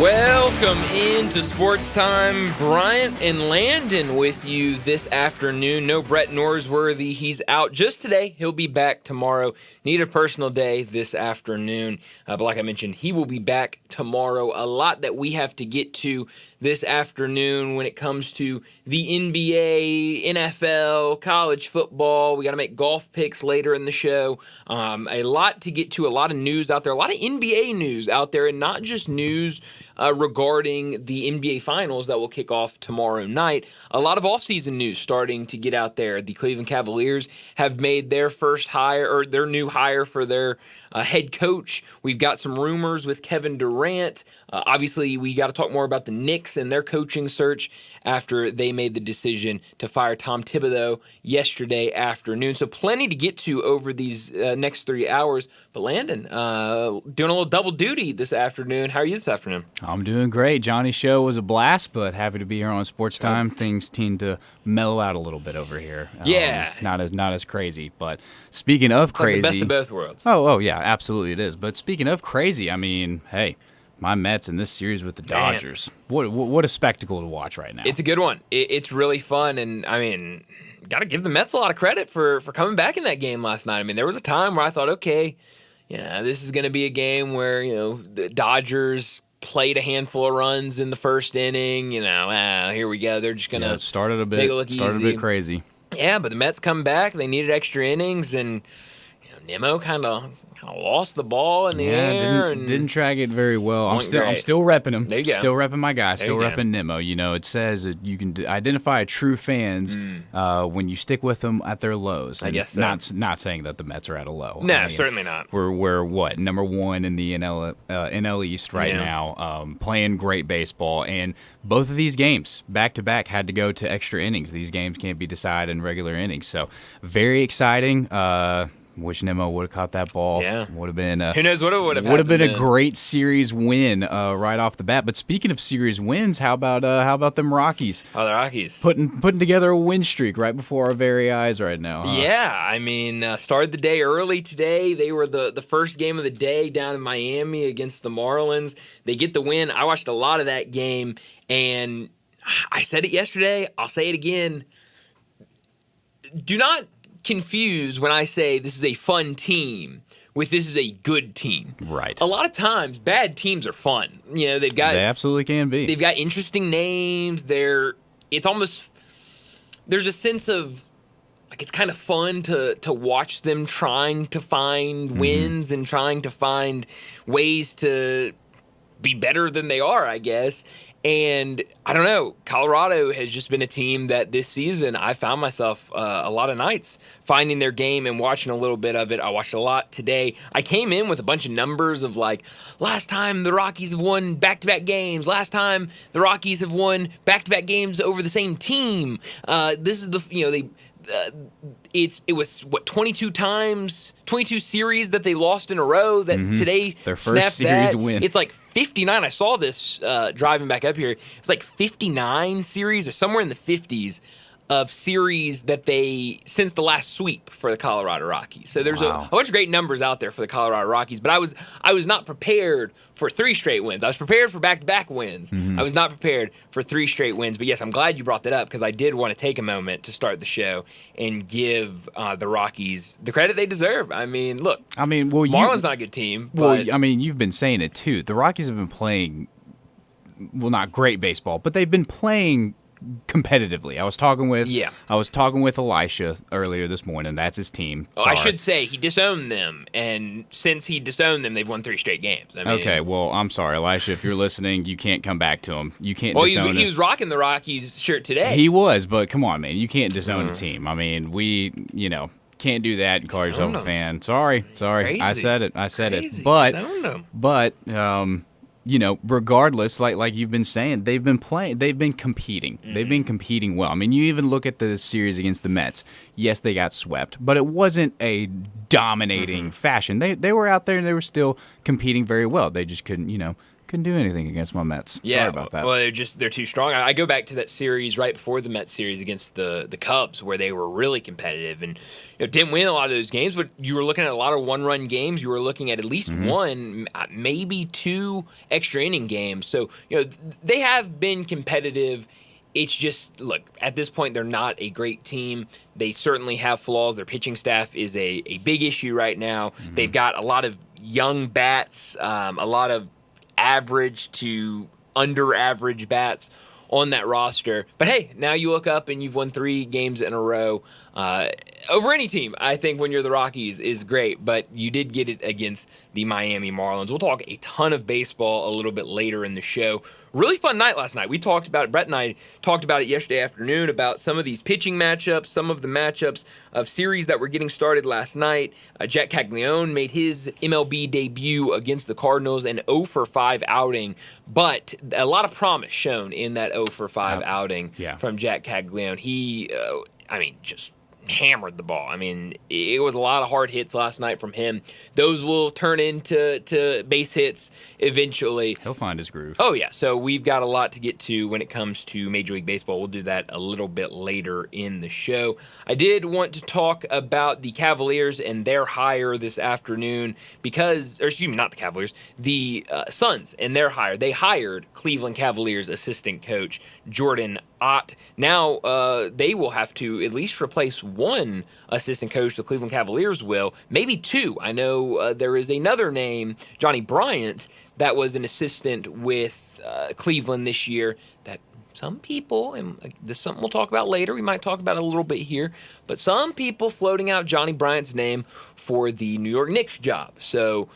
Welcome into Sportstime. Bryant and Landon with you this afternoon. No Brett Norsworthy. He's out just today. He'll be back tomorrow. Need a personal day this afternoon. But like I mentioned, he will be back tomorrow. A lot that we have to get to this afternoon when it comes to the NBA, NFL, college football. We got to make golf picks later in the show. A lot to get to, a lot of news out there, a lot of NBA news out there, and not just news regarding the NBA Finals that will kick off tomorrow night. A lot of offseason news starting to get out there. The Cleveland Cavaliers have made their first hire, or their new hire for their head coach. We've got some rumors with Kevin Durant. Obviously, we got to talk more about the Knicks and their coaching search after they made the decision to fire Tom Thibodeau yesterday afternoon. So plenty to get to over these next 3 hours. But Landon, doing a little double duty this afternoon. How are you this afternoon? I'm doing great. Johnny's show was a blast, but happy to be here on Sports Time. Things tend to mellow out a little bit over here. Yeah. Not as crazy. But speaking of crazy. Like the best of both worlds. Oh, yeah, absolutely it is. But speaking of crazy, I mean, hey, my Mets in this series with the Dodgers. What a spectacle to watch right now. It's a good one. It's really fun, and I mean, got to give the Mets a lot of credit for coming back in that game last night. I mean, there was a time where I thought, okay, yeah, this is going to be a game where, the Dodgers played a handful of runs in the first inning. Here we go. They're just going to started a bit crazy. Yeah, but the Mets come back. They needed extra innings, and Nimmo kind of lost the ball in the air. Didn't track it very well. I'm still repping him. There you go. Still repping my guy. Still repping Nimmo. It says that you can identify true fans when you stick with them at their lows. I guess so. Not saying that the Mets are at a low. No, certainly not. We're what, number one in the NL East right now, playing great baseball. And both of these games, back to back, had to go to extra innings. These games can't be decided in regular innings. So very exciting. Wish Nimmo would have caught that ball. Yeah. Would have been. Who knows what it would have Would have been a great series win right off the bat. But speaking of series wins, how about them Rockies? Oh, the Rockies Putting together a win streak right before our very eyes right now. Huh? Yeah, I mean, started the day early today. They were the first game of the day down in Miami against the Marlins. They get the win. I watched a lot of that game, and I said it yesterday. I'll say it again. Do not confused when I say this is a fun team with this is a good team. Right. A lot of times, bad teams are fun. They absolutely can be. They've got interesting names. It's almost, there's a sense of, like, it's kind of fun to watch them trying to find wins and trying to find ways to be better than they are, I guess. And I don't know, Colorado has just been a team that this season I found myself a lot of nights finding their game and watching a little bit of it. I watched a lot today. I came in with a bunch of numbers of like, last time the Rockies have won back-to-back games. Last time the Rockies have won back-to-back games over the same team. This is it was 22 series that they lost in a row that today their first series win. It's like 59. I saw this driving back up here. It's like 59 series or somewhere in the 50s of series that since the last sweep for the Colorado Rockies. So there's a bunch of great numbers out there for the Colorado Rockies, but I was not prepared for 3 straight wins. I was prepared for back-to-back wins. I was not prepared for 3 straight wins. But yes, I'm glad you brought that up because I did want to take a moment to start the show and give the Rockies the credit they deserve. I mean, look, Marlins not a good team. But you've been saying it too. The Rockies have been playing, not great baseball, but they've been playing competitively. I was talking with Elisha earlier this morning. That's his team. Oh, I should say he disowned them, and since he disowned them, they've won 3 straight games. Okay, well, I'm sorry, Elisha. If you're listening, you can't come back to him. You can't. Well, he was rocking the Rockies shirt today. He was, but come on, man, you can't disown a team. I mean, we can't do that and call yourself a fan. Sorry. Crazy. I said it. Crazy. But regardless, like you've been saying, they've been competing. They've been competing well. I mean, you even look at the series against the Mets. Yes, they got swept, but it wasn't a dominating fashion. They were out there and they were still competing very well. They just couldn't Couldn't do anything against my Mets. Yeah, Sorry about that. Well, they're too strong. I go back to that series right before the Mets series against the Cubs, where they were really competitive and didn't win a lot of those games. But you were looking at a lot of one-run games. You were looking at least one, maybe two extra inning games. So they have been competitive. It's just, look, at this point, they're not a great team. They certainly have flaws. Their pitching staff is a big issue right now. They've got a lot of young bats, a lot of average to under average bats on that roster. But hey, now you look up and you've won 3 games in a row. Over any team, I think, when you're the Rockies is great, but you did get it against the Miami Marlins. We'll talk a ton of baseball a little bit later in the show. Really fun night last night. We talked about it. Brett and I talked about it yesterday afternoon about some of these pitching matchups, some of the matchups of series that were getting started last night. Jack Caglione made his MLB debut against the Cardinals, an 0-for-5 outing, but a lot of promise shown in that 0-for-5 outing from Jack Caglione. He, just hammered the ball. It was a lot of hard hits last night from him. Those will turn into base hits eventually. He'll find his groove. Oh, yeah. So we've got a lot to get to when it comes to Major League Baseball. We'll do that a little bit later in the show. I did want to talk about the Cavaliers and their hire this afternoon not the Cavaliers, the Suns and their hire. They hired Cleveland Cavaliers assistant coach Jordan Ott. Now they will have to at least replace one assistant coach. The Cleveland Cavaliers will, maybe 2. I know there is another name, Johnny Bryant, that was an assistant with Cleveland this year that some people, and this is something we'll talk about later, we might talk about it a little bit here, but some people floating out Johnny Bryant's name for the New York Knicks job. So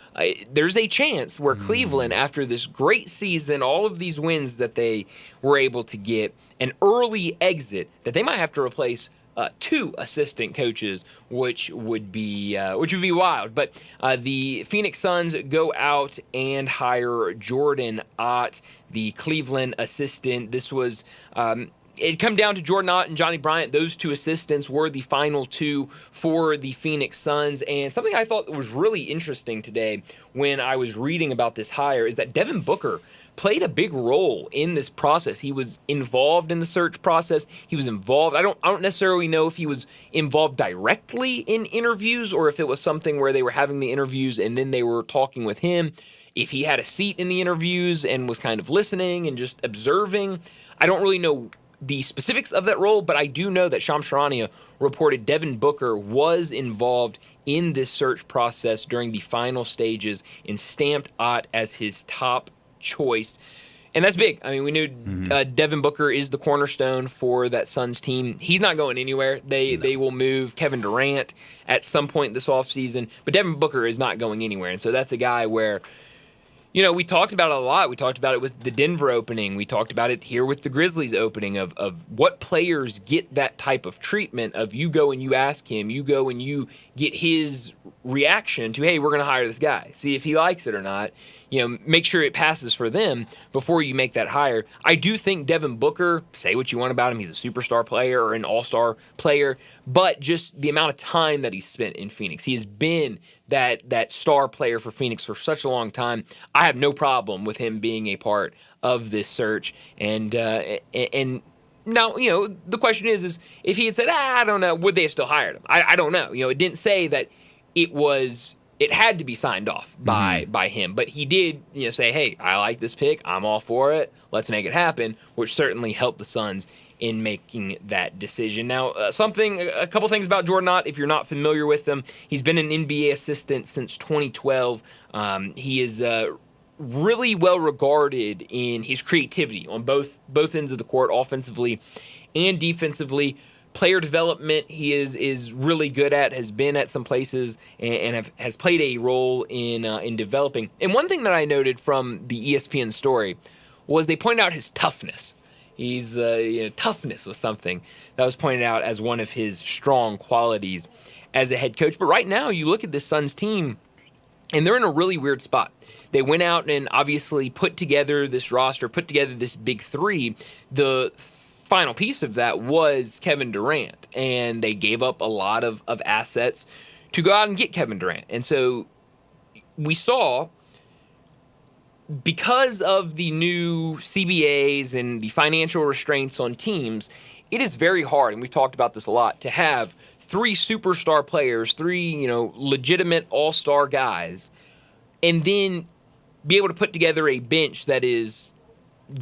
there's a chance where Cleveland, after this great season, all of these wins that they were able to get, an early exit, that they might have to replace 2 assistant coaches, which would be wild. But the Phoenix Suns go out and hire Jordan Ott, the Cleveland assistant. This was it come down to Jordan Ott and Johnny Bryant. Those 2 assistants were the final 2 for the Phoenix Suns. And something I thought was really interesting today when I was reading about this hire is that Devin Booker played a big role in this process. He was involved in the search process. He was involved. I don't necessarily know if he was involved directly in interviews or if it was something where they were having the interviews and then they were talking with him. If he had a seat in the interviews and was kind of listening and just observing. I don't really know the specifics of that role, but I do know that Shams Charania reported Devin Booker was involved in this search process during the final stages and stamped Ott as his top choice. And that's big. We knew Devin Booker is the cornerstone for that Suns team. He's not going anywhere. They will move Kevin Durant at some point this offseason, but Devin Booker is not going anywhere. And so that's a guy where, we talked about it a lot. We talked about it with the Denver opening. We talked about it here with the Grizzlies opening of what players get that type of treatment of you go and you ask him, you go and you get his reaction to, hey, we're going to hire this guy. See if he likes it or not. Make sure it passes for them before you make that hire. I do think Devin Booker, say what you want about him, he's a superstar player or an all-star player, but just the amount of time that he's spent in Phoenix. He has been that star player for Phoenix for such a long time. I have no problem with him being a part of this search. And now, the question is if he had said, I don't know, would they have still hired him? I don't know. It didn't say that it had to be signed off by him. But he did, say, hey, I like this pick. I'm all for it. Let's make it happen, which certainly helped the Suns in making that decision. Now, a couple things about Jordan Ott, if you're not familiar with him. He's been an NBA assistant since 2012. He is really well regarded in his creativity on both ends of the court, offensively and defensively. Player development he is really good at, has been at some places and has played a role in developing. And one thing that I noted from the ESPN story was they pointed out his toughness. Toughness was something that was pointed out as one of his strong qualities as a head coach. But right now, you look at this Suns team, and they're in a really weird spot. They went out and obviously put together this roster, put together this big 3. The final piece of that was Kevin Durant, and they gave up a lot of assets to go out and get Kevin Durant. And so we saw because of the new CBAs and the financial restraints on teams, it is very hard, and we've talked about this a lot, to have 3 superstar players, 3, legitimate all-star guys, and then be able to put together a bench that is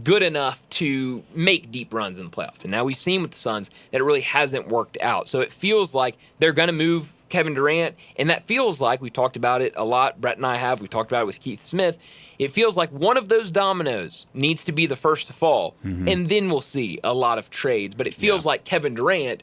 good enough to make deep runs in the playoffs. And now we've seen with the Suns that it really hasn't worked out. So it feels like they're going to move Kevin Durant, and that feels like, we've talked about it a lot, Brett and I have, we talked about it with Keith Smith, it feels like one of those dominoes needs to be the first to fall, and then we'll see a lot of trades. But it feels like Kevin Durant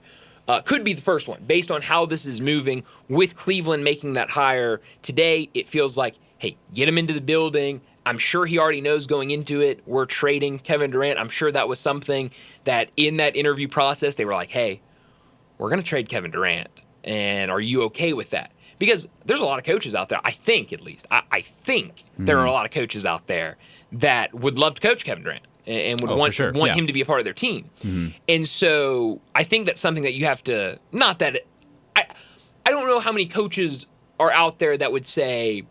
could be the first one, based on how this is moving, with Cleveland making that hire today. It feels like, hey, get him into the building. I'm sure he already knows going into it, we're trading Kevin Durant. I'm sure that was something that in that interview process, they were like, hey, we're going to trade Kevin Durant. And are you okay with that? Because there's a lot of coaches out there, I think at least, I think there are a lot of coaches out there that would love to coach Kevin Durant and would want him to be a part of their team. And so I think that's something that you have to, not that, I don't know how many coaches are out there that would say,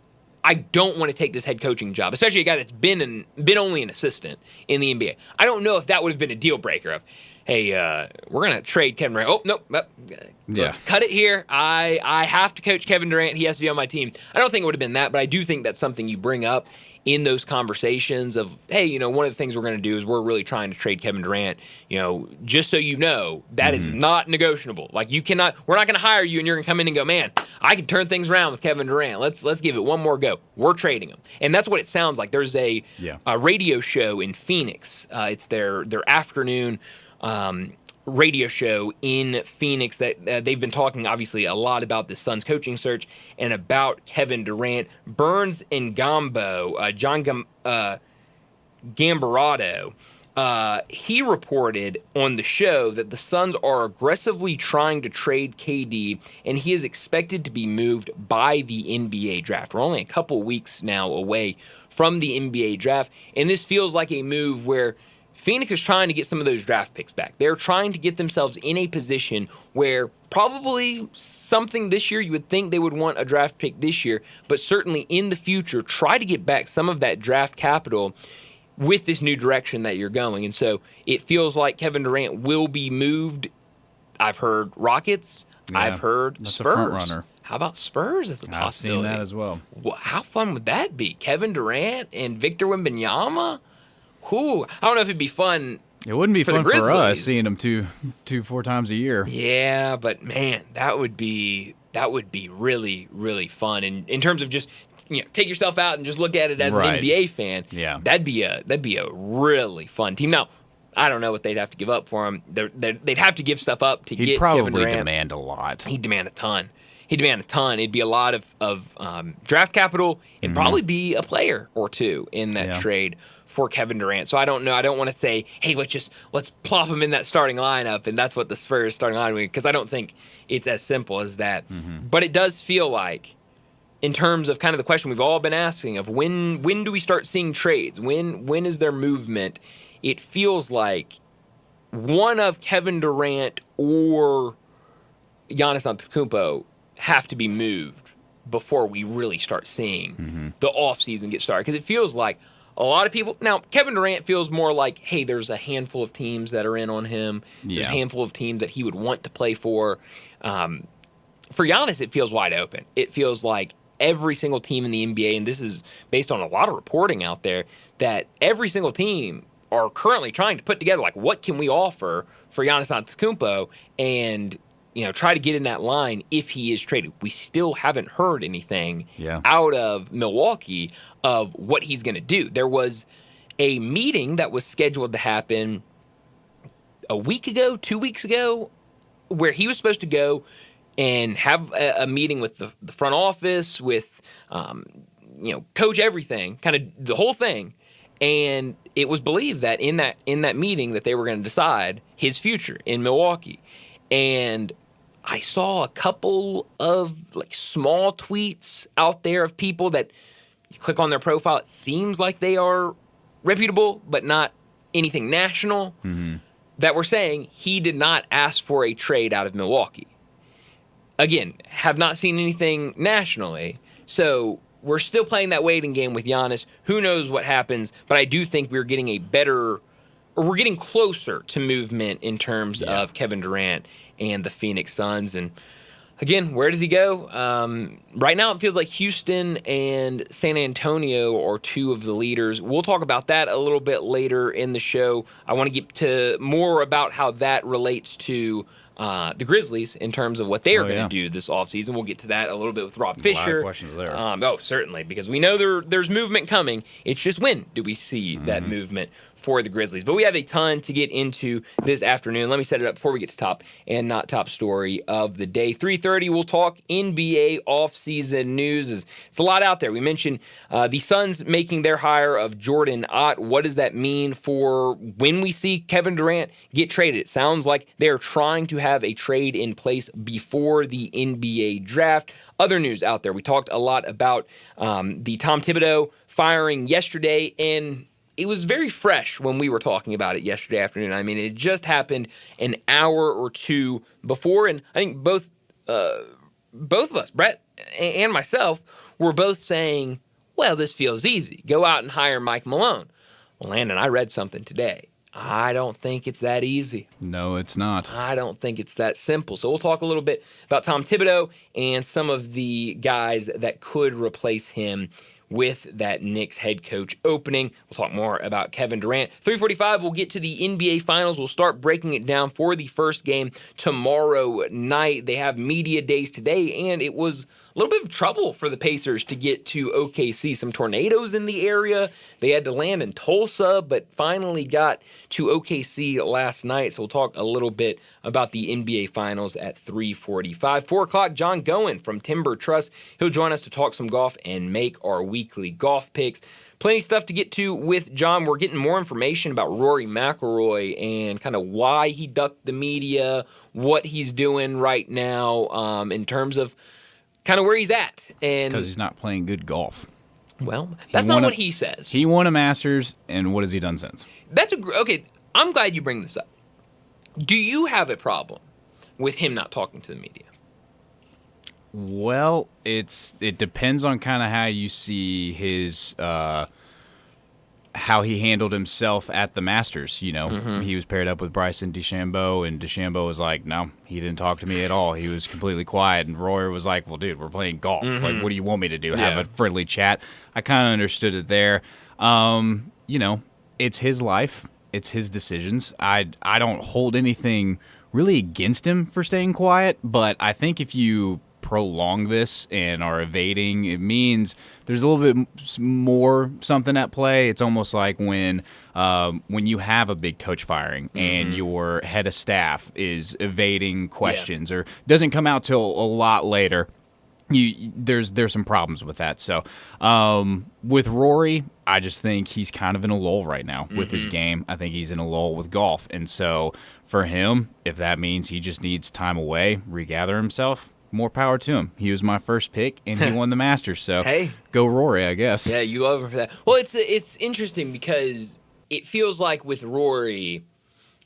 I don't want to take this head coaching job, especially a guy that's been only an assistant in the NBA. I don't know if that would have been a deal breaker of, hey, we're going to trade Kevin Durant. Oh, nope. Let's cut it here. I have to coach Kevin Durant. He has to be on my team. I don't think it would have been that, but I do think that's something you bring up in those conversations of, hey, one of the things we're going to do is we're really trying to trade Kevin Durant. Just so you know, that is not negotiable. Like, we're not going to hire you and you're going to come in and go, man, I can turn things around with Kevin Durant. Let's give it one more go. We're trading him. And that's what it sounds like. There's a radio show in Phoenix. It's their afternoon radio show in Phoenix that they've been talking obviously a lot about the Suns coaching search and about Kevin Durant. Burns and John Gambarado, he reported on the show that the Suns are aggressively trying to trade KD, and he is expected to be moved by the NBA draft. We're only a couple weeks now away from the NBA draft, and this feels like a move where Phoenix is trying to get some of those draft picks back. They're trying to get themselves in a position where probably something this year, you would think they would want a draft pick this year, but certainly in the future, try to get back some of that draft capital with this new direction that you're going. And so it feels like Kevin Durant will be moved. I've heard Rockets. Yeah, I've heard Spurs. A front runner. How about Spurs as a possibility? I've seen that as well. How fun would that be? Kevin Durant and Victor Wembanyama? I don't know if it'd be fun. It wouldn't be fun for us seeing them 4 times a year. Yeah, but man, that would be really, really fun. And in terms of just take yourself out and just look at it as an NBA fan. Yeah, that'd be a really fun team. Now, I don't know what they'd have to give up for him. They'd have to give stuff up to get Kevin Durant. He'd probably demand a lot. He'd demand a ton. It'd be a lot of draft capital and probably be a player or two in that trade for Kevin Durant. So I don't know. I don't want to say, hey, let's plop him in that starting lineup and that's what the Spurs starting lineup, because I don't think it's as simple as that. But it does feel like, in terms of kind of the question we've all been asking of when do we start seeing trades? When is there movement? It feels like one of Kevin Durant or Giannis Antetokounmpo have to be moved before we really start seeing the offseason get started. Because it feels like a lot of people... Now, Kevin Durant feels more like, hey, there's a handful of teams that are in on him. There's a handful of teams that he would want to play for. For Giannis, it feels wide open. It feels like every single team in the NBA, and this is based on a lot of reporting out there, that every single team are currently trying to put together, like, what can we offer for Giannis Antetokounmpo and try to get in that line if he is traded. We still haven't heard anything out of Milwaukee of what he's going to do. There was a meeting that was scheduled to happen a week ago, 2 weeks ago, where he was supposed to go and have a meeting with the front office, with coach everything, kind of the whole thing. And it was believed that in that meeting that they were going to decide his future in Milwaukee. And I saw a couple of small tweets out there of people that you click on their profile. It seems like they are reputable, but not anything national, that were saying he did not ask for a trade out of Milwaukee. Again, have not seen anything nationally. So we're still playing that waiting game with Giannis. Who knows what happens? But I do think we're getting we're getting closer to movement in terms of Kevin Durant and the Phoenix Suns. And again, where does he go? Right now, it feels like Houston and San Antonio are two of the leaders. We'll talk about that a little bit later in the show. I want to get to more about how that relates to the Grizzlies in terms of what they are going to do this offseason. We'll get to that a little bit with Rob Fisher. A lot of questions there. Certainly, because we know there's movement coming. It's just when do we see that movement for the Grizzlies? But we have a ton to get into this afternoon. Let me set it up before we get to top and not top story of the day. 3:30, we'll talk NBA offseason news. It's a lot out there. We mentioned the Suns making their hire of Jordan Ott. What does that mean for when we see Kevin Durant get traded? It sounds like they're trying to have a trade in place before the NBA draft. Other news out there. We talked a lot about the Tom Thibodeau firing yesterday, and it was very fresh when we were talking about it yesterday afternoon. I mean, it just happened an hour or two before, and I think both of us, Brett and myself, were both saying, well, this feels easy. Go out and hire Mike Malone. Well, Landon, I read something today. I don't think it's that easy. No, it's not. I don't think it's that simple. So we'll talk a little bit about Tom Thibodeau and some of the guys that could replace him with that Knicks head coach opening. We'll talk more about Kevin Durant. 3:45, we'll get to the NBA Finals. We'll start breaking it down for the first game tomorrow night. They have media days today, and it was a little bit of trouble for the Pacers to get to OKC. Some tornadoes in the area. They had to land in Tulsa, but finally got to OKC last night. So we'll talk a little bit about the NBA Finals at 3:45. 4 o'clock, John Goen from Timber Trust. He'll join us to talk some golf and make our weekly golf picks. Plenty of stuff to get to with John. We're getting more information about Rory McIlroy and kind of why he ducked the media, what he's doing right now in terms of kind of where he's at. And because he's not playing good golf. Well, that's not what he says. He won a Masters, and what has he done since? Okay, I'm glad you bring this up. Do you have a problem with him not talking to the media? Well, it depends on kind of how you see his how he handled himself at the Masters. You know, he was paired up with Bryson DeChambeau, and DeChambeau was like, no, he didn't talk to me at all. He was completely quiet, and Rory was like, well, dude, we're playing golf. Like, what do you want me to do? Have a friendly chat? I kind of understood it there. You know, it's his life. It's his decisions. I don't hold anything really against him for staying quiet, but I think if you prolong this and are evading, it means there's a little bit more something at play. It's almost like when you have a big coach firing and your head of staff is evading questions or doesn't come out till a lot later. There's some problems with that. So with Rory, I just think he's kind of in a lull right now with his game. I think he's in a lull with golf. And so for him, if that means he just needs time away, regather himself, more power to him. He was my first pick, and he won the Masters. So hey, go Rory, I guess. Yeah, you love him for that. Well, it's interesting because it feels like with Rory,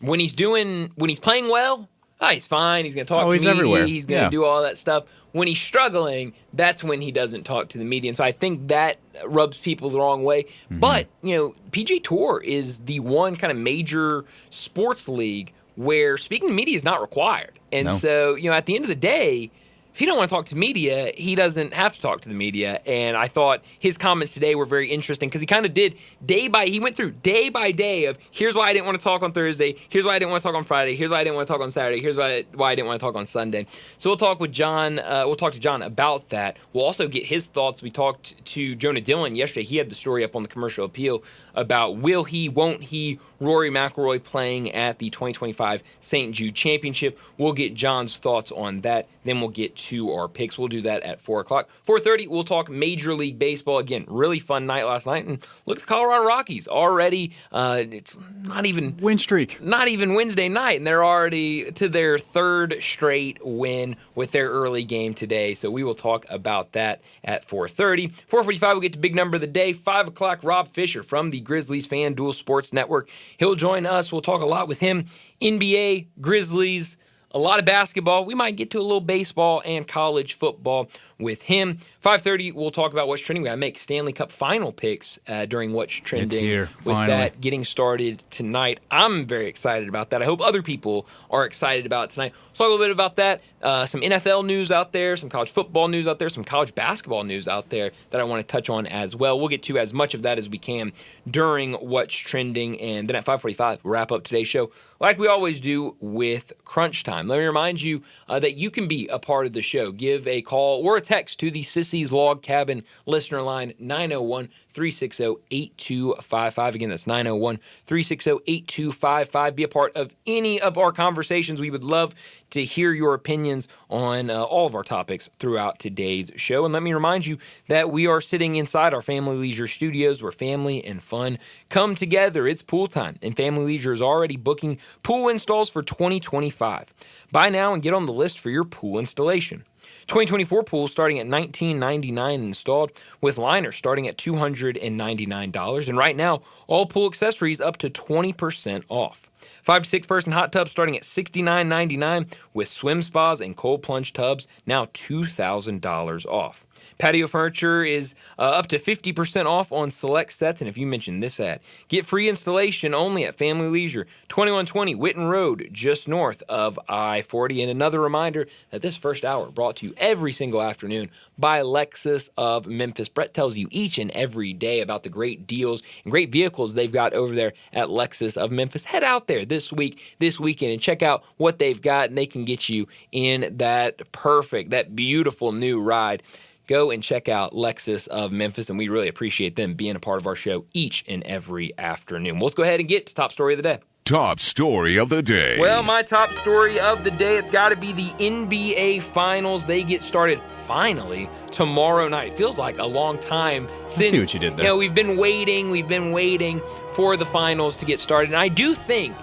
when he's playing well, he's fine. He's going to talk to he's me. Everywhere. He's going to do all that stuff. When he's struggling, that's when he doesn't talk to the media. And so I think that rubs people the wrong way. But, PGA Tour is the one kind of major sports league where speaking to media is not required. And so, at the end of the day, if he don't want to talk to media, he doesn't have to talk to the media. And I thought his comments today were very interesting because he kind of did he went through day by day of here's why I didn't want to talk on Thursday, here's why I didn't want to talk on Friday, here's why I didn't want to talk on Saturday, here's why I didn't want to talk on Sunday. So we'll talk with John. We'll talk to John about that. We'll also get his thoughts. We talked to Jonah Dillon yesterday. He had the story up on the Commercial Appeal about will he, won't he, Rory McIlroy playing at the 2025 St. Jude Championship. We'll get John's thoughts on that. Then we'll get to our picks. We'll do that at 4 o'clock. 4:30, we'll talk Major League Baseball. Again, really fun night last night. And look at the Colorado Rockies. Already, it's not even win streak. Not even Wednesday night, and they're already to their third straight win with their early game today. So we will talk about that at 4:30. 4:45, we'll get to big number of the day. 5 o'clock, Rob Fisher from the Grizzlies FanDuel Sports Network. He'll join us. We'll talk a lot with him. NBA, Grizzlies, a lot of basketball. We might get to a little baseball and college football with him. 5:30, we'll talk about what's trending. We got to make Stanley Cup final picks during what's trending. It's here, with finally. that getting started tonight. I'm very excited about that. I hope other people are excited about it tonight. We'll talk a little bit about that. Some NFL news out there, some college football news out there, some college basketball news out there that I want to touch on as well. We'll get to as much of that as we can during what's trending. And then at 5:45, we'll wrap up today's show like we always do with Crunch Time. Let me remind you that you can be a part of the show. Give a call or a text to the Sissy's Log Cabin listener line, 901-360-8255. Again, that's 901-360-8255. Be a part of any of our conversations. We would love to hear your opinions on all of our topics throughout today's show. And let me remind you that we are sitting inside our Family Leisure studios where family and fun come together. It's pool time, and Family Leisure is already booking pool installs for 2025. Buy now and get on the list for your pool installation. 2024 pools starting at $19.99 installed, with liners starting at $299. And right now, all pool accessories up to 20% off. 5 to 6 person hot tubs starting at $69.99, with swim spas and cold plunge tubs now $2,000 off. Patio furniture is up to 50% off on select sets. And if you mention this ad, get free installation only at Family Leisure, 2120 Witten Road, just north of I-40. And another reminder that this first hour brought to you every single afternoon by Lexus of Memphis. Brett tells you each and every day about the great deals and great vehicles they've got over there at Lexus of Memphis. Head out there this weekend, and check out what they've got, and they can get you in that beautiful new ride. Go and check out Lexus of Memphis, and we really appreciate them being a part of our show each and every afternoon. Well, let's go ahead and get to top story of the day. Top story of the day. Well, my top story of the day, it's got to be the NBA Finals. They get started finally tomorrow night. It feels like a long time since. I see what you did there. We've been waiting for the finals to get started. And I do think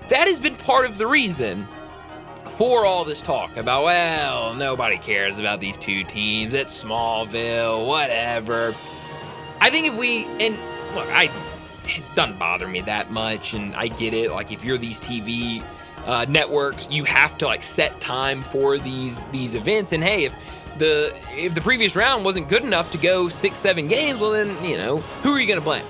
that has been part of the reason for all this talk about, well, nobody cares about these two teams. It's Smallville, whatever. I think it doesn't bother me that much, and I get it. Like, if you're these TV networks, you have to set time for these events. And hey, if the previous round wasn't good enough to go 6-7 games, well then, who are you going to blame?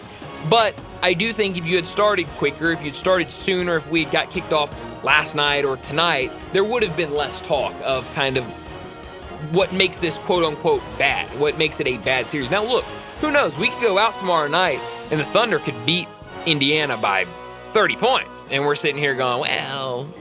But I do think if you had started quicker, if you'd started sooner, if we had got kicked off last night or tonight, there would have been less talk of kind of what makes this quote-unquote bad, what makes it a bad series. Now, look, who knows? We could go out tomorrow night, and the Thunder could beat Indiana by 30 points, and we're sitting here going, well,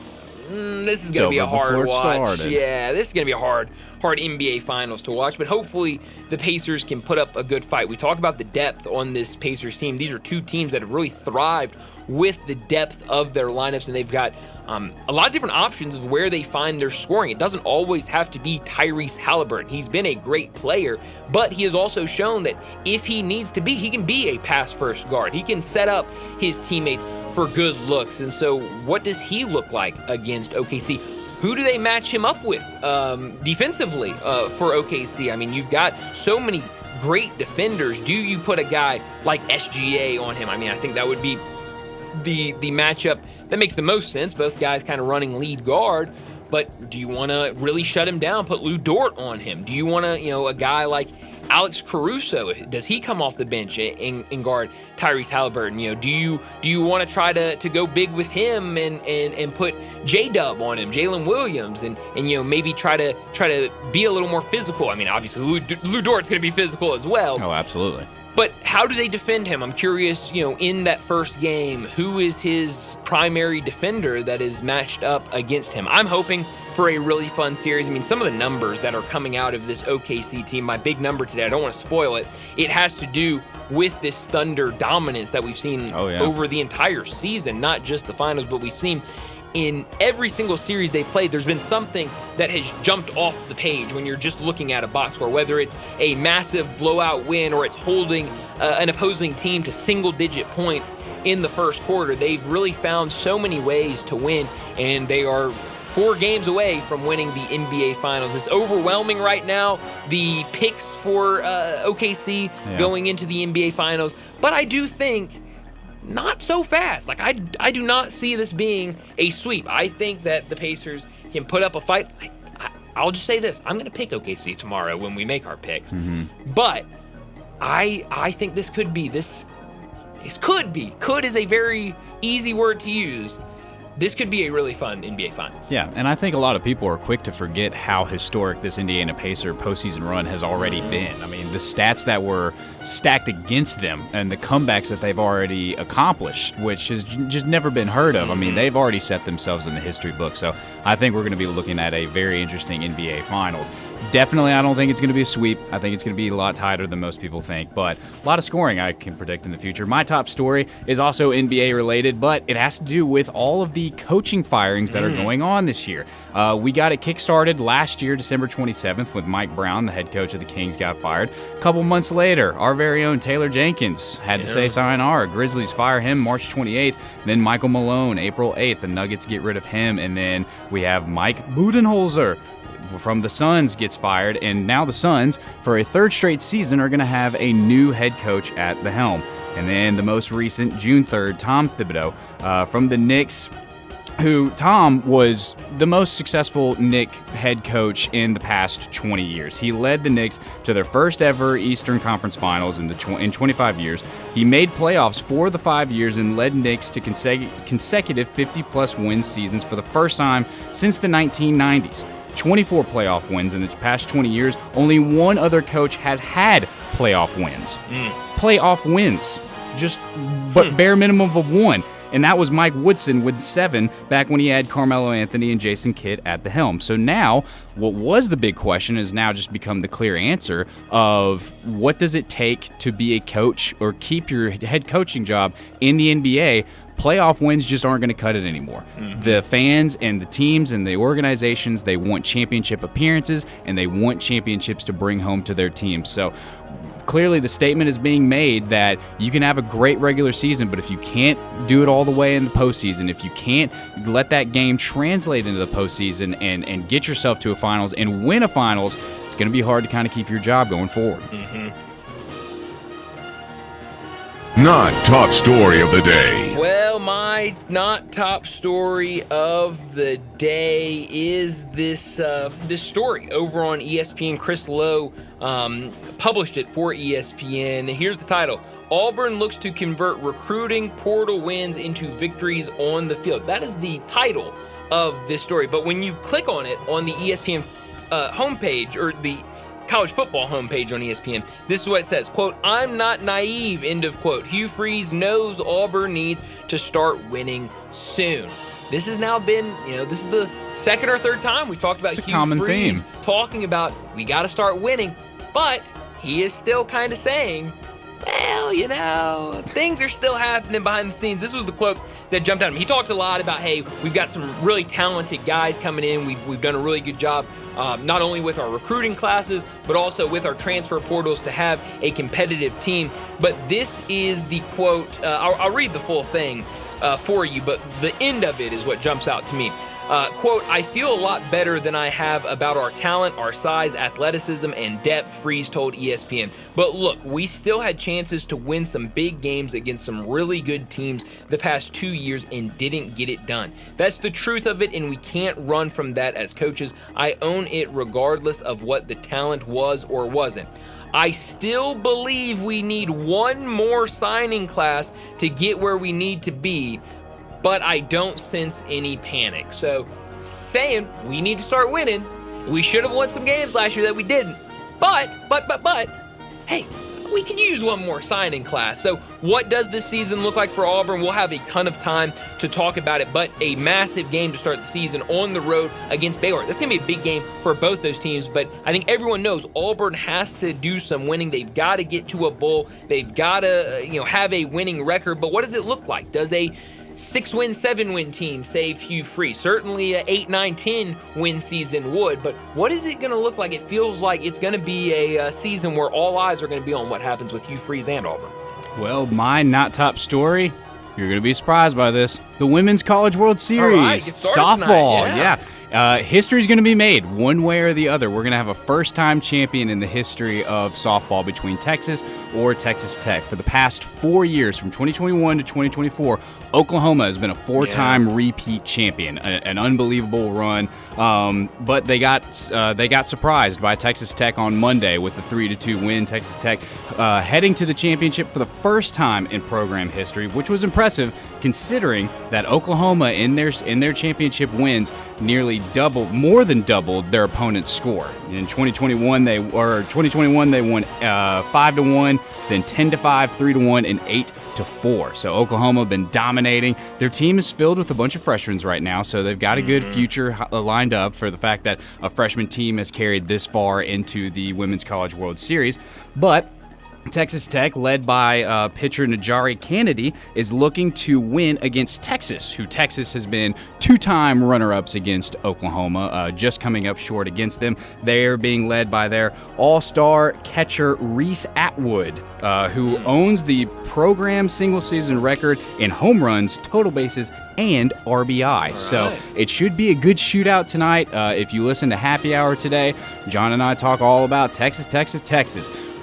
this is going to be a hard watch. Yeah, this is going to be a hard NBA Finals to watch, but hopefully the Pacers can put up a good fight. We talk about the depth on this Pacers team. These are two teams that have really thrived with the depth of their lineups, and they've got a lot of different options of where they find their scoring. It doesn't always have to be Tyrese Halliburton. He's been a great player, but he has also shown that if he needs to be, he can be a pass-first guard. He can set up his teammates for good looks. And so what does he look like against OKC? Who do they match him up with defensively for OKC? I mean, you've got so many great defenders. Do you put a guy like SGA on him? I mean, I think that would be the matchup that makes the most sense. Both guys kind of running lead guard. But do you want to really shut him down, put Lou Dort on him? Do you want to, a guy like Alex Caruso, does he come off the bench and guard Tyrese Halliburton? Do you want to try to go big with him and put J-Dub on him, Jalen Williams, and maybe try to be a little more physical? I mean, obviously Lou Dort's going to be physical as well. Oh, absolutely. But how do they defend him? I'm curious, in that first game, who is his primary defender that is matched up against him? I'm hoping for a really fun series. I mean, some of the numbers that are coming out of this OKC team, my big number today, I don't want to spoil it. It has to do with this Thunder dominance that we've seen over the entire season, not just the finals, but we've seen in every single series they've played, there's been something that has jumped off the page when you're just looking at a box score, whether it's a massive blowout win or it's holding an opposing team to single-digit points in the first quarter. They've really found so many ways to win, and they are 4 games away from winning the NBA Finals. It's overwhelming right now, the picks for OKC going into the NBA Finals, but I do think not so fast. Like, I do not see this being a sweep. I think that the Pacers can put up a fight. I'll just say this. I'm going to pick OKC tomorrow when we make our picks. But I think this could be this. This could be. Could is a very easy word to use. This could be a really fun NBA Finals. Yeah, and I think a lot of people are quick to forget how historic this Indiana Pacer postseason run has already been. I mean, the stats that were stacked against them and the comebacks that they've already accomplished, which has just never been heard of. I mean, they've already set themselves in the history book. So I think we're going to be looking at a very interesting NBA Finals. Definitely, I don't think it's going to be a sweep. I think it's going to be a lot tighter than most people think, but a lot of scoring I can predict in the future. My top story is also NBA related, but it has to do with all of the coaching firings that are going on this year. We got it kickstarted last year, December 27th, with Mike Brown, the head coach of the Kings, got fired. A couple months later, our very own Taylor Jenkins had to say sayonara. Grizzlies fire him March 28th. Then Michael Malone, April 8th. The Nuggets get rid of him. And then we have Mike Budenholzer from the Suns gets fired, and now the Suns, for a third straight season, are going to have a new head coach at the helm. And then the most recent, June 3rd, Tom Thibodeau from the Knicks, who Tom was the most successful Knicks head coach in the past 20 years. He led the Knicks to their first ever Eastern Conference Finals in 25 years. He made playoffs for the 5 years and led Knicks to consecutive 50-plus win seasons for the first time since the 1990s. 24 playoff wins in the past 20 years. Only one other coach has had playoff wins. Playoff wins. Just but bare minimum of one. And that was Mike Woodson with 7 back when he had Carmelo Anthony and Jason Kidd at the helm. So now, what was the big question has now just become the clear answer of what does it take to be a coach or keep your head coaching job in the NBA? Playoff wins just aren't going to cut it anymore. The fans and the teams and the organizations, they want championship appearances, and they want championships to bring home to their teams. So clearly the statement is being made that you can have a great regular season, but if you can't do it all the way in the postseason, if you can't let that game translate into the postseason and get yourself to a finals and win a finals, it's going to be hard to kind of keep your job going forward. Not top story of the day. Well, my not top story of the day is this story over on ESPN. Chris Lowe published it for ESPN. Here's the title: Auburn looks to convert recruiting portal wins into victories on the field. That is the title of this story. But when you click on it on the ESPN homepage, or the college football homepage on ESPN, this is what it says, quote, "I'm not naive," end of quote. Hugh Freeze knows Auburn needs to start winning soon. This has now been, this is the second or third time we've talked about Hugh Freeze talking about we got to start winning, but he is still kind of saying, well, things are still happening behind the scenes. This was the quote that jumped out at him. He talked a lot about, hey, we've got some really talented guys coming in. We've done a really good job, not only with our recruiting classes, but also with our transfer portals to have a competitive team. But this is the quote. I'll read the full thing for you, but the end of it is what jumps out to me. Quote, "I feel a lot better than I have about our talent, our size, athleticism, and depth," Freeze told ESPN. But look, we still had chances to win some big games against some really good teams the past 2 years and didn't get it done. That's the truth of it, and we can't run from that as coaches. I own it regardless of what the talent was or wasn't. I still believe we need one more signing class to get where we need to be, but I don't sense any panic. So, saying we need to start winning. We should have won some games last year that we didn't. But, hey, we can use one more signing class. So what does this season look like for Auburn? We'll have a ton of time to talk about it, but a massive game to start the season on the road against Baylor. That's going to be a big game for both those teams, but I think everyone knows Auburn has to do some winning. They've got to get to a bowl. They've got to, have a winning record, but what does it look like? Does a 6-win, 7-win team save Hugh Freeze? Certainly a 8, 9, 10-win season would, but what is it going to look like? It feels like it's going to be a season where all eyes are going to be on what happens with Hugh Freeze and Auburn. Well, my not top story, you're going to be surprised by this. The Women's College World Series. All right, get started softball. Tonight. Yeah. history is going to be made one way or the other. We're going to have a first-time champion in the history of softball between Texas or Texas Tech. For the past 4 years, from 2021 to 2024, Oklahoma has been a four-time repeat champion, an unbelievable run. But they got surprised by Texas Tech on Monday with a 3-2 win. Texas Tech heading to the championship for the first time in program history, which was impressive considering that Oklahoma in their championship wins nearly more than doubled their opponent's score. In 2021 they won 5-1, then 10-5, 3-1, and 8-4. So Oklahoma been dominating. Their team is filled with a bunch of freshmen right now, so they've got a good future lined up for the fact that a freshman team has carried this far into the Women's College World Series. But Texas Tech, led by pitcher Najari Kennedy, is looking to win against Texas, who Texas has been two-time runner-ups against Oklahoma, just coming up short against them. They're being led by their all-star catcher Reese Atwood, who owns the program single-season record in home runs, total bases, and RBI. So it should be a good shootout tonight. If you listen to Happy Hour today, John and I talk all about Texas.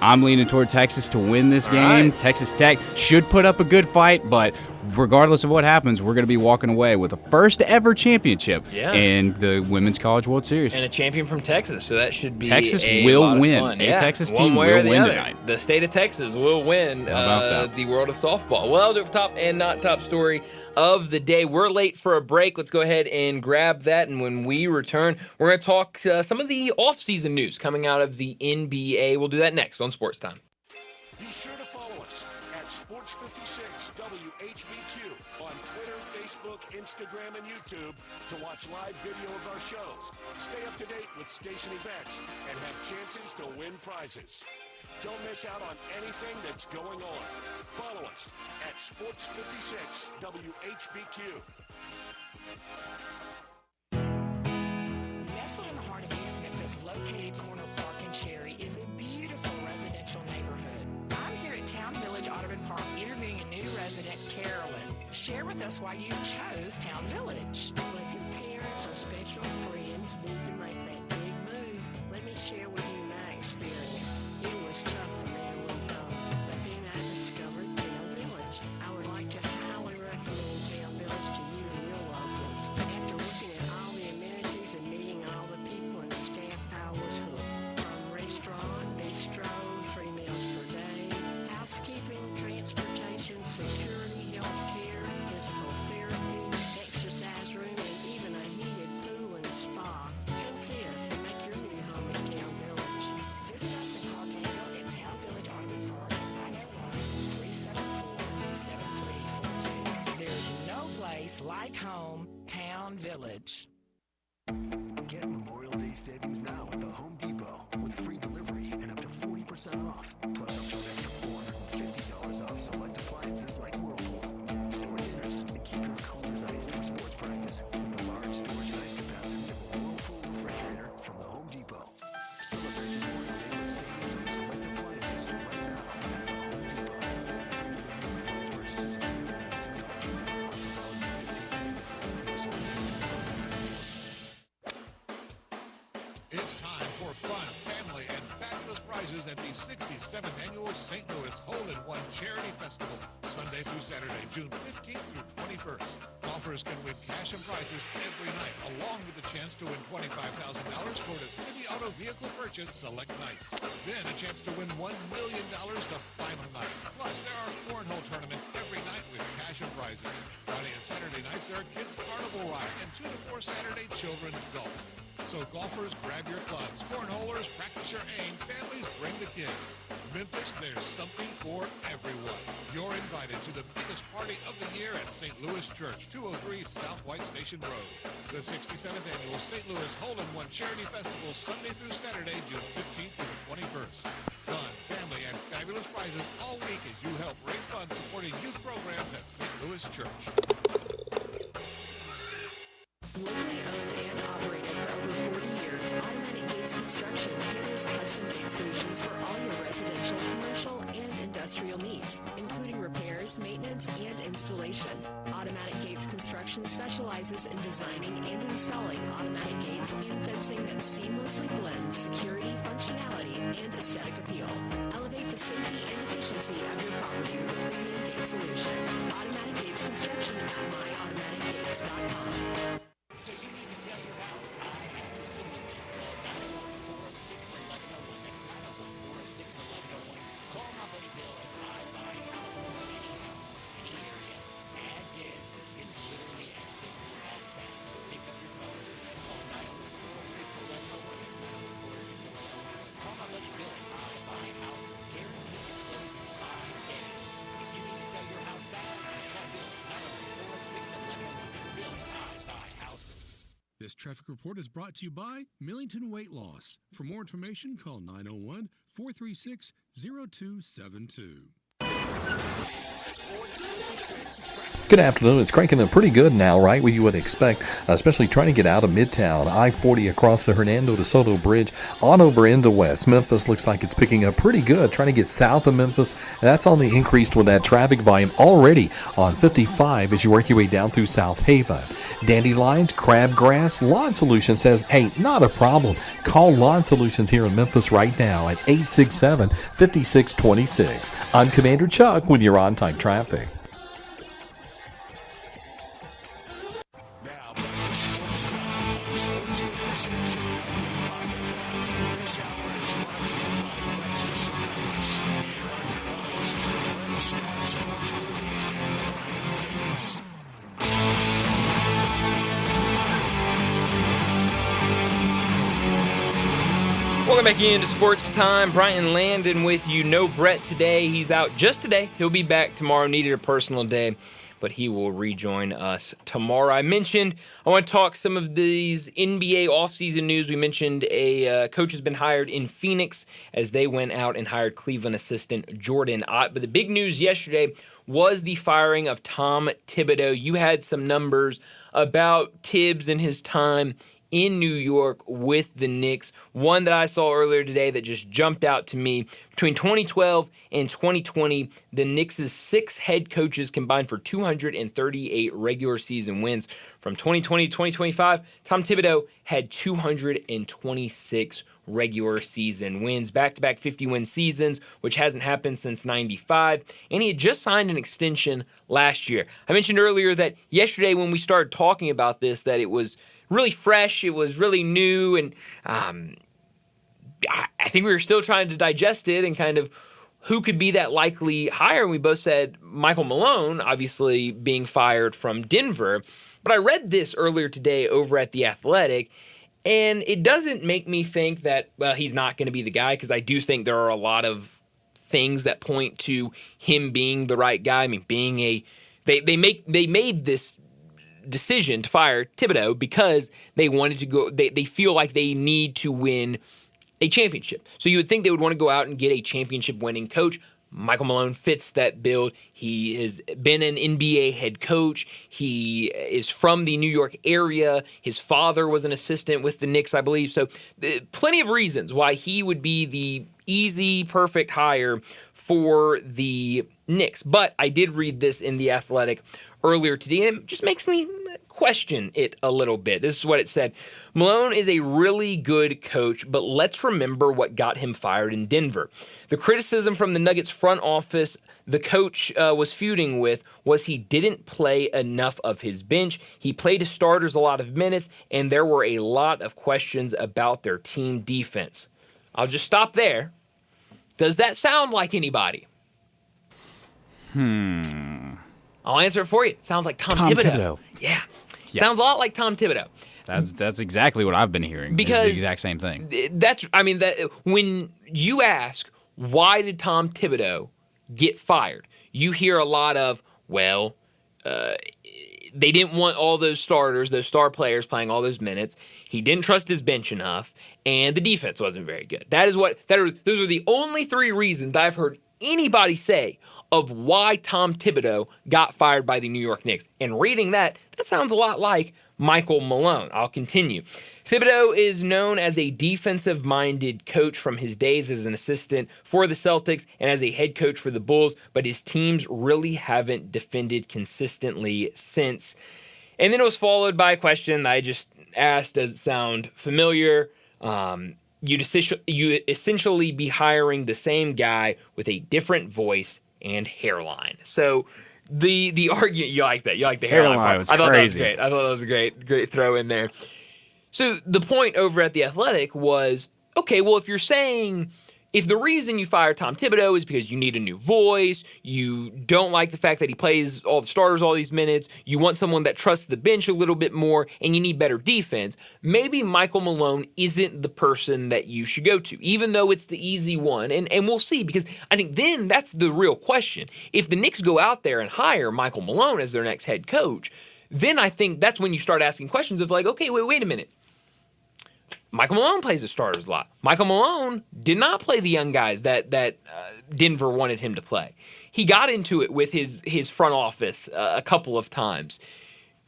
I'm leaning toward Texas to win this game. Texas Tech should put up a good fight, but regardless of what happens, we're going to be walking away with a first ever championship in the Women's College World Series. And a champion from Texas, so that should be Texas a will lot of win. fun. A Texas team one way will or the win other. tonight. The state of Texas will win the world of softball. Well, the top and not top story of the day. We're late for a break. Let's go ahead and grab that, and when we return, we're going to talk some of the off-season news coming out of the NBA. We'll do that next on Sports Time. Be sure to follow us at Sports56 WHBQ on Twitter, Facebook, Instagram, and YouTube to watch live video of our shows. Stay up to date with station events and have chances to win prizes. Don't miss out on anything that's going on. Follow us at Sports56 WHBQ. Nestled in the heart of East Memphis, located corner of Park and Cherry, is a beautiful residential neighborhood. I'm here at Town Village Audubon Park interviewing a new resident, Carolyn. Share with us why you chose Town Village. Well, if your parents or special friends need to make that big move, let me share with you my experience. It was tough for me to leave home, but then I discovered Town Village. I would like to highly recommend Town Village to you and your loved ones. After looking at all the amenities and meeting all the people and the staff, I was hooked. From restaurant, bistro, 3 meals per day, housekeeping, transportation, security, health care, physical therapy, exercise room, and even a heated pool and spa. Come see us and make your new home in Town Village. Visit us and call Daniel at Town Village Audubon Park at 901-374-7342. There's no place like home, Town Village. Get Memorial Day savings now at the Home Depot with free delivery and up to 40% off, plus up to an extra $450 off select appliances like Whirlpool. Store dinners and keep your coolers iced for sports practice with the large storage and ice capacity of a Whirlpool refrigerator from the Home Depot. Celebrate Memorial Day with savings on select appliances right now at the Home Depot. Free delivery appliance purchases of $396. Offer valid May 15th through It's time for fun, family, and fabulous prizes at the 67th Annual St. Louis Hole-in-One Charity Festival, Sunday through Saturday, June 15th through 21st. Golfers can win cash and prizes every night, along with the chance to win $25,000 toward a City Auto vehicle purchase select nights. Then a chance to win $1 million the final night. Plus, there are cornhole tournaments every night with cash and prizes. Friday and Saturday nights, there are kids' carnival rides and 2 to 4 Saturday children's golf. So golfers, grab your clubs. Cornholers, practice your aim. Families, bring the kids. Memphis, there's something for everyone. You're invited to the biggest party of the year at St. Louis Church, 203 South White Station Road. The 67th Annual St. Louis Hole-in-One Charity Festival, Sunday through Saturday, June 15th through the 21st. Fun, family, and fabulous prizes all week as you help raise funds supporting youth programs at St. Louis Church. Locally owned and operated for over 40 years, Automatic Gates Construction tailors custom gate solutions for all your residential, commercial, and industrial needs, including repairs, maintenance, and and installation. Automatic Gates Construction specializes in designing and installing automatic gates and fencing that seamlessly blends security, functionality, and aesthetic appeal. Elevate the safety and efficiency of your property with a premium gate solution. Automatic Gates Construction at myautomaticgates.com. So you need to sell your house? I have the solution. 901-406-1101. That's 901-406-1101. Call my buddy Bill and I buy houses, any house, any area, as is. It's literally as simple as that. Just pick up your phone, call 901-406-1101. That's 901-406-1101. Call my buddy Bill and I buy houses, guaranteed to close in 5 days. If you need to sell your house fast, call Bill 901-406-1101. Bill and I buy houses. This traffic report is brought to you by Millington Weight Loss. For more information, call 901-436-0272. Good afternoon. It's cranking up pretty good now, right? What you would expect, especially trying to get out of Midtown. I-40 across the Hernando de Soto Bridge on over into West Memphis. Looks like it's picking up pretty good. Trying to get south of Memphis. That's only increased with that traffic volume already on 55 as you work your way down through South Haven. Dandelions, crabgrass. Lawn Solutions says, hey, not a problem. Call Lawn Solutions here in Memphis right now at 867-5626. I'm Commander Chuck with your on-time traffic. Welcome back into Sports Time. Brian Landon with you. No Brett today. He's out just today. He'll be back tomorrow. Needed a personal day, but he will rejoin us tomorrow. I mentioned I want to talk some of these NBA offseason news. We mentioned a coach has been hired in Phoenix as they went out and hired Cleveland assistant Jordan Ott. But the big news yesterday was the firing of Tom Thibodeau. You had some numbers about Tibbs and his time in New York with the Knicks. One that I saw earlier today that just jumped out to me. Between 2012 and 2020, the Knicks' 6 head coaches combined for 238 regular season wins. From 2020 to 2025, Tom Thibodeau had 226 regular season wins, back-to-back 50-win seasons, which hasn't happened since 95, and he had just signed an extension last year. I mentioned earlier that yesterday when we started talking about this, that it was really fresh, it was really new, and I think we were still trying to digest it and kind of who could be that likely hire. And we both said Michael Malone, obviously being fired from Denver. But I read this earlier today over at The Athletic, and it doesn't make me think that, well, he's not going to be the guy, because I do think there are a lot of things that point to him being the right guy. I mean, being they made this decision to fire Thibodeau because they wanted to go. They feel like they need to win a championship. So you would think they would want to go out and get a championship-winning coach. Michael Malone fits that build. He has been an NBA head coach. He is from the New York area. His father was an assistant with the Knicks, I believe. So plenty of reasons why he would be the easy, perfect hire for the Knicks. But I did read this in The Athletic earlier today, and it just makes me question it a little bit. This is what it said. Malone is a really good coach, but let's remember what got him fired in Denver. The criticism from the Nuggets front office the coach was feuding with was he didn't play enough of his bench. He played his starters a lot of minutes, and there were a lot of questions about their team defense. I'll just stop there. Does that sound like anybody? I'll answer it for you. It sounds like Tom Thibodeau. Yeah. Sounds a lot like Tom Thibodeau. That's exactly what I've been hearing. Because it's the exact same thing. When you ask, why did Tom Thibodeau get fired? You hear a lot of, they didn't want all those starters, those star players playing all those minutes. He didn't trust his bench enough, and the defense wasn't very good. Those are the only 3 reasons I've heard anybody say of why Tom Thibodeau got fired by the New York Knicks. And reading that sounds a lot like Michael Malone. I'll continue. Thibodeau is known as a defensive-minded coach from his days as an assistant for the Celtics and as a head coach for the Bulls, but his teams really haven't defended consistently since. And then it was followed by a question that I just asked, does it sound familiar? You'd essentially be hiring the same guy with a different voice and hairline. So the argument, you like that. You like the hairline part. Was I thought crazy. that was great. I thought that was a great throw in there. So the point over at The Athletic was, okay, well, if you're saying, if the reason you fire Tom Thibodeau is because you need a new voice, you don't like the fact that he plays all the starters all these minutes, you want someone that trusts the bench a little bit more, and you need better defense, maybe Michael Malone isn't the person that you should go to, even though it's the easy one. And we'll see, because I think then that's the real question. If the Knicks go out there and hire Michael Malone as their next head coach, then I think that's when you start asking questions of like, okay, wait a minute. Michael Malone plays the starters a lot. Michael Malone did not play the young guys that Denver wanted him to play. He got into it with his front office a couple of times.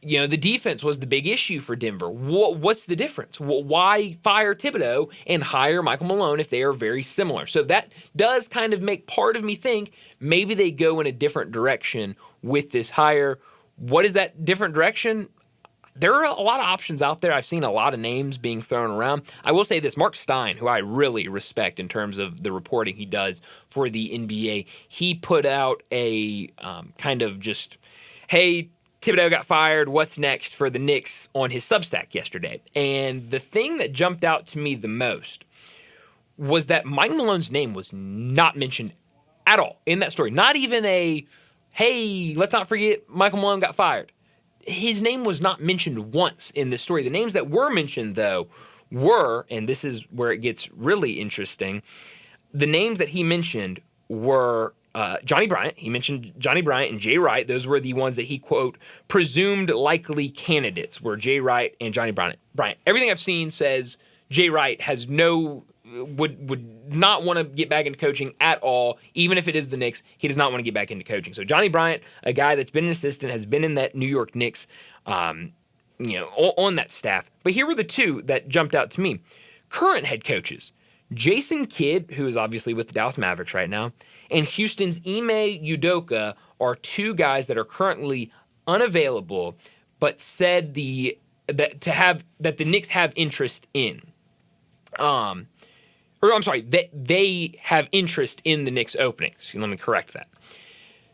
You know, the defense was the big issue for Denver. What's the difference? Why fire Thibodeau and hire Michael Malone if they are very similar? So that does kind of make part of me think maybe they go in a different direction with this hire. What is that different direction? There are a lot of options out there. I've seen a lot of names being thrown around. I will say this, Mark Stein, who I really respect in terms of the reporting he does for the NBA, he put out a kind of just, hey, Thibodeau got fired, what's next for the Knicks on his Substack yesterday. And the thing that jumped out to me the most was that Mike Malone's name was not mentioned at all in that story. Not even a, hey, let's not forget Michael Malone got fired. His name was not mentioned once in this story. The names that were mentioned, though, were, and this is where it gets really interesting, the names that he mentioned were Johnny Bryant. He mentioned Johnny Bryant and Jay Wright. Those were the ones that he, quote, presumed likely candidates were Jay Wright and Johnny Bryant. Everything I've seen says Jay Wright has would not want to get back into coaching at all, even if it is the Knicks. He does not want to get back into coaching. So Johnny Bryant, a guy that's been an assistant, has been in that New York Knicks, on that staff. But here were the two that jumped out to me. Current head coaches, Jason Kidd, who is obviously with the Dallas Mavericks right now, and Houston's Ime Udoka are two guys that are currently unavailable, but said that the Knicks have interest in. That they have interest in the Knicks openings. Let me correct that.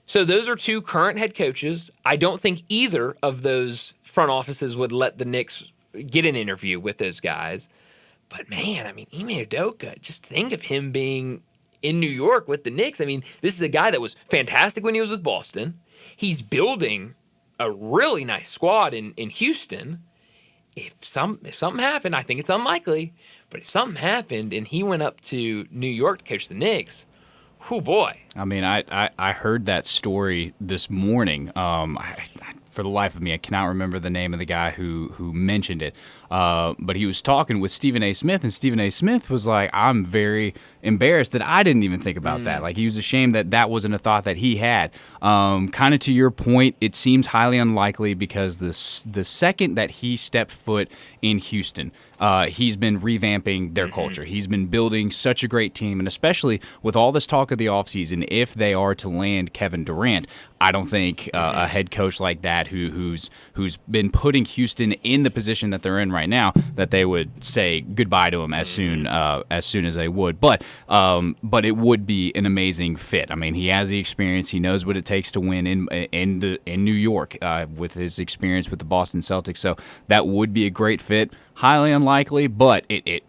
So those are two current head coaches. I don't think either of those front offices would let the Knicks get an interview with those guys. But man, I mean, Ime Udoka, just think of him being in New York with the Knicks. I mean, this is a guy that was fantastic when he was with Boston. He's building a really nice squad in Houston. If something happened, I think it's unlikely, but if something happened and he went up to New York to coach the Knicks, whoo boy. I mean, I heard that story this morning. For the life of me, I cannot remember the name of the guy who mentioned it. But he was talking with Stephen A. Smith, and Stephen A. Smith was like, I'm very embarrassed that I didn't even think about that. Like, he was ashamed that wasn't a thought that he had. Kind of to your point, it seems highly unlikely because the second that he stepped foot in Houston, he's been revamping their culture. He's been building such a great team, and especially with all this talk of the offseason, if they are to land Kevin Durant, I don't think a head coach like that who's been putting Houston in the position that they're in right now, that they would say goodbye to him as soon as they would. But it would be an amazing fit. I mean, he has the experience. He knows what it takes to win in New York with his experience with the Boston Celtics. So that would be a great fit. Highly unlikely, but it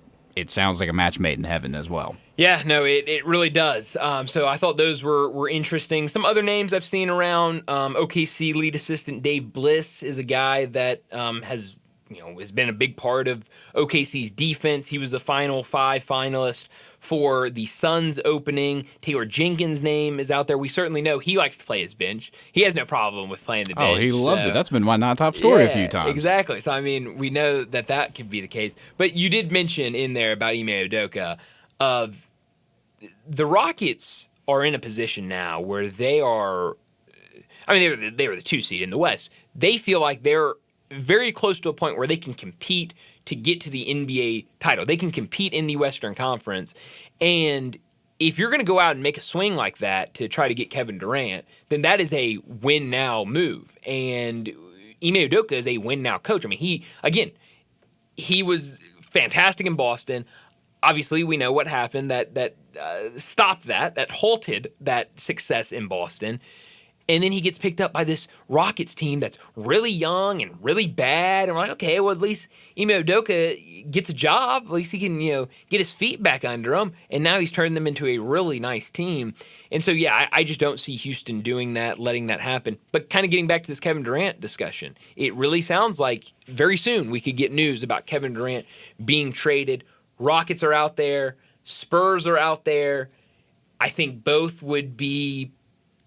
sounds like a match made in heaven as well. Yeah, no, it really does. So I thought those were interesting. Some other names I've seen around, OKC lead assistant Dave Bliss is a guy that has been a big part of OKC's defense. He was the Final Five finalist for the Suns opening. Taylor Jenkins' name is out there. We certainly know he likes to play his bench. He has no problem with playing the bench. Oh, he loves it. That's been my non-top story a few times. Exactly. So, I mean, we know that could be the case. But you did mention in there about Ime Udoka of the Rockets are in a position now where they are – I mean, they were the 2 seed in the West. They feel like they're very close to a point where they can compete to get to the NBA title. They can compete in the Western Conference. And if you're going to go out and make a swing like that to try to get Kevin Durant, then that is a win-now move. And Ime Udoka is a win-now coach. I mean, he was fantastic in Boston. Obviously, we know what happened that stopped that halted that success in Boston. And then he gets picked up by this Rockets team that's really young and really bad. And we're like, okay, well, at least Ime Udoka gets a job. At least he can, get his feet back under him. And now he's turned them into a really nice team. And so, yeah, I just don't see Houston doing that, letting that happen. But kind of getting back to this Kevin Durant discussion, it really sounds like very soon we could get news about Kevin Durant being traded. Rockets are out there. Spurs are out there. I think both would be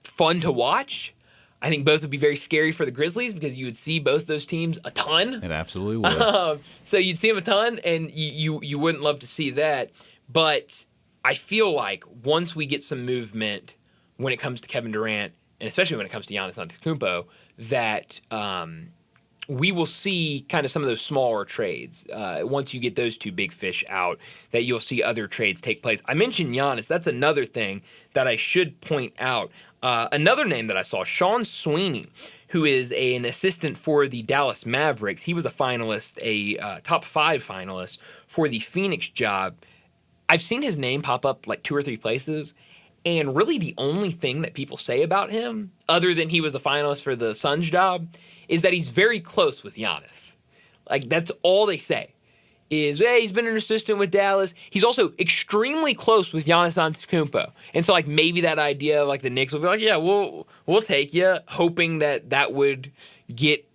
fun to watch. I think both would be very scary for the Grizzlies because you would see both those teams a ton. It absolutely would. So you'd see them a ton, and you wouldn't love to see that. But I feel like once we get some movement when it comes to Kevin Durant, and especially when it comes to Giannis Antetokounmpo, that we will see kind of some of those smaller trades. Once you get those two big fish out, that you'll see other trades take place. I mentioned Giannis. That's another thing that I should point out. Another name that I saw, Sean Sweeney, who is an assistant for the Dallas Mavericks. He was a finalist, a top 5 finalist for the Phoenix job. I've seen his name pop up like 2 or 3 places, and really the only thing that people say about him, other than he was a finalist for the Suns job, is that he's very close with Giannis. Like, that's all they say. Is, hey, he's been an assistant with Dallas. He's also extremely close with Giannis Antetokounmpo. And so, like, maybe that idea of, like, the Knicks will be like, yeah, we'll take you, hoping that would get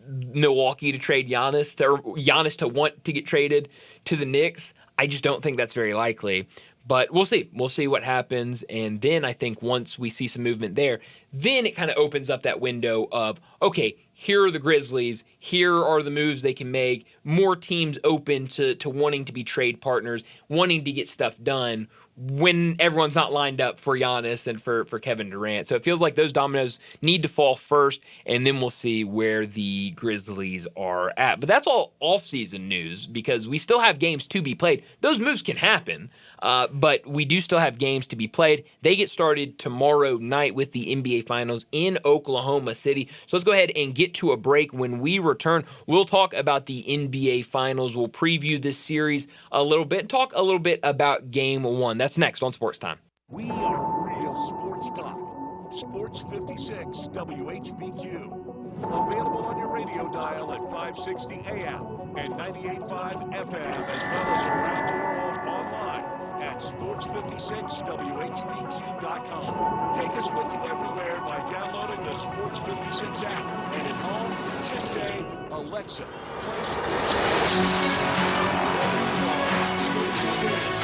Milwaukee to trade Giannis, or Giannis to want to get traded to the Knicks. I just don't think that's very likely. But we'll see. We'll see what happens. And then I think once we see some movement there, then it kind of opens up that window of, okay, here are the Grizzlies. Here are the moves they can make. More teams open to wanting to be trade partners, wanting to get stuff done when everyone's not lined up for Giannis and for Kevin Durant. So it feels like those dominoes need to fall first, and then we'll see where the Grizzlies are at. But that's all off-season news because we still have games to be played. Those moves can happen, but we do still have games to be played. They get started tomorrow night with the NBA Finals in Oklahoma City. So let's go ahead and get to a break. When we return, we'll talk about the NBA Finals. We'll preview this series a little bit and talk a little bit about Game 1. That's next on Sports Time. We are real sports talk. Sports 56 WHBQ. Available on your radio dial at 560 AM and 98.5 FM, as well as around the world online at sports56whbq.com. Take us with you everywhere by downloading the Sports 56 app. And at home, just say, Alexa, play Sports 56.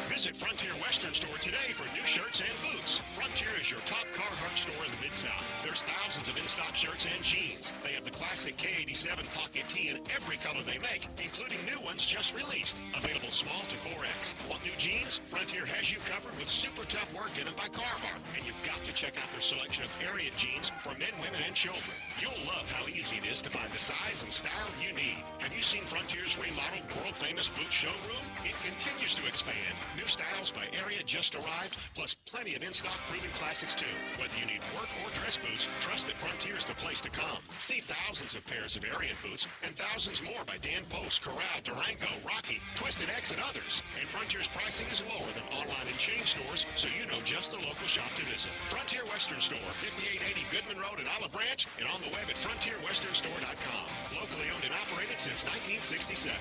Visit Frontier Western Store today for new shirts and boots. Frontier is your top Carhartt store in the Mid-South. There's thousands of in-stock shirts and jeans. They have the classic K87 pocket tee in every color they make, including new ones just released. Available small to 4X. Want new jeans? Frontier has you covered with super tough work in them by Carhartt. And you've got to check out their selection of Ariat jeans for men, women, and children. You'll love how easy it is to find the size and style you need. Have you seen Frontier's remodeled world-famous boot showroom? It continues to expand. New styles by Ariat just arrived, plus plenty of in-stock proven classics too. Whether you need work or dress boots, trust that Frontier's the place to come. See thousands of pairs of Ariat boots and thousands more by Dan Post, Corral, Durango, Rocky, Twisted X, and others. And Frontier's pricing is lower than online and chain stores, so you know just the local shop to visit. Frontier Western Store, 5880 Goodman Road in Olive Branch, and on the web at frontierwesternstore.com. Locally owned and operated since 1967.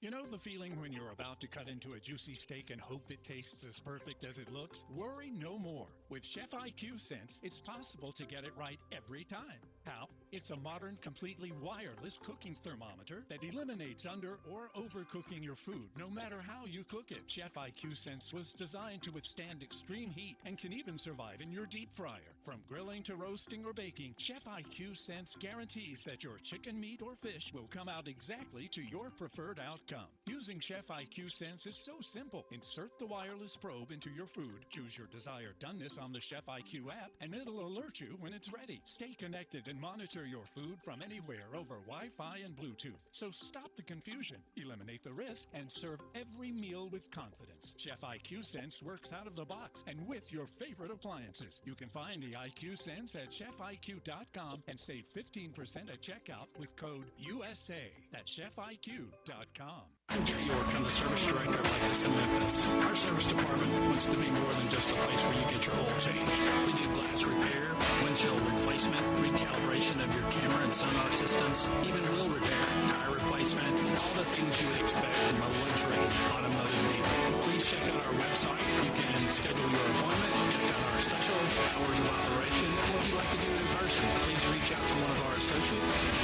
You know the feeling when you're about to cut into a juicy steak and hope it tastes as perfect as it looks? Worry no more. With Chef IQ Sense, it's possible to get it right every time. How? It's a modern, completely wireless cooking thermometer that eliminates under or overcooking your food, no matter how you cook it. Chef IQ Sense was designed to withstand extreme heat and can even survive in your deep fryer. From grilling to roasting or baking, Chef IQ Sense guarantees that your chicken, meat, or fish will come out exactly to your preferred outcome. Using Chef IQ Sense is so simple. Insert the wireless probe into your food, choose your desired doneness on the Chef IQ app, and it'll alert you when it's ready. Stay connected and monitor your food from anywhere over Wi-Fi and Bluetooth. So stop the confusion, eliminate the risk, and serve every meal with confidence. Chef IQ Sense works out of the box and with your favorite appliances. You can find the IQ Sense at chefiq.com and save 15% at checkout with code USA. That's chefiq.com. I'm Gary York. I'm the service director of Lexus in Memphis. Our service department wants to be more than just a place where you get your oil changed. We do glass repair, windshield replacement, recalibration of your camera and sonar systems, even wheel repair, tire replacement, all the things you would expect from a luxury automotive dealer. Please check out our website. You can schedule your appointment, check out our specials, hours of operation, or if you'd like to do it in person, please reach out to one of our associates at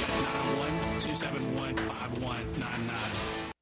901-271-5199.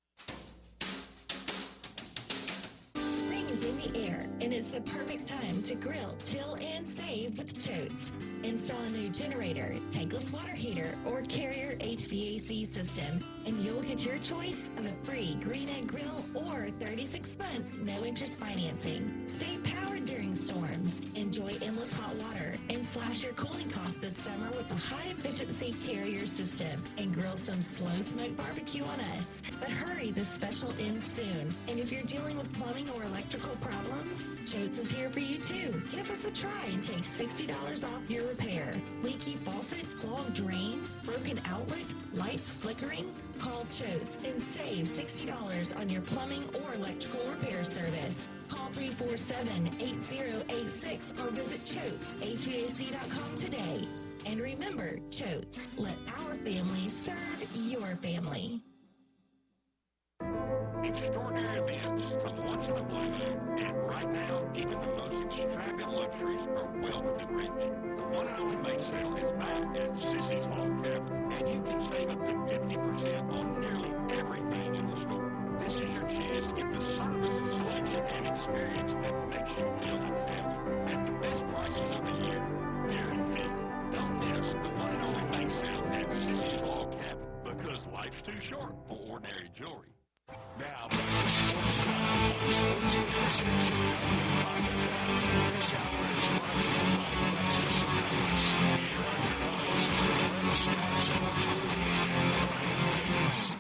In the air, and it's the perfect time to grill, chill, and save with Totes. Install a new generator, tankless water heater, or Carrier HVAC system, and you'll get your choice of a free green egg grill or 36 months no interest financing. Stay powered during storms. Enjoy endless hot water and slash your cooling costs this summer with a high-efficiency Carrier system, and grill some slow smoke barbecue on us. But hurry, this special ends soon. And if you're dealing with plumbing or electrical problems, Choates is here for you too. Give us a try and take $60 off your repair. Leaky faucet, clogged drain, broken outlet, lights flickering? Call Choates and save $60 on your plumbing or electrical repair service. Call 347-8086 or visit ChoatesHVAC.com today. And remember, Choates, let our family serve your family. Extraordinary events from once in a blue moon, and right now, even the most extravagant luxuries are well within reach. The one and only May sale is back at Sissy's Log Cabin, and you can save up to 50% on nearly everything in the store. This is your chance to get the service, selection, and experience that makes you feel like family at the best prices of the year, guaranteed. Don't miss the one and only May sale at Sissy's Log Cabin, because life's too short for ordinary jewelry. Now, back to Sports Time on Sports 56 and This hour is brought to you by Lexus and Memphis. Here are your hosts, Lone Star Sports Movie and Brian Gates.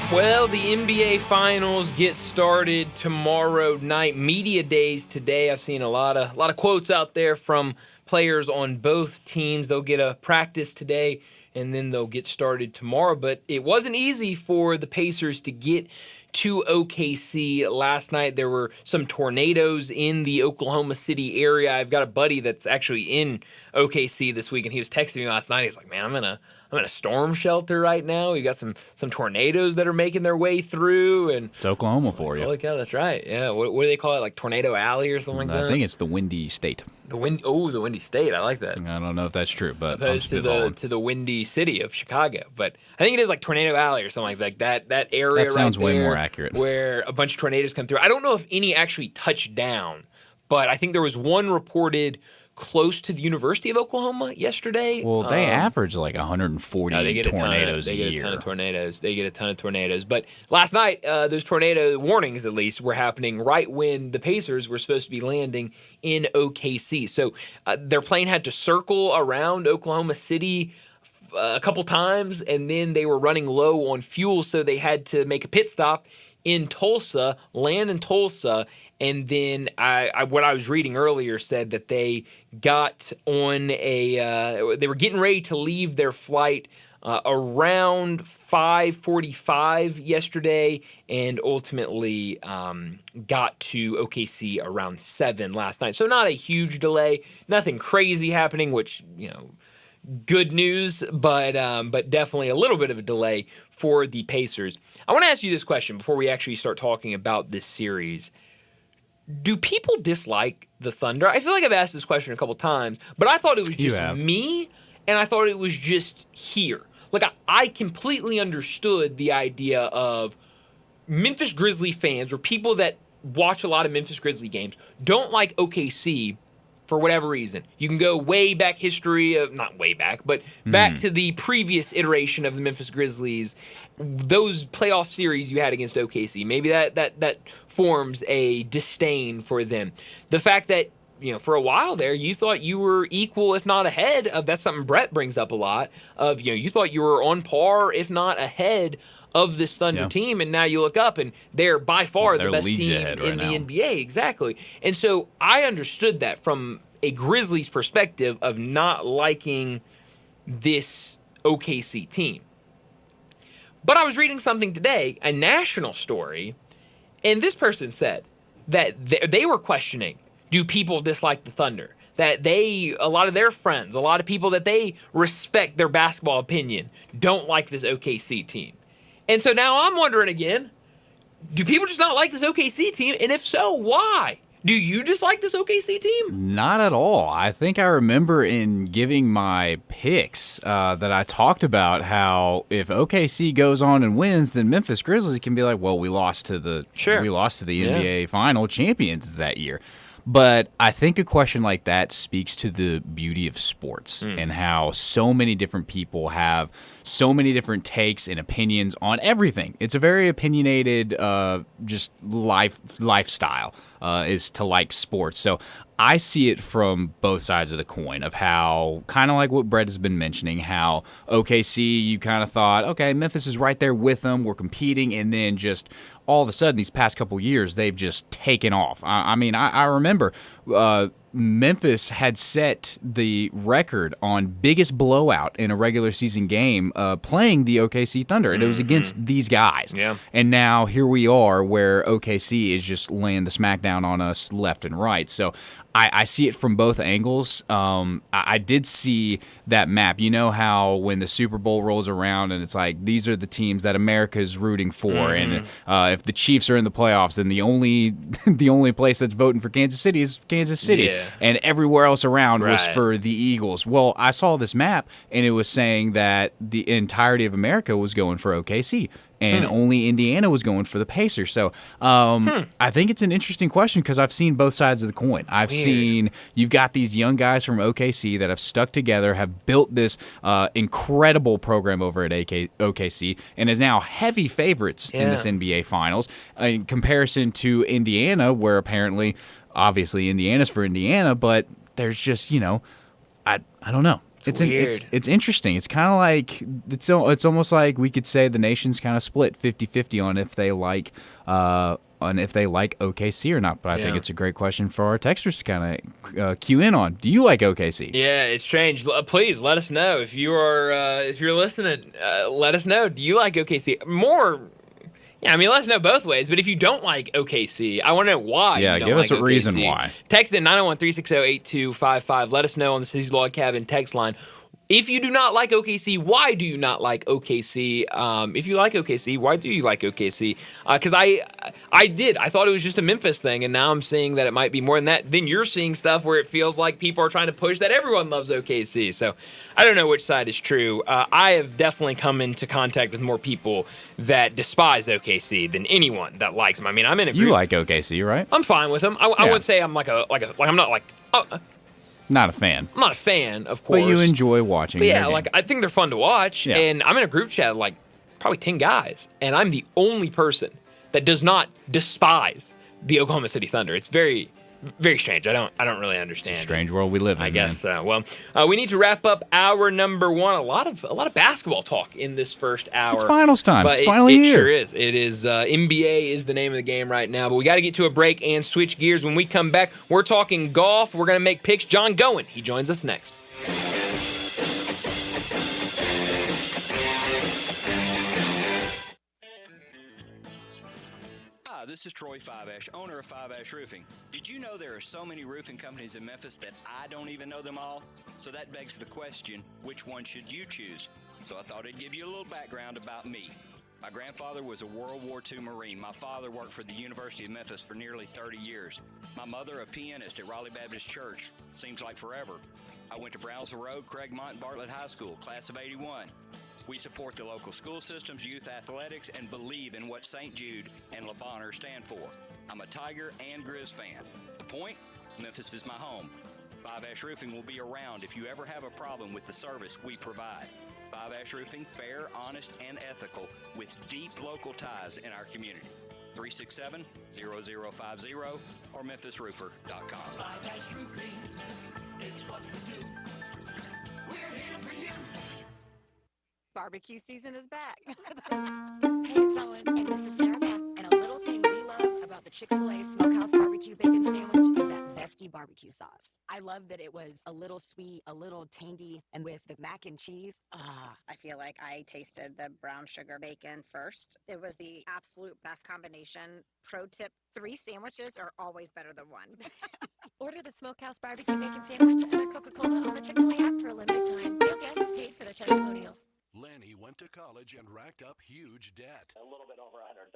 Well, the NBA Finals get started tomorrow night. Media days today. I've seen a lot of quotes out there from players on both teams. They'll get a practice today, and then they'll get started tomorrow. But it wasn't easy for the Pacers to get to OKC last night. There were some tornadoes in the Oklahoma City area. I've got a buddy that's actually in OKC this week, and he was texting me last night. He was like, man, I'm in a storm shelter right now. We got some tornadoes that are making their way through, and it's Oklahoma for you. Holy cow, that's right. Yeah, what do they call it? Like Tornado Alley or something like that? I think it's the Windy State. The Windy State. I like that. I don't know if that's true, but opposed to the Windy City of Chicago. But I think it is like Tornado Alley or something like that. That area that sounds right there way more accurate. Where a bunch of tornadoes come through. I don't know if any actually touched down, but I think there was one reported close to the University of Oklahoma yesterday. Well, they average like 140 tornadoes a year. They get a ton of tornadoes. But last night, those tornado warnings, at least, were happening right when the Pacers were supposed to be landing in OKC. So their plane had to circle around Oklahoma City a couple times, and then they were running low on fuel, so they had to make a pit stop in Tulsa, land in Tulsa, and then what I was reading earlier said that they got on they were getting ready to leave their flight around 5:45 yesterday, and ultimately got to OKC around 7 last night. So not a huge delay, nothing crazy happening, which, good news, but definitely a little bit of a delay for the Pacers. I want to ask you this question before we actually start talking about this series. Do people dislike the Thunder? I feel like I've asked this question a couple times, but I thought it was just me, and I thought it was just here. Like, I completely understood the idea of Memphis Grizzly fans or people that watch a lot of Memphis Grizzly games don't like OKC for whatever reason. You can go way back not way back, but back to the previous iteration of the Memphis Grizzlies, those playoff series you had against OKC. Maybe that forms a disdain for them. The fact that, for a while there, you thought you were equal, if not ahead of, that's something Brett brings up a lot, of, you thought you were on par, if not ahead of this Thunder team, and now you look up and they're by far the best team in the NBA. Exactly. And so I understood that from a Grizzlies perspective of not liking this OKC team. But I was reading something today, a national story, and this person said that they were questioning, do people dislike the Thunder? That a lot of their friends, a lot of people that they respect their basketball opinion, don't like this OKC team. And so now I'm wondering again, do people just not like this OKC team? And if so, why? Do you dislike this OKC team? Not at all. I think I remember in giving my picks that I talked about how if OKC goes on and wins, then Memphis Grizzlies can be like, well, we lost to the NBA final champions that year. But I think a question like that speaks to the beauty of sports and how so many different people have so many different takes and opinions on everything. It's a very opinionated just lifestyle is to like sports. So I see it from both sides of the coin of how, kind of like what Brett has been mentioning, how OKC, you kind of thought, okay, Memphis is right there with them, we're competing, and then just all of a sudden these past couple years, they've just taken off. I remember Memphis had set the record on biggest blowout in a regular season game playing the OKC Thunder, and it was against these guys. Yeah. And now here we are where OKC is just laying the smackdown on us left and right. So I see it from both angles. I did see that map. You know how when the Super Bowl rolls around and it's like, these are the teams that America is rooting for, and if the Chiefs are in the playoffs, then the only place that's voting for Kansas City is Kansas City, and everywhere else around was for the Eagles. Well, I saw this map, and it was saying that the entirety of America was going for OKC. And only Indiana was going for the Pacers. So I think it's an interesting question because I've seen both sides of the coin. I've seen you've got these young guys from OKC that have stuck together, have built this incredible program over at OKC, and is now heavy favorites in this NBA Finals in comparison to Indiana, where apparently, obviously, Indiana's for Indiana, but there's just, I don't know. It's interesting. It's kind of like it's almost like we could say the nation's kind of split 50-50 on if they like OKC or not. But I think it's a great question for our texters to kind of cue in on. Do you like OKC? Yeah, it's strange. Please let us know if you're listening. Let us know. Do you like OKC more? Yeah, let us know both ways. But if you don't like OKC, I want to know why. Yeah, give us a reason why. Text in 901-360-8255. Let us know on the City's Log Cabin text line. If you do not like OKC, why do you not like OKC? If you like OKC, why do you like OKC? Because I did. I thought it was just a Memphis thing, and now I'm seeing that it might be more than that. Then you're seeing stuff where it feels like people are trying to push that everyone loves OKC. So I don't know which side is true. I have definitely come into contact with more people that despise OKC than anyone that likes them. I'm in a group. You like OKC, right? I'm fine with them. I would say I'm I'm not like. Not a fan. I'm not a fan, of course. But you enjoy watching. But yeah, I think they're fun to watch. Yeah. And I'm in a group chat of probably 10 guys, and I'm the only person that does not despise the Oklahoma City Thunder. It's very, very strange. I don't really understand. It's a strange world we live in. I guess so. Well, we need to wrap up hour number one. A lot of basketball talk in this first hour. It's finals time. But it's finally here. It sure is. It is. NBA is the name of the game right now. But we got to get to a break and switch gears. When we come back, we're talking golf. We're going to make picks. John Goen, he joins us next. This this is Troy Five-Ash, owner of Five-Ash Roofing. Did you know there are so many roofing companies in Memphis that I don't even know them all? So that begs the question, which one should you choose? So I thought I'd give you a little background about me. My grandfather was a World War II Marine. My father worked for the University of Memphis for nearly 30 years. My mother, a pianist at Raleigh Baptist Church. Seems like forever. I went to Brownsville Road, Craigmont, and Bartlett High School, class of 81. We support the local school systems, youth athletics, and believe in what St. Jude and Le Bonheur stand for. I'm a Tiger and Grizz fan. The point? Memphis is my home. Five-Ash Roofing will be around if you ever have a problem with the service we provide. Five-Ash Roofing, fair, honest, and ethical, with deep local ties in our community. 367-0050 or memphisroofer.com. Five-Ash Roofing is what we do. We're here for you. Barbecue season is back. Hey, it's Owen and Mrs. Sarah Beth. And a little thing we love about the Chick-fil-A Smokehouse Barbecue Bacon Sandwich is that zesty barbecue sauce. I love that it was a little sweet, a little tangy, and with the mac and cheese. I feel like I tasted the brown sugar bacon first. It was the absolute best combination. Pro tip, 3 sandwiches are always better than 1. Order the Smokehouse Barbecue Bacon Sandwich and a Coca-Cola on the Chick-fil-A app for a limited time. Real guests paid for their testimonials. Lanny went to college and racked up huge debt. A little bit over $100,000.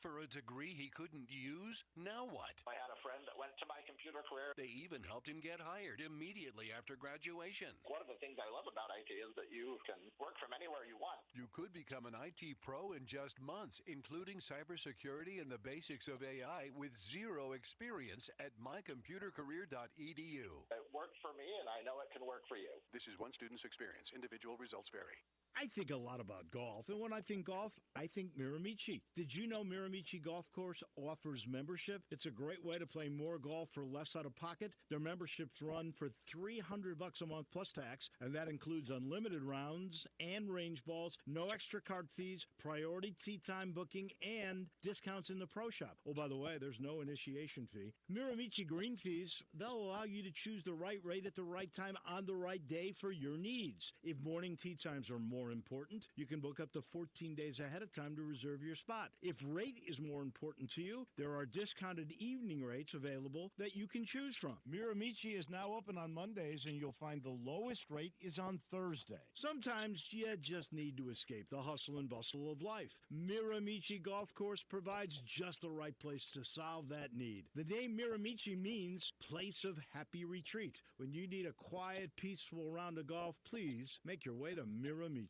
For a degree he couldn't use? Now what? I had a friend that went to my computer career. They even helped him get hired immediately after graduation. One of the things I love about IT is that you can work from anywhere you want. You could become an IT pro in just months, including cybersecurity and the basics of AI with zero experience at mycomputercareer.edu. It worked for me, and I know it can work for you. This is one student's experience. Individual results vary. I think a lot about golf, and when I think golf, I think Miramichi. Did you know Miramichi Golf Course offers membership? It's a great way to play more golf for less out of pocket. Their memberships run for $300 a month plus tax, and that includes unlimited rounds and range balls, no extra card fees, priority tee time booking, and discounts in the pro shop. Oh, by the way, there's no initiation fee. Miramichi green fees, they'll allow you to choose the right rate at the right time on the right day for your needs. If morning tee times are more important, you can book up to 14 days ahead of time to reserve your spot. If rate is more important to you, there are discounted evening rates available that you can choose from. Miramichi is now open on Mondays, and you'll find the lowest rate is on Thursday. Sometimes you just need to escape the hustle and bustle of life. Miramichi Golf Course provides just the right place to solve that need. The name Miramichi means place of happy retreat. When you need a quiet, peaceful round of golf, please make your way to Miramichi.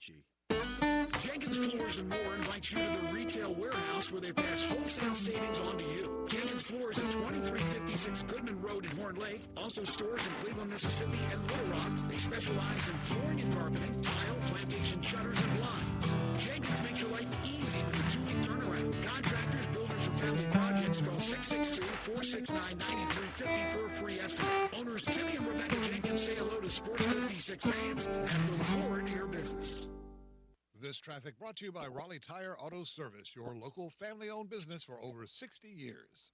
Jenkins Floors and More invites you to the retail warehouse where they pass wholesale savings on to you. Jenkins Floors at 2356 Goodman Road in Horn Lake. Also stores in Cleveland, Mississippi and Little Rock. They specialize in flooring and carpeting, tile, plantation shutters, and blinds. Jenkins makes your life easy with a 2-week turnaround. Contractors, builders, or family projects call 662-469-9350 for a free estimate. Owners Timmy and Rebecca Jenkins say hello to Sports 56 fans and look forward to your business. This traffic brought to you by Raleigh Tire Auto Service, your local family-owned business for over 60 years.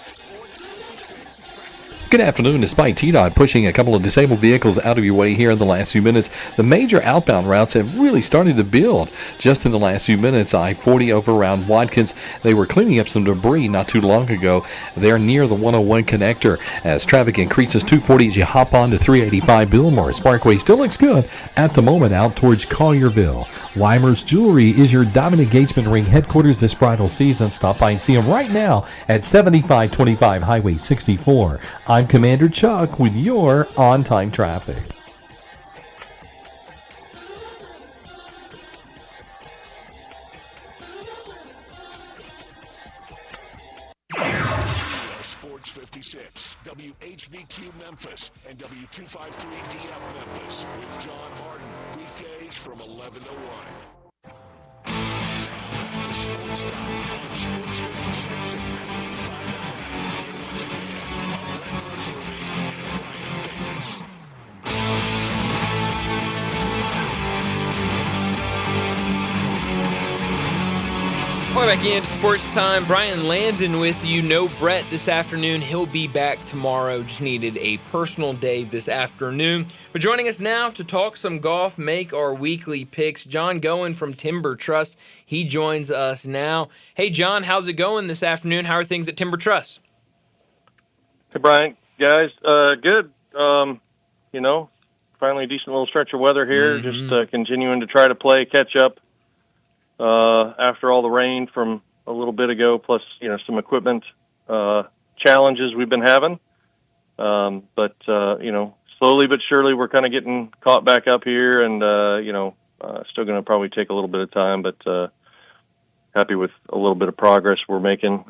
Sports 56 traffic. Good afternoon. Despite TDOT pushing a couple of disabled vehicles out of your way here in the last few minutes, the major outbound routes have really started to build. Just in the last few minutes, I-40 over around Watkins, they were cleaning up some debris not too long ago. They're near the 101 connector. As traffic increases 240 as you hop on to 385 Billmore. Parkway still looks good at the moment out towards Collierville. Weimer's Jewelry is your diamond engagement ring headquarters this bridal season. Stop by and see them right now at 7525 Highway 64. I'm Commander Chuck with your on-time traffic. Sports 56, WHBQ Memphis, and W253DF Memphis with John Harden. Weekdays from 11 to 1. Sports Time on Sports 56 and 95 FM. Once again, Brett Norsworthy and Brian Davis. Welcome back into Sports Time. Brian Landon with you. No Brett this afternoon. He'll be back tomorrow. Just needed a personal day this afternoon. But joining us now to talk some golf, make our weekly picks, John Goen from Timber Trust. He joins us now. Hey, John, how's it going this afternoon? How are things at Timber Trust? Hey, Brian. Guys, good. Finally a decent little stretch of weather here. Just continuing to try to play catch up after all the rain from a little bit ago, plus, some equipment challenges we've been having. But slowly but surely we're kind of getting caught back up here, and, still going to probably take a little bit of time, but happy with a little bit of progress we're making.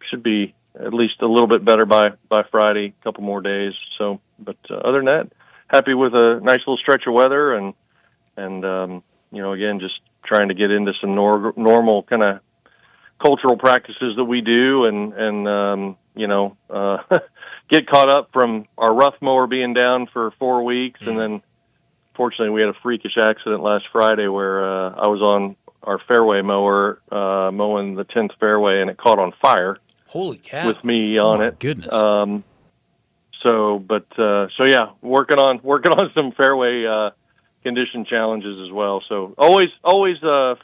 Should be at least a little bit better by Friday, a couple more days. So, but other than that, happy with a nice little stretch of weather, and again, just trying to get into some normal kind of cultural practices that we do, and get caught up from our rough mower being down for 4 weeks, and then fortunately we had a freakish accident last Friday where I was on our fairway mower mowing the 10th fairway, and it caught on fire. Holy cow! With me on it. Goodness. So yeah, working on some fairway condition challenges as well. So always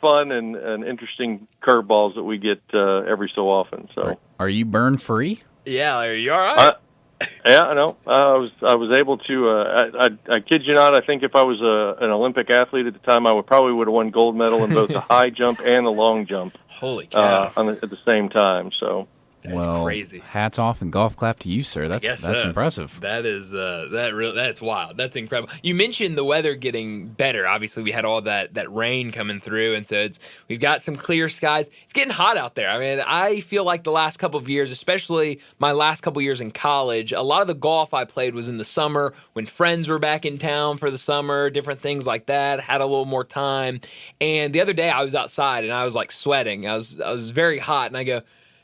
fun and interesting curveballs that we get every so often. So are you burn free? Yeah, are you all right? Yeah, I know. I was able to. I kid you not. I think if I was an Olympic athlete at the time, I would have won gold medal in both the high jump and the long jump. Holy cow! At the same time. So. That's crazy. Hats off and golf clap to you, sir. That's impressive. That is that's wild. That's incredible. You mentioned the weather getting better. Obviously, we had all that rain coming through, and so we've got some clear skies. It's getting hot out there. I mean, I feel like the last couple of years, especially my last couple of years in college, a lot of the golf I played was in the summer when friends were back in town for the summer, different things like that. Had a little more time. And the other day, I was outside and I was like sweating. I was very hot, and I go,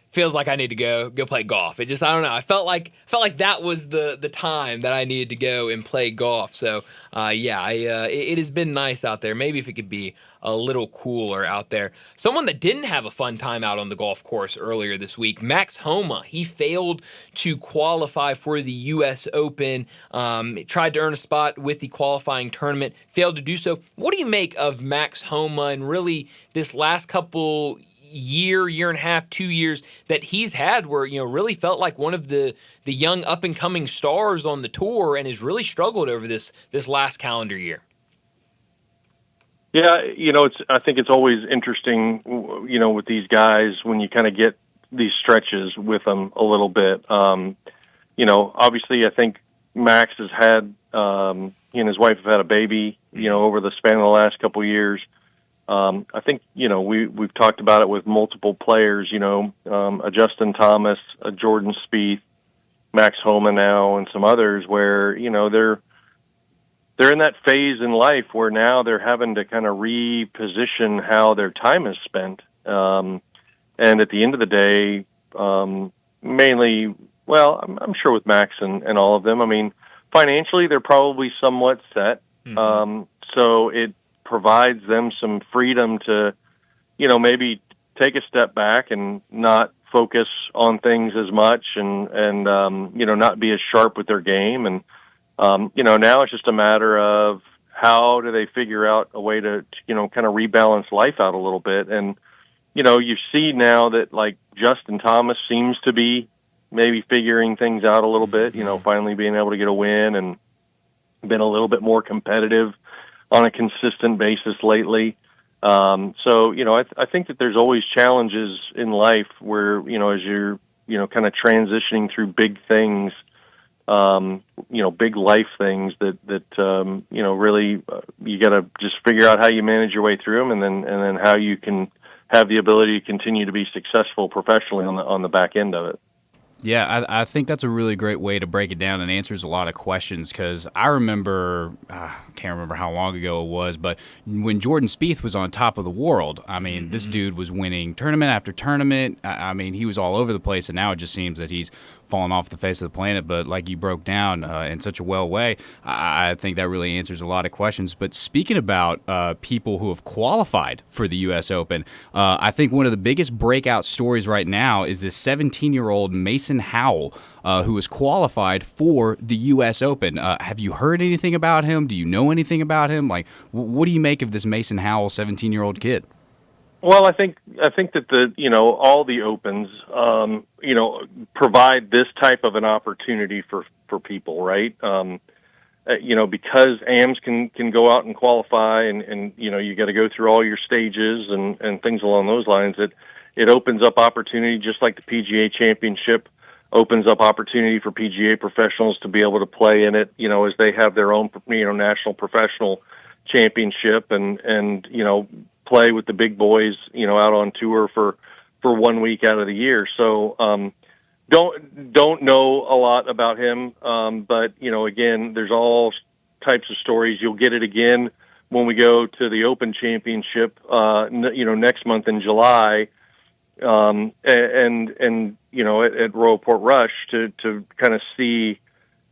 feels like I need to go play golf. It just, I don't know. I felt like that was the time that I needed to go and play golf. So it has been nice out there. Maybe if it could be a little cooler out there. Someone that didn't have a fun time out on the golf course earlier this week, Max Homa. He failed to qualify for the U.S. Open. Tried to earn a spot with the qualifying tournament. Failed to do so. What do you make of Max Homa and really this last couple year and a half, 2 years that he's had where, really felt like one of the young up-and-coming stars on the tour and has really struggled over this last calendar year? Yeah, I think it's always interesting, with these guys when you kind of get these stretches with them a little bit. Obviously I think Max has had, he and his wife have had a baby, over the span of the last couple of years. I think, we've talked about it with multiple players, a Justin Thomas, a Jordan Spieth, Max Homa now, and some others where, they're in that phase in life where now they're having to kind of reposition how their time is spent. And at the end of the day, mainly, well, I'm sure with Max and all of them, I mean, financially, they're probably somewhat set. So it provides them some freedom to, maybe take a step back and not focus on things as much and not be as sharp with their game. And, now it's just a matter of how do they figure out a way to kind of rebalance life out a little bit. And, you see now that like Justin Thomas seems to be maybe figuring things out a little bit, finally being able to get a win and been a little bit more competitive on a consistent basis lately. So, I think that there's always challenges in life where, as you're, kind of transitioning through big things, big life things that really you got to just figure out how you manage your way through them and then how you can have the ability to continue to be successful professionally on the back end of it. Yeah, I think that's a really great way to break it down and answers a lot of questions because I remember, can't remember how long ago it was, but when Jordan Spieth was on top of the world, I mean, this dude was winning tournament after tournament. I mean, he was all over the place, and now it just seems that he's fallen off the face of the planet, but like you broke down in such a well way, I think that really answers a lot of questions. But speaking about people who have qualified for the U.S. Open, I think one of the biggest breakout stories right now is this 17-year-old Mason Howell, who was qualified for the U.S. Open. Have you heard anything about him? Do you know anything about him? Like, what do you make of this Mason Howell 17-year-old kid? Well, I think that all the opens provide this type of an opportunity for people, right? Because AMs can go out and qualify, and you got to go through all your stages and things along those lines. It opens up opportunity, just like the PGA Championship opens up opportunity for PGA professionals to be able to play in it. As they have their own national professional championship and play with the big boys, out on tour for 1 week out of the year. So don't know a lot about him, but again, there's all types of stories. You'll get it again when we go to the Open Championship, next month in July, and at Royal Portrush to kind of see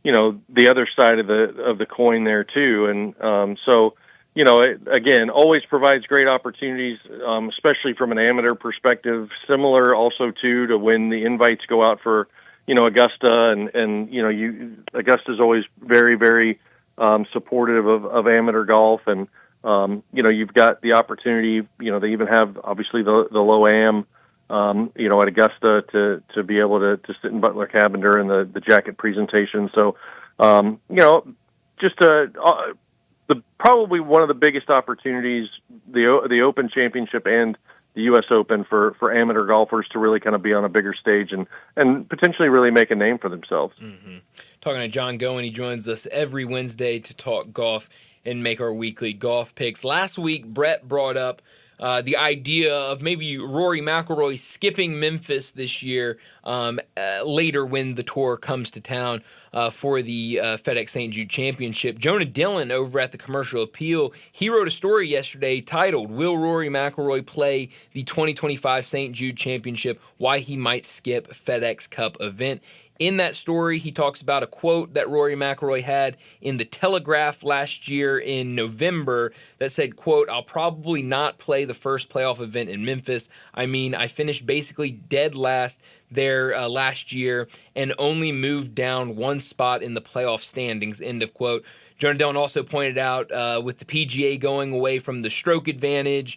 the other side of the coin there too, and so. It, again, always provides great opportunities, especially from an amateur perspective. Similar also to when the invites go out for, Augusta, and Augusta's always very, very supportive of amateur golf, and you've got the opportunity. They even have obviously the low am, at Augusta to be able to sit in Butler Cabin during the jacket presentation. So, just probably one of the biggest opportunities, the Open Championship and the U.S. Open for amateur golfers to really kind of be on a bigger stage and potentially really make a name for themselves. Mm-hmm. Talking to John Goen, he joins us every Wednesday to talk golf and make our weekly golf picks. Last week, Brett brought up the idea of maybe Rory McIlroy skipping Memphis this year later when the tour comes to town for the FedEx St. Jude Championship. Jonah Dillon over at the Commercial Appeal, he wrote a story yesterday titled, "Will Rory McIlroy play the 2025 St. Jude Championship? Why he might skip FedEx Cup event." In that story, he talks about a quote that Rory McIlroy had in the Telegraph last year in November that said, quote, "I'll probably not play the first playoff event in Memphis. I mean, I finished basically dead last there last year and only moved down one spot in the playoff standings," end of quote. Jonah Dillon also pointed out with the PGA going away from the stroke advantage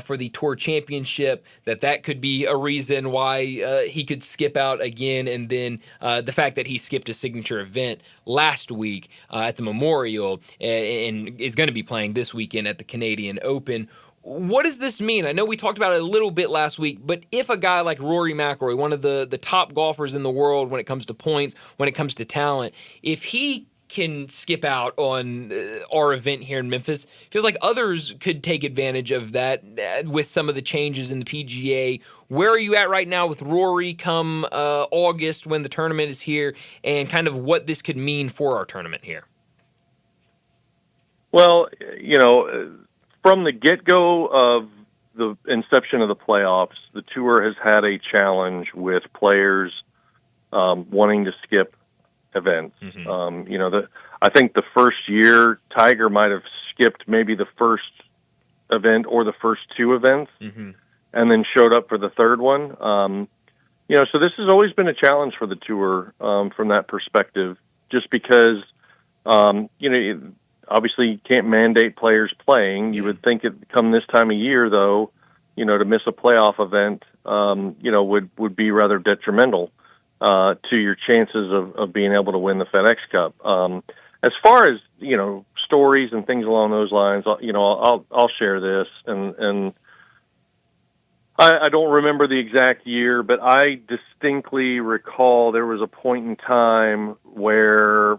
for the Tour Championship, that could be a reason why he could skip out again. And then the fact that he skipped a signature event last week at the Memorial and is going to be playing this weekend at the Canadian Open. What does this mean? I know we talked about it a little bit last week, but if a guy like Rory McIlroy, one of the top golfers in the world when it comes to points, when it comes to talent, if he can skip out on our event here in Memphis, feels like others could take advantage of that with some of the changes in the PGA. Where are you at right now with Rory come August when the tournament is here, and kind of what this could mean for our tournament here? Well, from the get-go of the inception of the playoffs, the tour has had a challenge with players wanting to skip events. Mm-hmm. I think the first year Tiger might have skipped maybe the first event or the first two events, mm-hmm. and then showed up for the third one. So this has always been a challenge for the tour from that perspective, just because obviously you can't mandate players playing. You would think it come this time of year, though, to miss a playoff event, would be rather detrimental to your chances of being able to win the FedEx Cup. As far as, stories and things along those lines, I'll share this, and I don't remember the exact year, but I distinctly recall there was a point in time where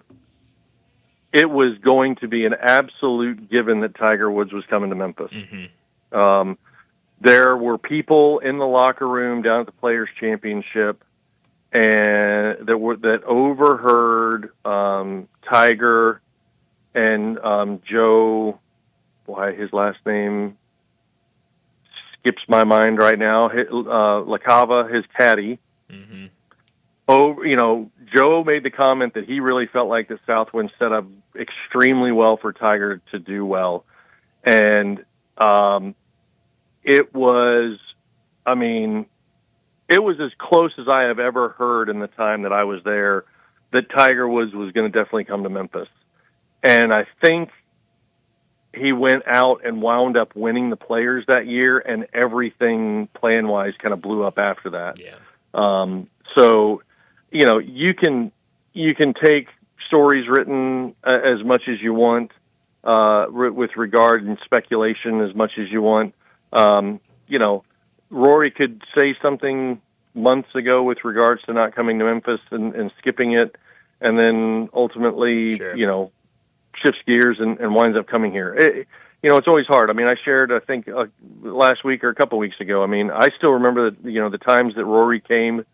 it was going to be an absolute given that Tiger Woods was coming to Memphis. Mm-hmm. There were people in the locker room down at the Players' Championship and that overheard Tiger and Joe, his last name skips my mind right now, LaCava, his caddy, mm-hmm. Joe made the comment that he really felt like the Southwind set up extremely well for Tiger to do well. And it was as close as I have ever heard in the time that I was there that Tiger was going to definitely come to Memphis. And I think he went out and wound up winning the Players that year, and everything plan-wise kind of blew up after that. Yeah. So, you can take stories written as much as you want, with regard and speculation as much as you want. Rory could say something months ago with regards to not coming to Memphis and skipping it, and then ultimately, shifts gears and winds up coming here. It's always hard. I shared, I think, last week or a couple weeks ago. I still remember the times that Rory came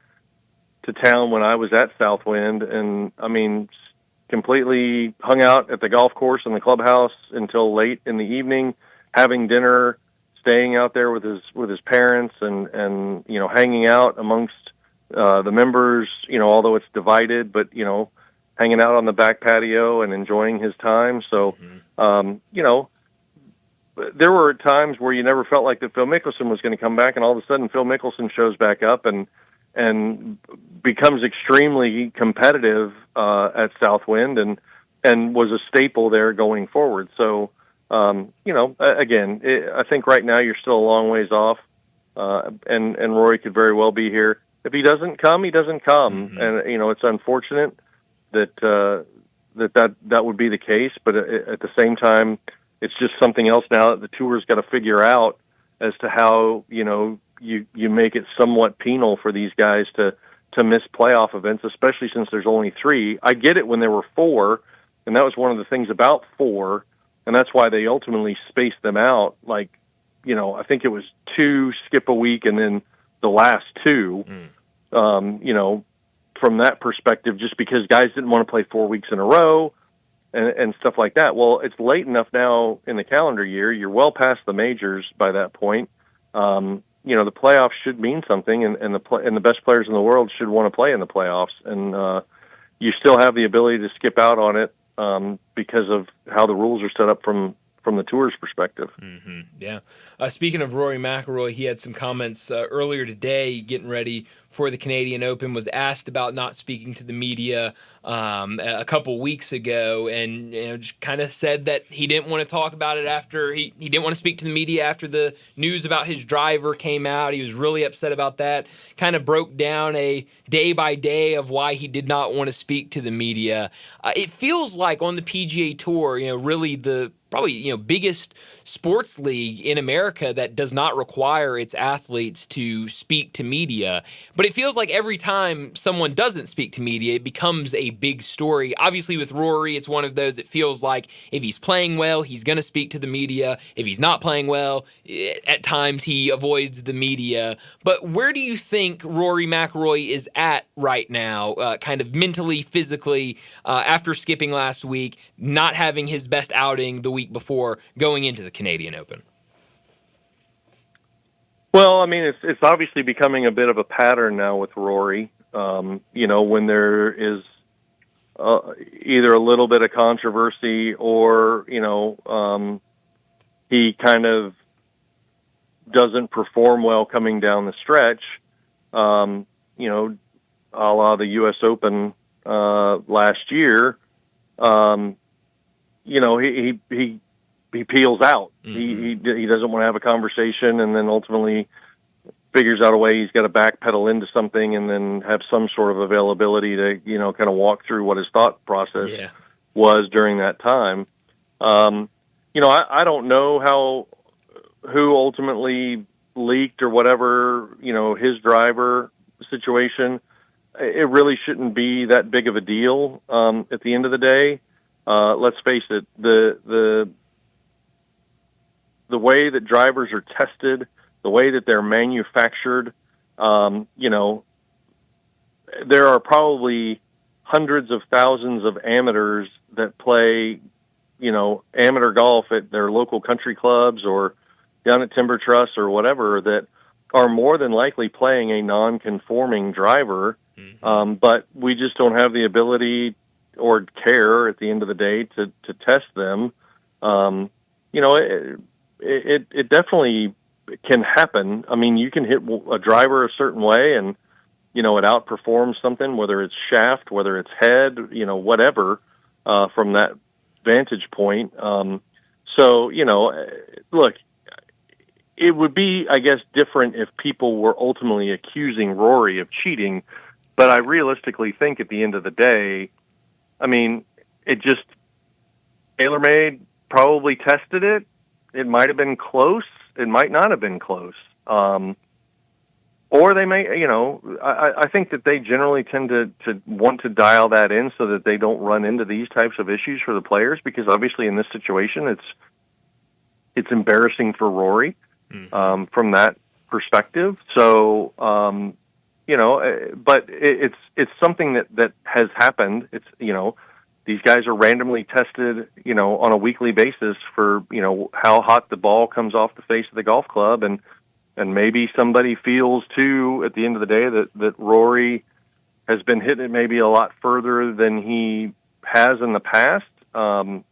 to town when I was at Southwind, and completely hung out at the golf course in the clubhouse until late in the evening, having dinner, staying out there with his parents, and hanging out amongst the members. Although it's divided, but hanging out on the back patio and enjoying his time. So, there were times where you never felt like that Phil Mickelson was going to come back, and all of a sudden Phil Mickelson shows back up and becomes extremely competitive at Southwind and was a staple there going forward. So, again, I think right now you're still a long ways off, and Rory could very well be here. If he doesn't come, he doesn't come, and it's unfortunate that would be the case. But at the same time, it's just something else now that the tour's got to figure out as to how you make it somewhat penal for these guys to miss playoff events, especially since there's only 3. I get it when there were 4, and that was one of the things about 4, and that's why they ultimately spaced them out. I think it was 2 skip a week, and then the last 2. From that perspective, just because guys didn't want to play 4 weeks in a row and stuff like that. Well, it's late enough now in the calendar year. You're well past the majors by that point. The playoffs should mean something, and the best players in the world should want to play in the playoffs. And you still have the ability to skip out on it because of how the rules are set up from the tour's perspective. Yeah. Speaking of Rory McIlroy, he had some comments earlier today getting ready for the Canadian Open, was asked about not speaking to the media a couple weeks ago, and just kind of said that he didn't want to talk about it after he didn't want to speak to the media after the news about his driver came out. He was really upset about that. Kind of broke down a day by day of why he did not want to speak to the media. It feels like on the PGA Tour, really the probably biggest sports league in America that does not require its athletes to speak to media. But it feels like every time someone doesn't speak to media, it becomes a big story. Obviously with Rory, it's one of those that feels like if he's playing well, he's going to speak to the media. If he's not playing well, at times he avoids the media. But where do you think Rory McIlroy is at right now, kind of mentally, physically, after skipping last week, not having his best outing the week before, going into the Canadian Open? Well, it's obviously becoming a bit of a pattern now with Rory. When there is either a little bit of controversy or, he kind of doesn't perform well coming down the stretch, a la the U.S. Open last year, he peels out. He doesn't want to have a conversation, and then ultimately figures out a way he's got to backpedal into something and then have some sort of availability to, kind of walk through what his thought process was during that time. I don't know who ultimately leaked or whatever, his driver situation. It really shouldn't be that big of a deal at the end of the day. Let's face it, the way that drivers are tested, the way that they're manufactured, there are probably hundreds of thousands of amateurs that play, amateur golf at their local country clubs or down at Timber Trust or whatever, that are more than likely playing a non-conforming driver But we just don't have the ability or care at the end of the day to test them. It definitely can happen. I mean, you can hit a driver a certain way and, it outperforms something, whether it's shaft, whether it's head, whatever, from that vantage point. Look, it would be, I guess, different if people were ultimately accusing Rory of cheating, but I realistically think at the end of the day, I mean, TaylorMade probably tested it. It might have been close. It might not have been close. Or they may, I think that they generally tend to want to dial that in so that they don't run into these types of issues for the players, because obviously in this situation it's embarrassing for Rory from that perspective. So, but it's something that has happened. It's, these guys are randomly tested, on a weekly basis for, how hot the ball comes off the face of the golf club. And maybe somebody feels, too, at the end of the day, that Rory has been hitting it maybe a lot further than he has in the past, and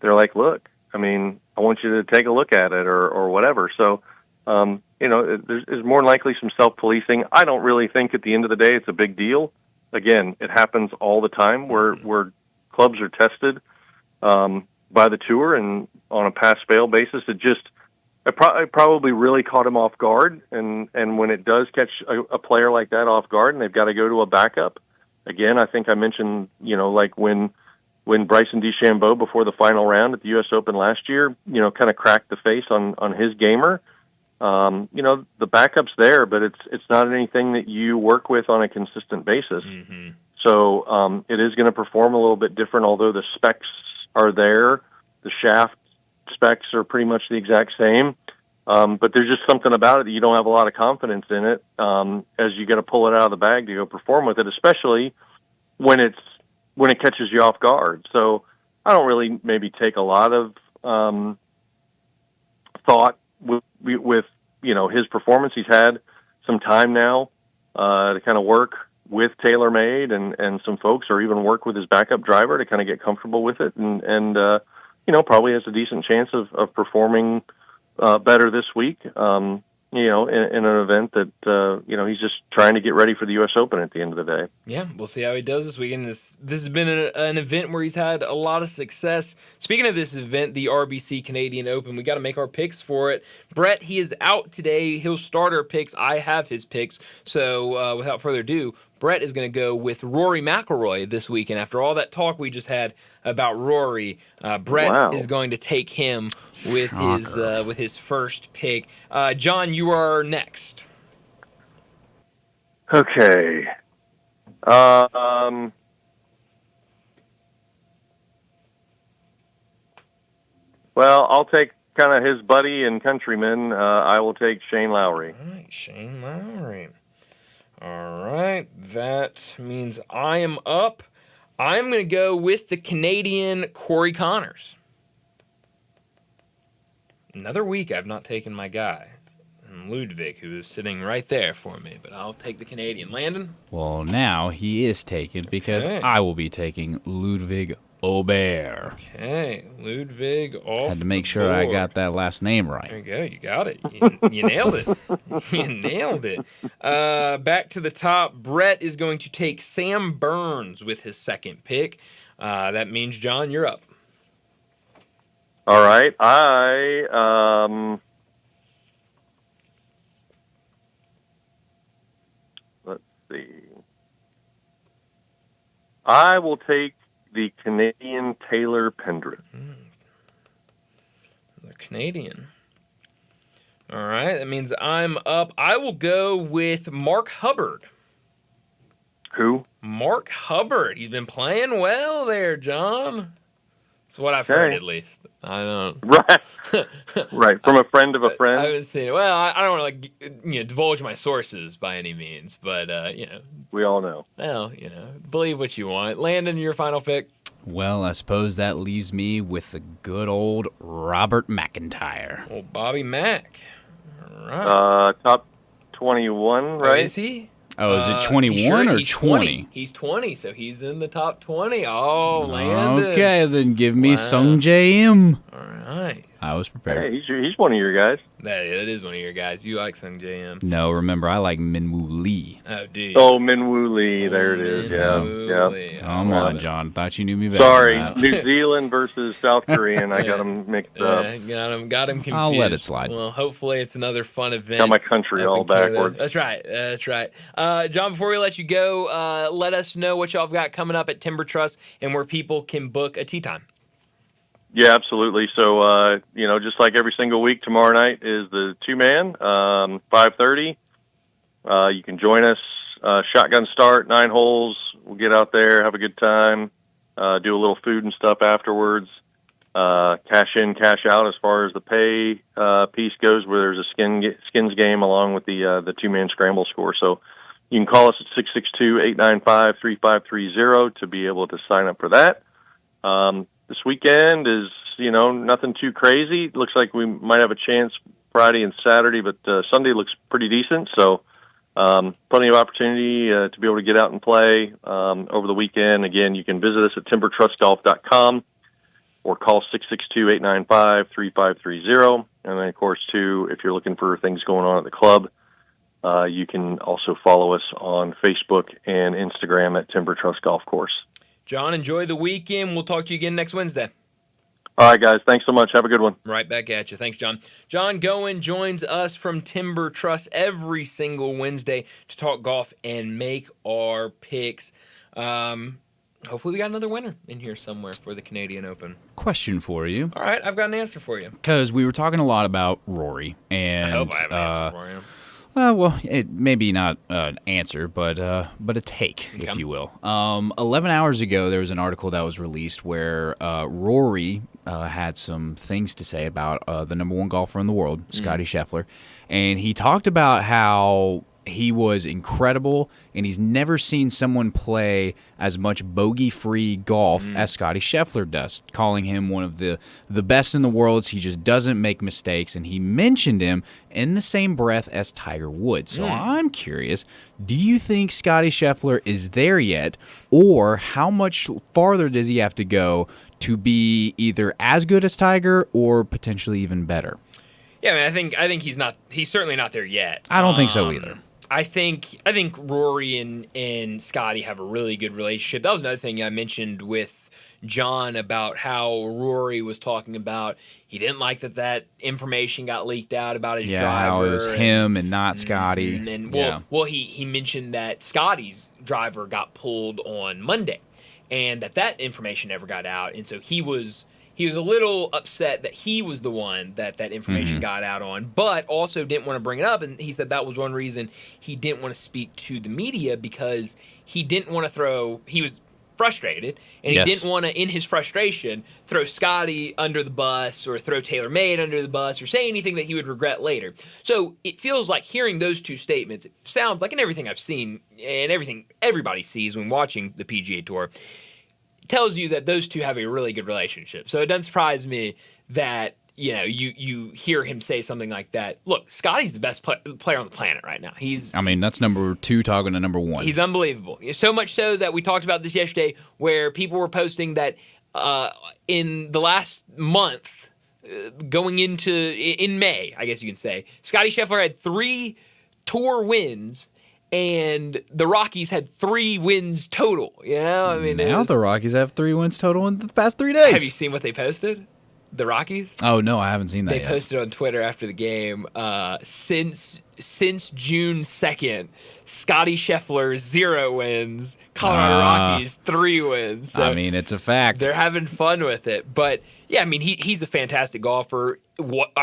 they're like, look, I mean, I want you to take a look at it or whatever. So, there's more than likely some self-policing. I don't really think at the end of the day it's a big deal. Again, it happens all the time where clubs are tested by the tour, and on a pass-fail basis, it probably really caught him off guard. And when it does catch a player like that off guard and they've got to go to a backup, again, I think I mentioned, like when Bryson DeChambeau before the final round at the U.S. Open last year, kind of cracked the face on his gamer. The backup's there, but it's not anything that you work with on a consistent basis. Mm-hmm. So it is going to perform a little bit different, although the specs are there. The shaft specs are pretty much the exact same. But there's just something about it that you don't have a lot of confidence in it as you got to pull it out of the bag to go perform with it, especially when it catches you off guard. So I don't really maybe take a lot of thought with his performance. He's had some time now to kind of work with TaylorMade and some folks, or even work with his backup driver to kind of get comfortable with it, and probably has a decent chance of performing better this week, in an event that, he's just trying to get ready for the U.S. Open at the end of the day. Yeah, we'll see how he does this weekend. This has been an event where he's had a lot of success. Speaking of this event, the RBC Canadian Open, we got to make our picks for it. Brett, he is out today. He'll start our picks. I have his picks. So without further ado, Brett is going to go with Rory McIlroy this weekend. After all that talk we just had about Rory, Brett is going to take him with his first pick. John, you are next. Okay. Well, I'll take kind of his buddy and countryman. I will take Shane Lowry. All right, Shane Lowry. All right, that means I am up. I'm going to go with the Canadian Corey Connors. Another week I've not taken my guy, Ludwig, who is sitting right there for me, but I'll take the Canadian. Landon? Well, now he is taken because I will be taking Ludwig Aubert. Okay, Ludwig off. Had to make sure I got that last name right. There you go. You got it. You nailed it. You nailed it. Back to the top. Brett is going to take Sam Burns with his second pick. That means, John, you're up. All right. Let's see. I will take the Canadian Taylor Pendrith. The Canadian. All right, that means I'm up. I will go with Mark Hubbard. Who? Mark Hubbard. He's been playing well there, John. That's what I've heard, at least. I don't. Right. Right. From a friend of a friend. I haven't seen it. Well, I don't want to divulge my sources by any means, but we all know. Well, believe what you want. Landon, your final pick. Well, I suppose that leaves me with the good old Robert McIntyre. Old Bobby Mack. All right. Top 21, right? Oh, is he? Oh, is it 21 or he's 20? He's 20, so he's in the top 20. Oh, Landon. Okay, then give me Sung J.M. All right. I was prepared. Hey, he's one of your guys. That is one of your guys. You like Sung J.M. No, remember, I like Minwoo Lee. Oh, dude. Oh, Minwoo Lee. There it is. Yeah. Come on, John. Thought you knew me better. Sorry, than that. New Zealand versus South Korean. I got them mixed up. Got him confused. I'll let it slide. Well, hopefully it's another fun event. Got my country all backwards. That's right. John, before we let you go, let us know what y'all have got coming up at Timber Trust and where people can book a tea time. Yeah, absolutely. So, just like every single week, tomorrow night is the 2-man, 5:30. You can join us. Shotgun start, 9 holes. We'll get out there, have a good time, do a little food and stuff afterwards. Cash in, cash out as far as the pay piece goes, where there's a skins game along with the 2-man scramble score. So you can call us at 662-895-3530 to be able to sign up for that. This weekend is, nothing too crazy. It looks like we might have a chance Friday and Saturday, but Sunday looks pretty decent. So plenty of opportunity to be able to get out and play over the weekend. Again, you can visit us at timbertrustgolf.com or call 662-895-3530. And then, of course, too, if you're looking for things going on at the club, you can also follow us on Facebook and Instagram at Timber Trust Golf Course. John, enjoy the weekend. We'll talk to you again next Wednesday. All right, guys. Thanks so much. Have a good one. Right back at you. Thanks, John. John Goen joins us from Timber Trust every single Wednesday to talk golf and make our picks. Hopefully we got another winner in here somewhere for the Canadian Open. Question for you. All right, I've got an answer for you. Because we were talking a lot about Rory. And, I hope I have an answer for you. Well, it maybe not an answer, but a take, if you will. 11 hours ago, there was an article that was released where Rory had some things to say about the number one golfer in the world, Scottie Scheffler, and he talked about how he was incredible, and he's never seen someone play as much bogey-free golf as Scottie Scheffler does, calling him one of the best in the world. He just doesn't make mistakes, and he mentioned him in the same breath as Tiger Woods. So I'm curious, do you think Scottie Scheffler is there yet, or how much farther does he have to go to be either as good as Tiger or potentially even better? Yeah, I mean, I think he's certainly not there yet. I don't think so either. I think Rory and Scottie have a really good relationship. That was another thing I mentioned with John about how Rory was talking about he didn't like that information got leaked out about his driver. Yeah, it was him and not Scottie. He mentioned that Scottie's driver got pulled on Monday, and that information never got out, and so he was a little upset that he was the one that information got out on, but also didn't want to bring it up. And he said that was one reason he didn't want to speak to the media, because he didn't want to he was frustrated, and he didn't want to, in his frustration, throw Scottie under the bus or throw TaylorMade under the bus or say anything that he would regret later. So it feels like hearing those two statements, it sounds like, in everything I've seen and everything everybody sees when watching the PGA Tour, tells you that those two have a really good relationship. So it doesn't surprise me that you hear him say something like that. Look, Scottie's the best player on the planet right now. That's number 2 talking to number 1. He's unbelievable. So much so that we talked about this yesterday, where people were posting that in the last month, going into in May, I guess you can say, Scottie Scheffler had 3 tour wins, and the Rockies had 3 wins total. The Rockies have 3 wins total in the past 3 days. Have you seen what they posted? The Rockies? Oh, no, I haven't seen that yet. They yet. posted on Twitter after the game, since June 2nd, Scottie Scheffler 0 wins, Colorado Rockies 3 wins. So it's a fact. They're having fun with it. But, yeah, he's a fantastic golfer.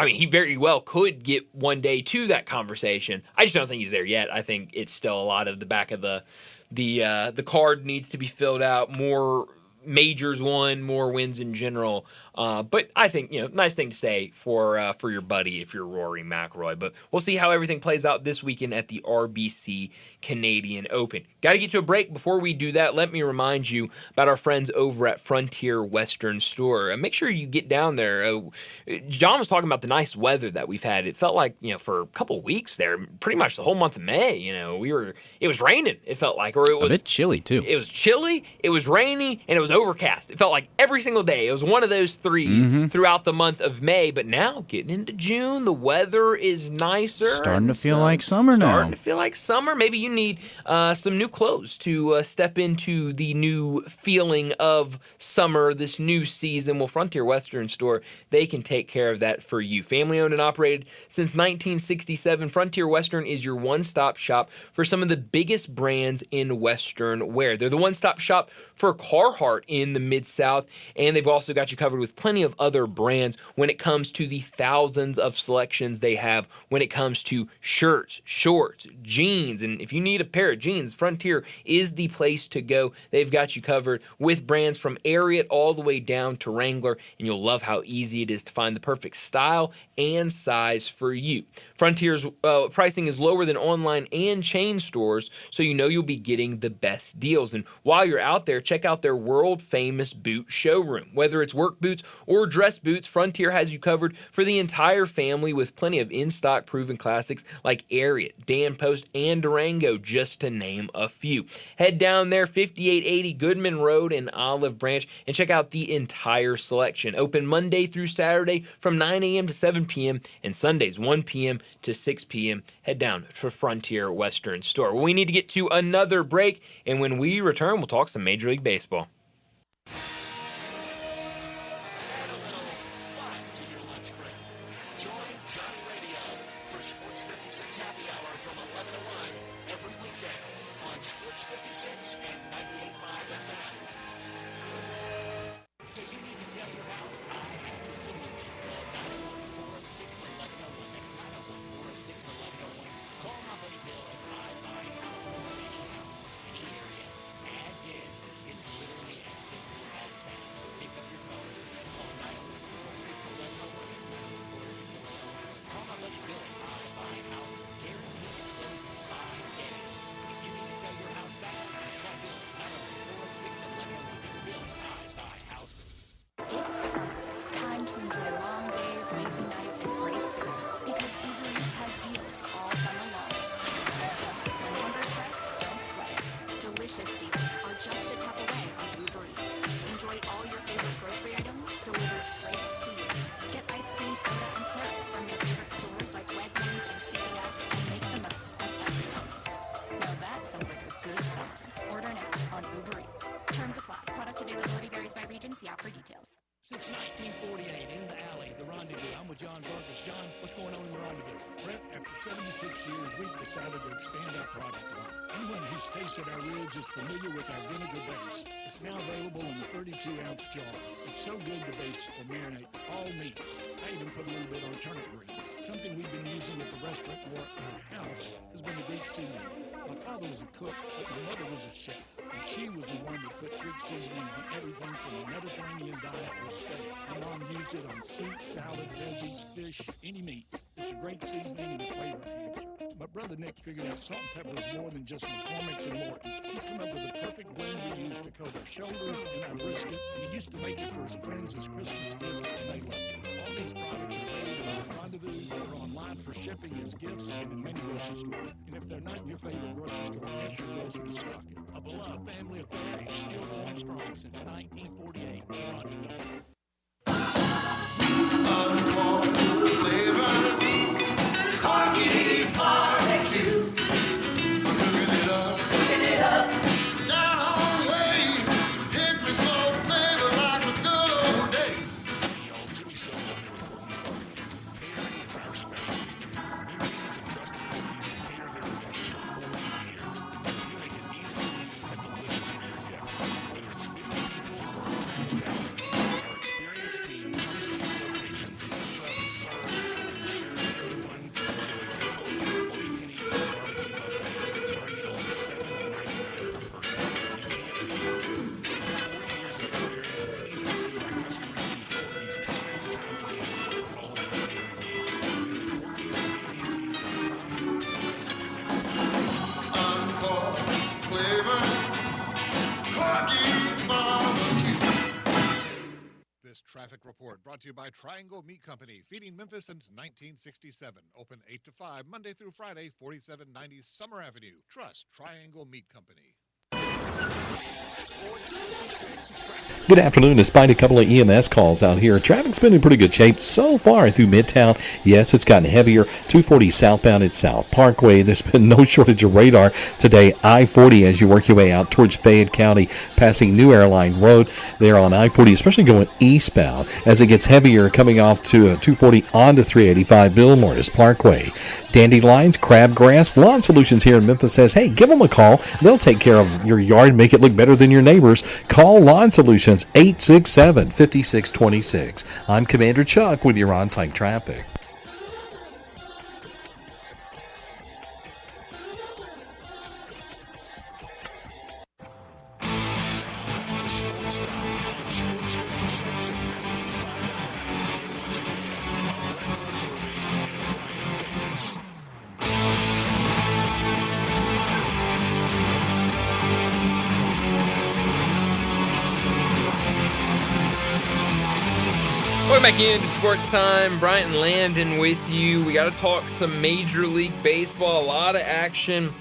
He very well could get one day to that conversation. I just don't think he's there yet. I think it's still a lot of the back of the card needs to be filled out. More majors won, more wins in general. But I think, nice thing to say for your buddy if you're Rory McIlroy. But we'll see how everything plays out this weekend at the RBC Canadian Open. Got to get to a break. Before we do that, let me remind you about our friends over at Frontier Western Store. Make sure you get down there. John was talking about the nice weather that we've had. It felt like, for a couple of weeks there, pretty much the whole month of May, it was raining, it felt like, or it was a bit chilly too. It was chilly, it was rainy, and it was overcast. It felt like every single day. It was one of those three throughout the month of May. But now, getting into June, the weather is nicer. Starting to feel like summer now. Starting to feel like summer. Maybe you need some new clothes to step into the new feeling of summer, this new season. Well, Frontier Western Store, they can take care of that for you. Family owned and operated since 1967, Frontier Western is your one-stop shop for some of the biggest brands in Western wear. They're the one-stop shop for Carhartt in the Mid-South, and they've also got you covered with plenty of other brands when it comes to the thousands of selections they have when it comes to shirts, shorts, jeans. And if you need a pair of jeans, Frontier is the place to go. They've got you covered with brands from Ariat all the way down to Wrangler, and you'll love how easy it is to find the perfect style and size for you. Frontier's pricing is lower than online and chain stores, so you'll be getting the best deals. And while you're out there, check out their world-famous boot showroom. Whether it's work boots or dress boots, Frontier has you covered for the entire family with plenty of in-stock proven classics like Ariat, Dan Post, and Durango, just to name a few. Head down there, 5880 Goodman Road in Olive Branch, and check out the entire selection. Open Monday through Saturday from 9 a.m. to 7 p.m. and Sundays 1 p.m. to 6 p.m. Head down to Frontier Western Store. We need to get to another break, and when we return, we'll talk some Major League Baseball. Since 1948, in the alley, the Rendezvous. I'm with John Vargas. John, what's going on in the Rendezvous? Brett, after 76 years, we've decided to expand our product line. Anyone who's tasted our ribs is familiar with our vinegar base. It's now available in the 32-ounce jar. It's so good to base or marinate all meats. I even put a little bit on turnip greens. Something we've been using at the restaurant or at our house has been the Greek seasoning. My father was a cook, but my mother was a chef. And she was the one that put Greek seasoning on everything from the Mediterranean diet or steak. My mom used it on soup, salad, veggies, fish, any meat. It's a great seasoning and a flavor enhancer. My brother Nick figured out salt and pepper is more than just McCormick's and Morton's. He's come up with the perfect blend we use to coat our shoulders and our brisket, and he used to make it for his friends as Christmas gifts, and they loved it. All these products are available at Rendezvous or online for shipping as gifts and in many grocery stores. And if they're not in your favorite grocery store, ask your grocer to stock it. A beloved family of heritage still going strong since 1948. Rendezvous. Corky's barbecue. Cooking it up. Down home way. Hickory smoke flavor like a good old day. Hey y'all, Jimmy Stone over here with Corky's Barbecue. Catering is our specialty. Millions of trusted Corky's to cater their events for 40 years. Because we make it easy and delicious for your guests. Whether it's 50 people or traffic report brought to you by Triangle Meat Company, feeding Memphis since 1967. Open 8 to 5, Monday through Friday, 4790 Summer Avenue. Trust Triangle Meat Company. Good afternoon. Despite a couple of EMS calls out here, traffic's been in pretty good shape so far through Midtown. Yes, it's gotten heavier. 240 southbound at South Parkway. There's been no shortage of radar today. I-40 as you work your way out towards Fayette County, passing New Airline Road there on I-40, especially going eastbound as it gets heavier coming off to 240 onto 385 Bill Morris Parkway. Dandelions, crabgrass, Lawn Solutions here in Memphis says, hey, give them a call. They'll take care of your yard, make it look better than your neighbors. Call Lawn Solutions 867-5626. I'm Commander Chuck with your on-time traffic. Welcome back into Sports Time. Bryant and Landon with you. We got to talk some Major League Baseball. A lot of action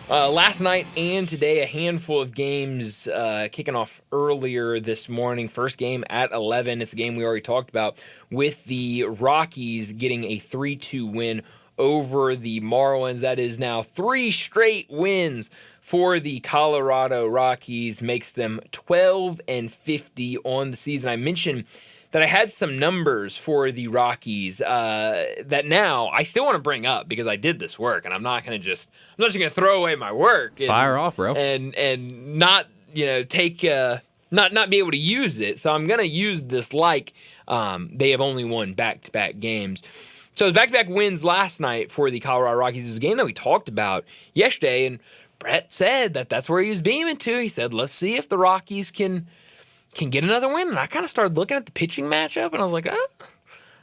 last night and today. A handful of games kicking off earlier this morning. First game at 11. It's a game we already talked about with the Rockies getting a 3-2 win over the Marlins. That is now 3 straight wins for the Colorado Rockies. Makes them 12-50 on the season. I mentioned that I had some numbers for the Rockies that now I still want to bring up because I did this work, and I'm not just going to throw away my work. Fire off, bro. And not, take not be able to use it. So I'm going to use this like they have only won back-to-back games. So it was back-to-back wins last night for the Colorado Rockies. It was a game that we talked about yesterday, and Brett said that that's where he was beaming to. He said, let's see if the Rockies can get another win. And I kind of started looking at the pitching matchup, and I was like,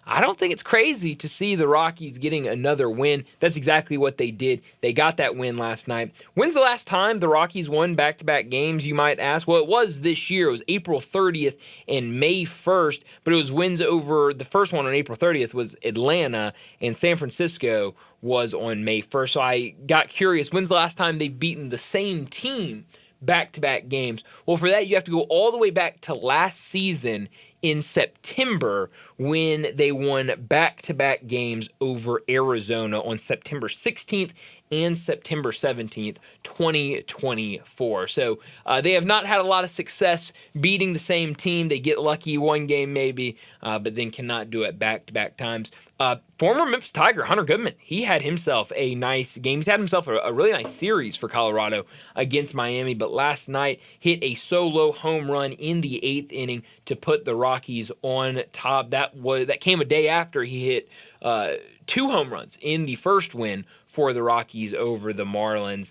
I don't think it's crazy to see the Rockies getting another win. That's exactly what they did. They got that win last night. When's the last time the Rockies won back-to-back games, you might ask? Well, it was this year. It was April 30th and May 1st, but it was wins over the first one on April 30th was Atlanta, and San Francisco was on May 1st. So I got curious, when's the last time they've beaten the same team back-to-back games? Well, for that, you have to go all the way back to last season in September when they won back-to-back games over Arizona on September 16th and September 17th, 2024. So they have not had a lot of success beating the same team. They get lucky one game maybe, but then cannot do it back-to-back times. Former Memphis Tiger, Hunter Goodman, he had himself a nice game. He's had himself a really nice series for Colorado against Miami, but last night hit a solo home run in the 8th inning to put the Rockies on top. That came a day after he hit 2 home runs in the first win for the Rockies over the Marlins.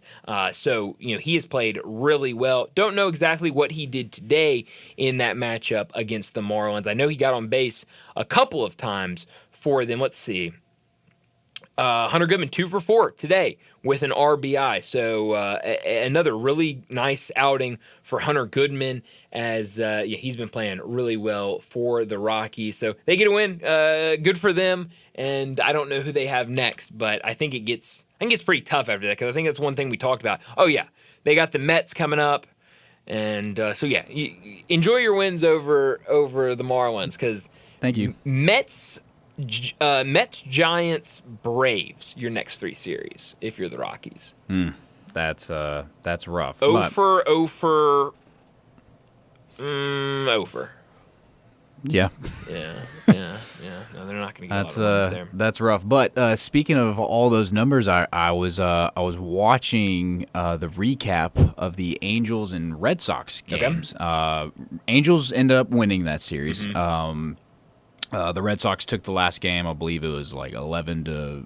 So he has played really well. Don't know exactly what he did today in that matchup against the Marlins. I know he got on base a couple of times for them. Let's see. Hunter Goodman, 2 for 4 today with an RBI. So another really nice outing for Hunter Goodman as he's been playing really well for the Rockies. So they get a win. Good for them. And I don't know who they have next, but I think it gets pretty tough after that because I think that's one thing we talked about. Oh, yeah. They got the Mets coming up. And enjoy your wins over the Marlins because thank you. Mets, Giants, Braves, your next 3 series if you're the Rockies. That's rough. 0 for. Yeah. Yeah. No, they're not going to get a lot of runs there. That's rough. But speaking of all those numbers, I was watching the recap of the Angels and Red Sox games. Okay. Angels ended up winning that series. Mm-hmm. The Red Sox took the last game. I believe it was like 11-8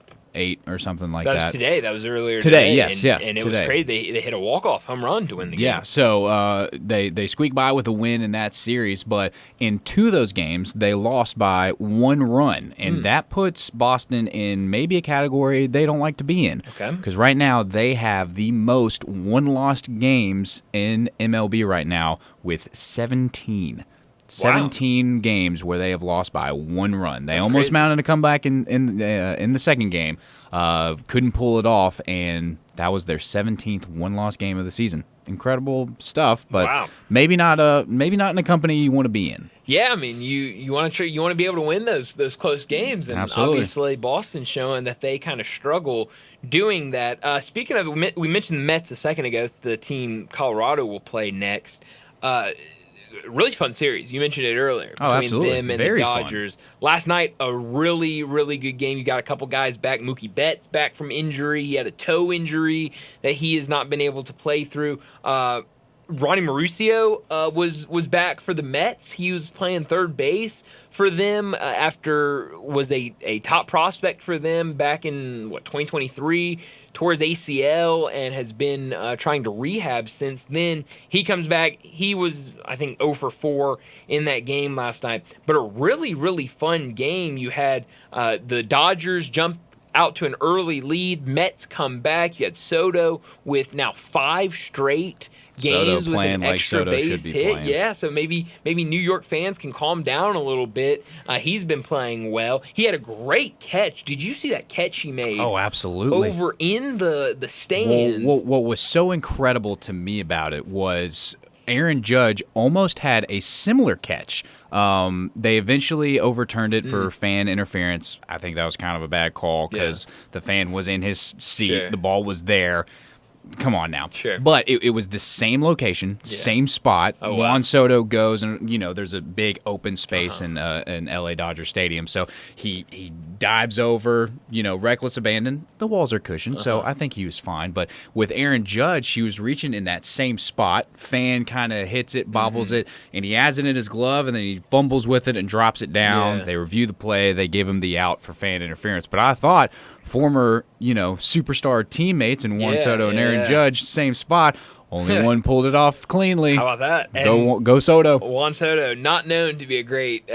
or something like that. That was today. That was earlier today. Yes. And it was crazy. They hit a walk-off home run to win the game. Yeah, so they squeaked by with a win in that series, but in 2 of those games, they lost by 1 run, and that puts Boston in maybe a category they don't like to be in. Okay. Because right now, they have the most one-lost games in MLB right now with 17. 17 games where they have lost by 1 run. They That's almost crazy. mounted a comeback in the second game, couldn't pull it off, and that was their 17th one-loss game of the season. Incredible stuff, but maybe not in a company you want to be in. Yeah, I mean, you want to be able to win those close games, and Absolutely. obviously Boston's showing that they kind of struggle doing that. Speaking of, we mentioned the Mets a second ago. It's the team Colorado will play next. Really fun series. You mentioned it earlier between absolutely. them and Very the fun. Dodgers. Last night, a really, really good game. You got a couple guys back. Mookie Betts back from injury. He had a toe injury that he has not been able to play through. Ronnie Mauricio was back for the Mets. He was playing third base for them after was a top prospect for them back in 2023. Tore his ACL and has been trying to rehab since then. He comes back. He was, I think, 0 for 4 in that game last night. But a really, really fun game. You had the Dodgers jump out to an early lead. Mets come back. You had Soto with now 5 straight games with an extra base hit. Playing. Yeah, so maybe New York fans can calm down a little bit. He's been playing well. He had a great catch. Did you see that catch he made? Oh, absolutely. Over in the stands. What was so incredible to me about it was Aaron Judge almost had a similar catch. They eventually overturned it for fan interference. I think that was kind of a bad call because the fan was in his seat. Sure. The ball was there. Come on now. Sure. But it was the same location, same spot. Oh, Juan wow. Soto goes, and there's a big open space in LA Dodger Stadium. So he dives over, reckless abandon. The walls are cushioned, so I think he was fine. But with Aaron Judge, he was reaching in that same spot. Fan kind of hits it, bobbles it, and he has it in his glove, and then he fumbles with it and drops it down. Yeah. They review the play. They give him the out for fan interference. But I thought former, superstar teammates in Juan Soto and Aaron Judge, same spot. Only one pulled it off cleanly. How about that? Go Soto. Juan Soto, not known to be a great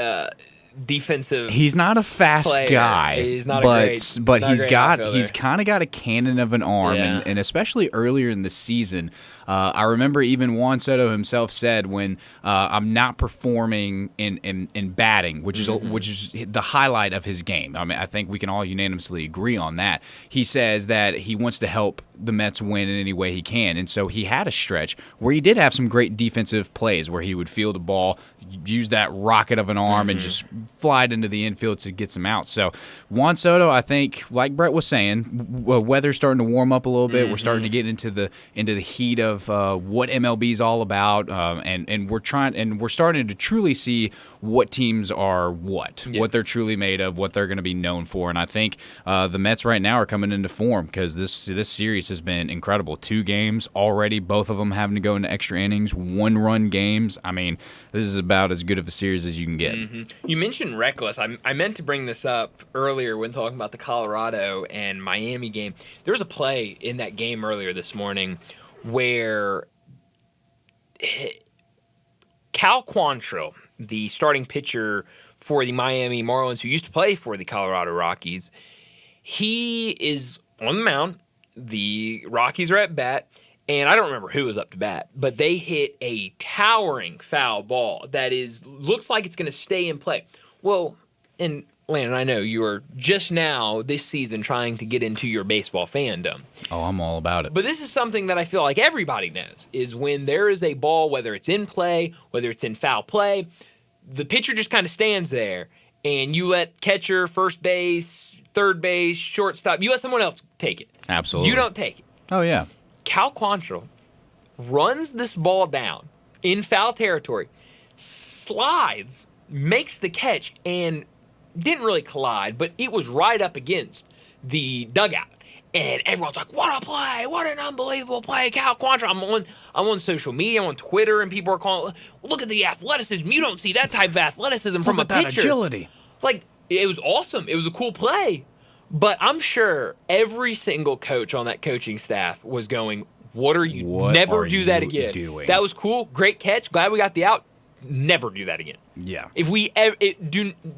defensive. He's not a fast player. guy. He's not but a great. but not a he's great got outfielder. he's kind of got a cannon of an arm, Yeah. and especially earlier in the season, I remember even Juan Soto himself said when I'm not performing in batting, which is the highlight of his game. I mean, I think we can all unanimously agree on that. He says that he wants to help the Mets win in any way he can, and so he had a stretch where he did have some great defensive plays where he would field a ball, use that rocket of an arm, and just fly it into the infield to get some out. So Juan Soto, I think, like Brett was saying, weather's starting to warm up a little bit. We're starting to get into the heat of what MLB is all about, and we're starting to truly see what teams are what they're truly made of, what they're going to be known for. And I think the Mets right now are coming into form because this series has been incredible. 2 games already, both of them having to go into extra innings, 1-run games. I mean, this is about as good of a series as you can get. You mentioned reckless. I meant to bring this up earlier when talking about the Colorado and Miami game. There was a play in that game earlier this morning where Cal Quantrill, the starting pitcher for the Miami Marlins, who used to play for the Colorado Rockies, he is on the mound. The Rockies are at bat, and I don't remember who was up to bat, but they hit a towering foul ball that looks like it's going to stay in play. Well, and Landon, I know you are just now this season trying to get into your baseball fandom. Oh, I'm all about it. But this is something that I feel like everybody knows, is when there is a ball, whether it's in play, whether it's in foul play, the pitcher just kind of stands there, and you let catcher, first base, third base, shortstop, you let someone else take it. Absolutely. You don't take it. Oh, yeah. Cal Quantrill runs this ball down in foul territory, slides, makes the catch, and didn't really collide, but it was right up against the dugout. And everyone's like, what a play, what an unbelievable play, Cal Quantrill. I'm on social media, I'm on Twitter, and people are calling, look at the athleticism. You don't see that type of athleticism from a Look at that pitcher. agility. Like, it was awesome. It was a cool play. But I'm sure every single coach on that coaching staff was going, what are you? What Never are do that you again. doing? That was cool. Great catch. Glad we got the out. never do that again. Yeah. If we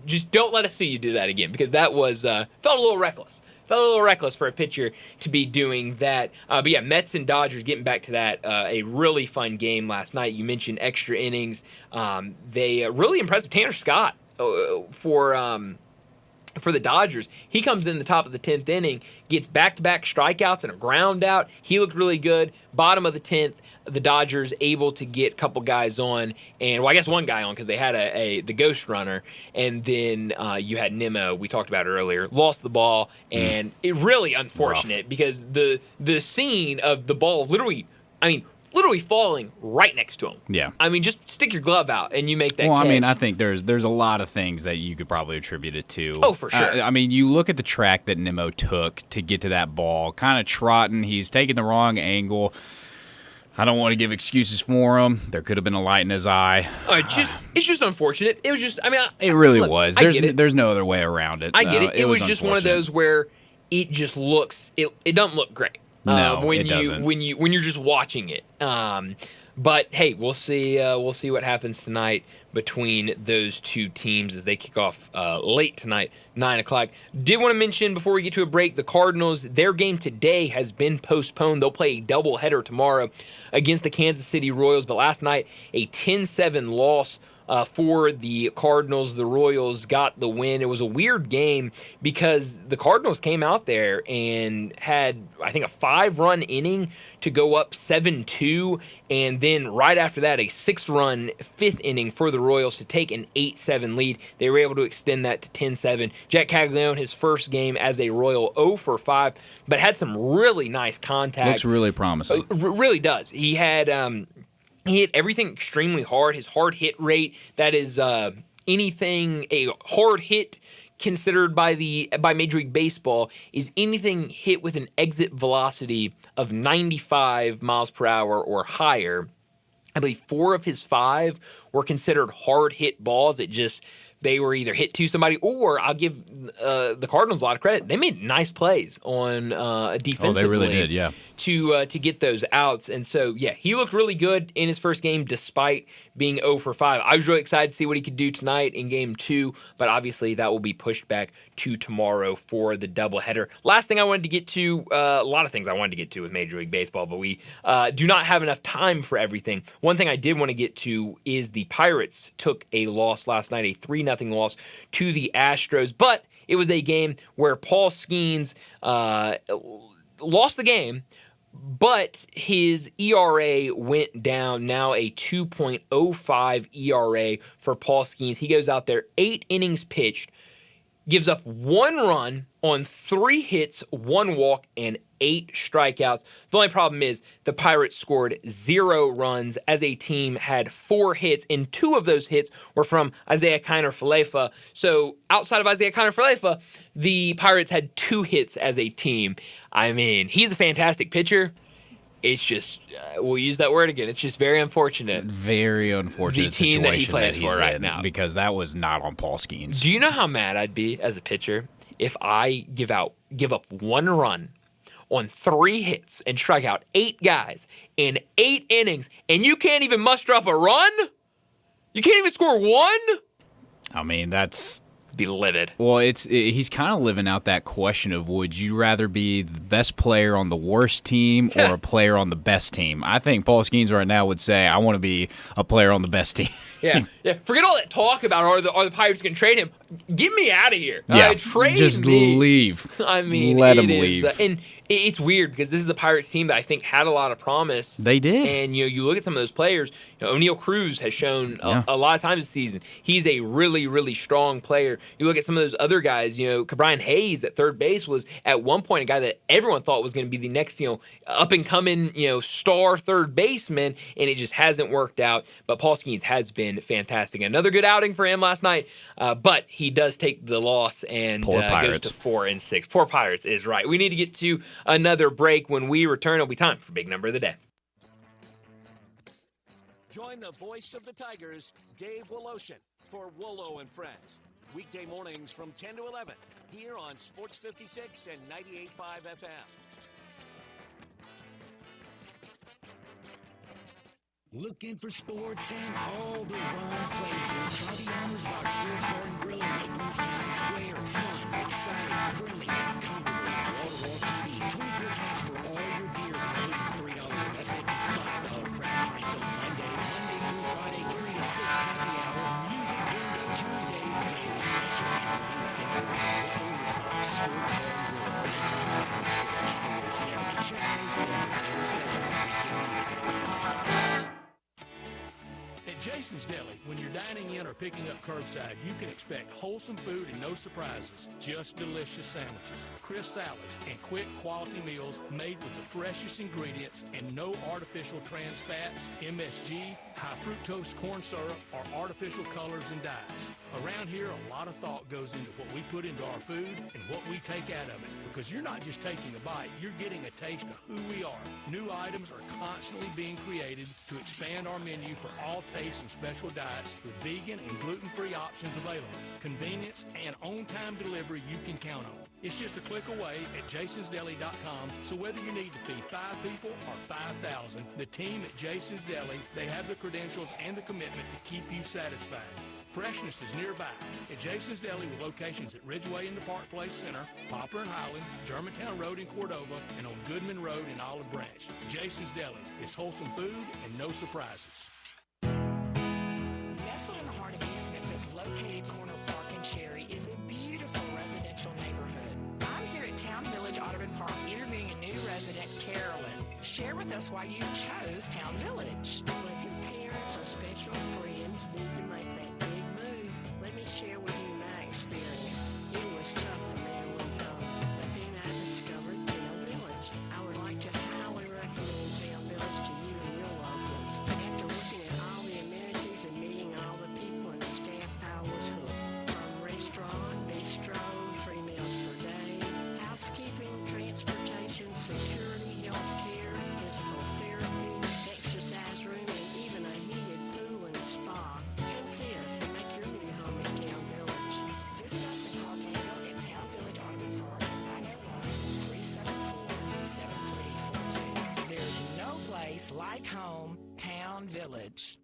just don't let us see you do that again, because that was felt a little reckless. Felt a little reckless for a pitcher to be doing that. But yeah, Mets and Dodgers, getting back to that, a really fun game last night. You mentioned extra innings. They really impressive. Tanner Scott for the Dodgers. He comes in the top of the 10th inning, gets back-to-back strikeouts and a ground out. He looked really good. Bottom of the 10th, the Dodgers able to get a couple guys on, and well, I guess one guy on because they had the ghost runner, and then you had Nimmo, we talked about earlier, lost the ball, and it really unfortunate because the scene of the ball literally falling right next to him. Yeah. I mean, just stick your glove out and you make that catch. Well, I mean, I think there's a lot of things that you could probably attribute it to. Oh, for sure. I mean, you look at the track that Nimmo took to get to that ball, kind of trotting. He's taking the wrong angle. I don't want to give excuses for him. There could have been a light in his eye. It's just unfortunate. It was just, it really was. I get it. There's no other way around it. I get it. It was just one of those where it just looks, it doesn't look great. No, it doesn't. When you're just watching it. But hey, we'll see what happens tonight between those two teams as they kick off late tonight, 9:00. Did want to mention before we get to a break, the Cardinals, their game today has been postponed. They'll play a doubleheader tomorrow against the Kansas City Royals. But last night, a 10-7 loss for the Cardinals. The Royals got the win. It was a weird game because the Cardinals came out there and had, I think, a 5-run inning to go up 7-2, and then right after that, a 6-run 5th inning for the Royals to take an 8-7 lead. They were able to extend that to 10-7. Jack Caglione, his first game as a Royal, 0-for-5, but had some really nice contact. Looks really promising. Really does. He had... he hit everything extremely hard. His hard hit rate, that is anything a hard hit considered by Major League Baseball, is anything hit with an exit velocity of 95 miles per hour or higher. I believe 4 of his 5 were considered hard hit balls. They were either hit to somebody, or I'll give the Cardinals a lot of credit. They made nice plays on defensively. Oh, they really did, yeah. To get those outs. And so, yeah, he looked really good in his first game despite being 0-for-5. I was really excited to see what he could do tonight in Game 2, but obviously that will be pushed back to tomorrow for the doubleheader. Last thing I wanted to get to, a lot of things I wanted to get to with Major League Baseball, but we do not have enough time for everything. One thing I did want to get to is the Pirates took a loss last night, a 3-0 loss to the Astros, but it was a game where Paul Skeens lost the game, but his ERA went down, now a 2.05 ERA for Paul Skeens. He goes out there, 8 innings pitched, gives up 1 run on 3 hits, 1 walk, and 8 strikeouts. The only problem is the Pirates scored 0 runs as a team, had 4 hits, and 2 of those hits were from Isaiah Kiner-Falefa. So outside of Isaiah Kiner-Falefa, the Pirates had 2 hits as a team. I mean, he's a fantastic pitcher. It's just, we'll use that word again, it's just very unfortunate. Very unfortunate the team that he plays that for right now. Because that was not on Paul Skeens. Do you know how mad I'd be as a pitcher if I give up 1 run on 3 hits and strike out 8 guys in 8 innings, and you can't even muster up a run? You can't even score 1? I mean, that's... Be livid. Well, he's kind of living out that question of, would you rather be the best player on the worst team or a player on the best team? I think Paul Skeens right now would say, I want to be a player on the best team. Yeah. Forget all that talk about are the Pirates going to trade him. Get me out of here. Yeah, trade just me. leave. I mean, let him leave. And it's weird because this is a Pirates team that I think had a lot of promise. They did. And you look at some of those players. O'Neal Cruz has shown a lot of times this season. He's a really, really strong player. You look at some of those other guys. Brian Hayes at third base was at one point a guy that everyone thought was going to be the next up and coming star third baseman, and it just hasn't worked out. But Paul Skeens has been fantastic. Another good outing for him last night, but he does take the loss and goes to 4-6. Poor Pirates is right. We need to get to another break. When we return, it'll be time for Big Number of the Day. Join the voice of the Tigers, Dave Woloshin, for Wolo and Friends. Weekday mornings from 10 to 11 here on Sports 56 and 98.5 FM. Looking for sports in all the wrong places. Try the Owner's Box Sports Bar and Grill in Lakeland's Town Square. Fun, exciting, friendly, and comfortable. Wall-to-wall TVs, 24 taps for all your beers, including $3 domestic, $5 craft pints on Mondays, Monday through Friday, 3 to 6 happy hour. Music bingo Tuesdays, daily special. The Owner's Box Sports Bar and Grill, Lakeland's Town Square. Enjoy 70 channels and daily special weekend music at the Owner's Box. At Jason's Deli, when you're dining in or picking up curbside, you can expect wholesome food and no surprises, just delicious sandwiches, crisp salads, and quick quality meals made with the freshest ingredients and no artificial trans fats, MSG, high fructose corn syrup, or artificial colors and dyes. Around here, a lot of thought goes into what we put into our food and what we take out of it, because you're not just taking a bite, you're getting a taste of who we are. New items are constantly being created to expand our menu for all tastes and special diets with vegan and gluten-free options available. Convenience and on-time delivery you can count on. It's just a click away at jasonsdeli.com, so whether you need to feed 5 people or 5,000, the team at Jason's Deli, they have the credentials and the commitment to keep you satisfied. Freshness is nearby at Jason's Deli with locations at Ridgeway in the Park Place Center, Poplar and Highland, Germantown Road in Cordova, and on Goodman Road in Olive Branch. Jason's Deli. It's wholesome food and no surprises. Nestled in the heart of East Memphis, located corner of Park and Cherry, is a beautiful residential neighborhood. I'm here at Town Village Audubon Park interviewing a new resident, Carolyn. Share with us why you chose Town Village. Well, if your parents or special friends need to make that big move, let me share with you my experience. It was tough for me to leave home, but then I discovered Town Village. I would like to highly recommend Town Village to you and your loved ones. After looking at all the amenities and meeting all the people and staff, I was hooked. From restaurant, bistro, 3 meals per day, housekeeping, transportation, security, health care, physical therapy, exercise room, and even a heated pool and spa. Come see us and make your new home in Town Village. Visit us and call Daniel at Town Village Audubon Park, 901-374-7342. There's no place like home, Town Village.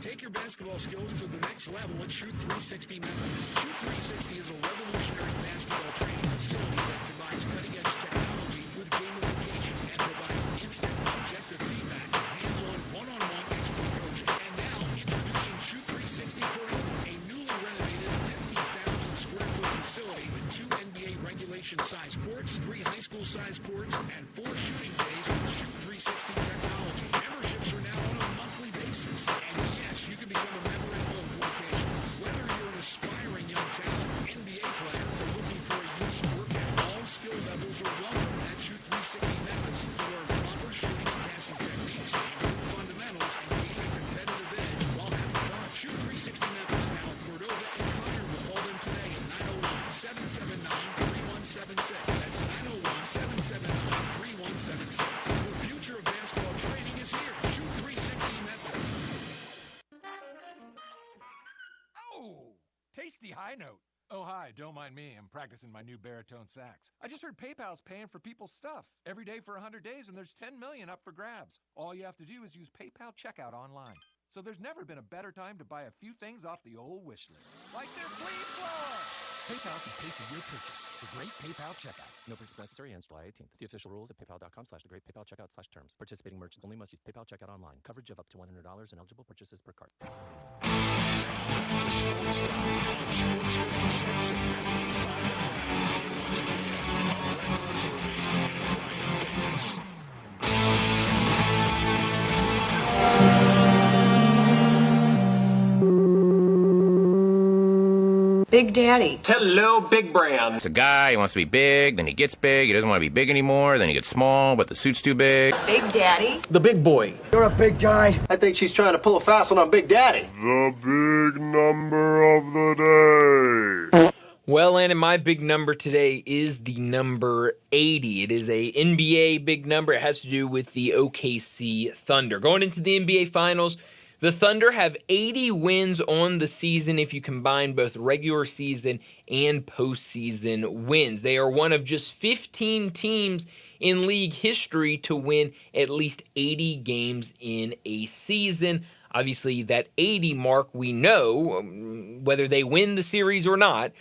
Take your basketball skills to the next level at Shoot 360 Memphis. Shoot 360 is a revolutionary basketball training facility that provides cutting-edge technology with gamification and provides instant, objective feedback with hands-on, one-on-one expert coaching. And now, introducing Shoot 360 Cordova, a newly renovated 50,000 square foot facility with 2 NBA regulation-sized courts, 3 high school-sized courts, and 4 shooting bays with Shoot 360 technology. Memberships are now on a monthly basis. And yes, you can become a member at both locations. Whether you're an aspiring young talent, NBA player, or looking for a unique workout, all skill levels are welcome at Shoot 360 Memphis to learn proper shooting and passing techniques, improve fundamentals, and gain a competitive edge while having fun. Shoot 360 Memphis now in Cordova and Connerville. Call them today at 901-779-3176. That's 901-779-3176. The future of basketball training is here. Shoot 360 Memphis. Oh, tasty high note. Oh, hi, don't mind me. I'm practicing my new baritone sax. I just heard PayPal's paying for people's stuff every day for 100 days, and there's 10 million up for grabs. All you have to do is use PayPal checkout online. So there's never been a better time to buy a few things off the old wish list, like this leaf blower. PayPal can pay for your purchase. The Great PayPal Checkout. No purchase necessary ends July 18th. See official rules at paypal.com/thegreatpaypalcheckout/terms. Participating merchants only must use PayPal checkout online. Coverage of up to $100 and eligible purchases per card. Big Daddy. Hello, Big Brand. It's a guy, he wants to be big, then he gets big, he doesn't want to be big anymore, then he gets small, but the suit's too big. Big Daddy. The big boy. You're a big guy. I think she's trying to pull a fast one on Big Daddy. The big number of the day. Well, and my big number today is the number 80. It is a NBA big number. It has to do with the OKC Thunder. Going into the NBA Finals, the Thunder have 80 wins on the season if you combine both regular season and postseason wins. They are one of just 15 teams in league history to win at least 80 games in a season. Obviously, that 80 mark, we know, whether they win the series or not,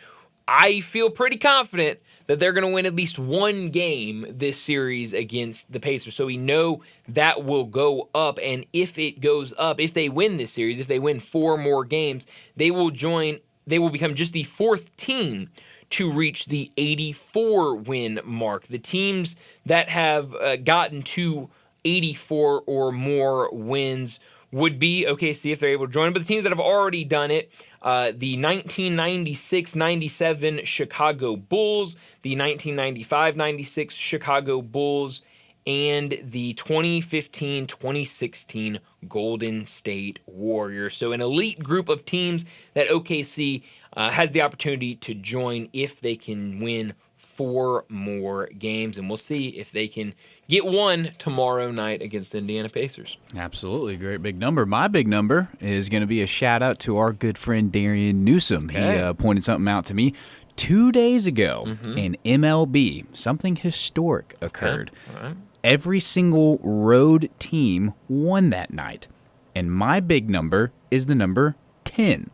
I feel pretty confident that they're going to win at least one game this series against the Pacers. So we know that will go up. And if it goes up, if they win this series, if they win 4 more games, they will become just the 4th team to reach the 84 win mark. The teams that have gotten to 84 or more wins would be OKC if they're able to join. But the teams that have already done it, the 1996-97 Chicago Bulls, the 1995-96 Chicago Bulls, and the 2015-2016 Golden State Warriors. So an elite group of teams that OKC has the opportunity to join if they can win 4 more games, and we'll see if they can get one tomorrow night against the Indiana Pacers. Absolutely. Great big number. My big number is going to be a shout-out to our good friend Darian Newsom. Okay. He pointed something out to me 2 days ago in MLB. Something historic occurred. Okay. All right. Every single road team won that night, and my big number is the number 10.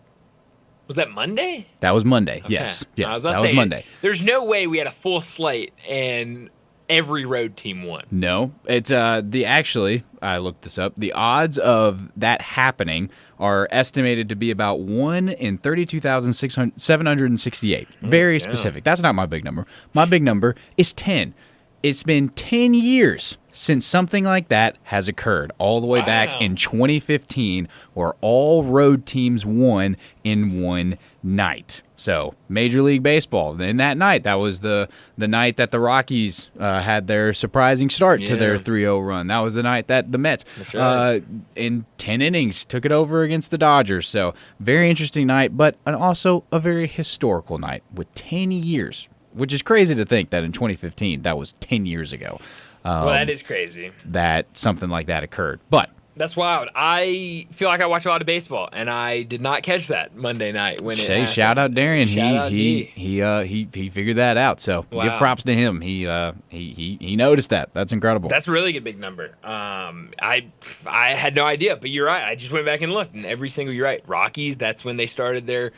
Was that Monday? That was Monday. Okay. Yes. I was about That to was say, Monday. There's no way we had a full slate and every road team won. No, it's actually I looked this up. The odds of that happening are estimated to be about 1 in 32,768. Very specific. That's not my big number. My big number is 10. It's been 10 years since something like that has occurred, all the way back in 2015, where all road teams won in one night. So, Major League Baseball. In that night, that was the night that the Rockies had their surprising start to their 3-0 run. That was the night that the Mets, in 10 innings, took it over against the Dodgers. So, very interesting night, but also a very historical night with 10 years, which is crazy to think that in 2015, that was 10 years ago. Well, that is crazy. That something like that occurred. But That's wild. I feel like I watch a lot of baseball, and I did not catch that Monday night when it happened. Shout out Darian. He He figured that out. So Wow. give props to him. He noticed that. That's incredible. That's a really good big number. I had no idea, but you're right. I just went back and looked, and every single, you're right. Rockies, that's when they started their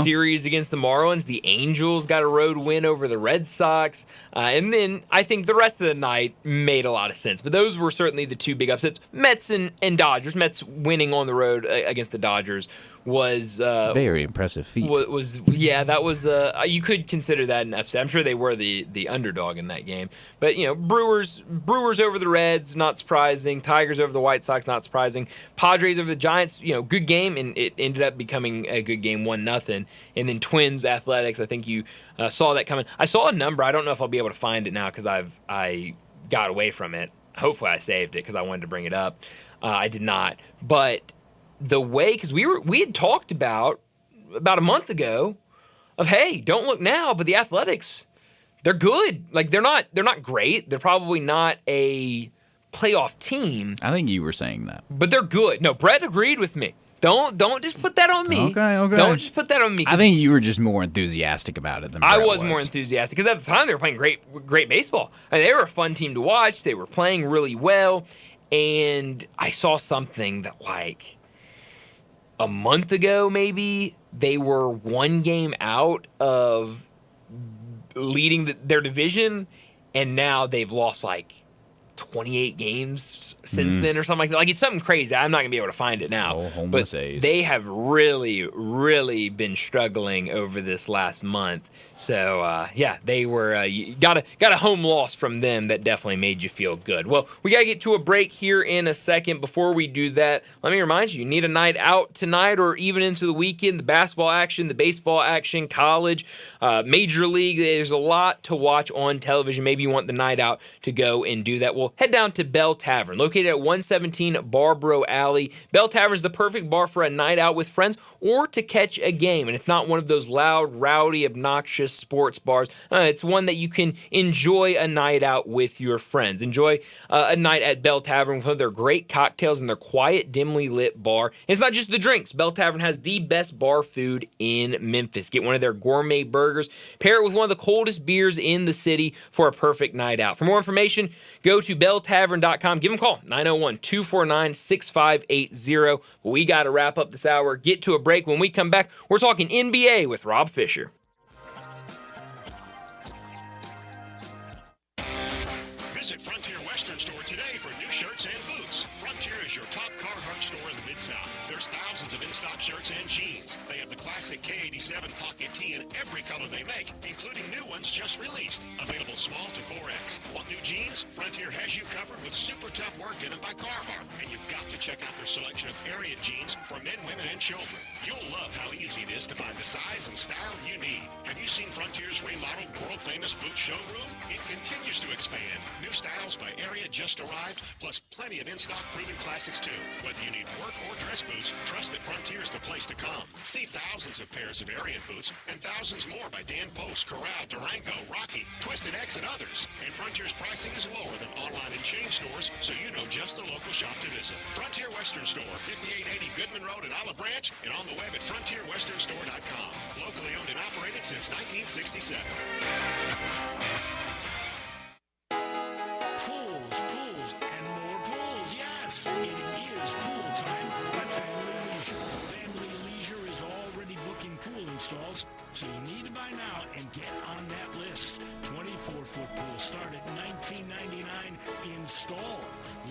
series against the Marlins. The Angels got a road win over the Red Sox. And then I think the rest of the night made a lot of sense. But those were certainly the two big upsets. Mets and Dodgers. Mets winning on the road against the Dodgers was very impressive feat. That was you could consider that an upset. I'm sure they were the underdog in that game. But Brewers over the Reds, not surprising. Tigers over the White Sox, not surprising. Padres over the Giants, good game, and it ended up becoming a good game, 1-0. And then Twins Athletics, I think you saw that coming. I saw a number. I don't know if I'll be able to find it now because I got away from it. Hopefully I saved it because I wanted to bring it up. I did not. But the way, because we had talked about a month ago of, hey, don't look now, but the Athletics, they're good. Like they're not great. They're probably not a playoff team. I think you were saying that. But they're good. No, Brett agreed with me. Don't just put that on me. Okay. Don't just put that on me. I think you were just more enthusiastic about it than I Brett was more enthusiastic because at the time they were playing great baseball. I mean, they were a fun team to watch. They were playing really well. And I saw something that like a month ago maybe they were one game out of leading their division, and now they've lost like 28 games since then or something like that. Like, it's something crazy. I'm not going to be able to find it now. Homeless but A's. they have really, really been struggling over this last month. So, they were got a home loss from them that definitely made you feel good. Well, we got to get to a break here in a second. Before we do that, let me remind you need a night out tonight or even into the weekend. The basketball action, the baseball action, college, major league. There's a lot to watch on television. Maybe you want the night out to go and do that. Well, head down to Bell Tavern, located at 117 Barbaro Alley. Bell Tavern is the perfect bar for a night out with friends or to catch a game. And it's not one of those loud, rowdy, obnoxious sports bars. It's one that you can enjoy a night out with your friends. Enjoy a night at Bell Tavern with their great cocktails and their quiet, dimly lit bar. And it's not just the drinks. Bell Tavern has the best bar food in Memphis. Get one of their gourmet burgers. Pair it with one of the coldest beers in the city for a perfect night out. For more information, go to belltavern.com. Give them a call, 901-249-6580. We got to wrap up this hour, get to a break. When we come back, we're talking NBA with Rob Fisher. Visit Frontier Western Store today for new shirts and boots. Frontier is your top Carhartt store in the Mid-South. There's thousands of in-stock shirts and jeans. They have the classic K87 pocket tee in every color they make, including new ones just released. Available small to 4X. Want new jeans? Frontier has you covered with super tough work denim by Carhartt. And you've got to check out their selection of area jeans for men, women, and children. You'll love how easy it is to find the size and style you need. Have you seen Frontier's remodeled world-famous boot showroom? It continues to expand. New styles by area just arrived, plus plenty of in-stock proven classics too. Whether you need work or dress boots, trust that Frontier is the place to come. See thousands of pairs of Ariat boots and thousands more by Dan Post, Corral, Durango, Rocky, Twisted X, and others. And Frontier's pricing is lower than online and chain stores, so you know just the local shop to visit. Frontier Western Store, 5880 Goodman Road in Olive Branch, and on the web at frontierwesternstore.com. Locally owned and operated since 1967. Pools, and more pools. Yes, it is pool time at Family Leisure. Family Leisure is already booking pool installs, so you need to buy now and get on that list. 24-foot pools start at $19.99 install.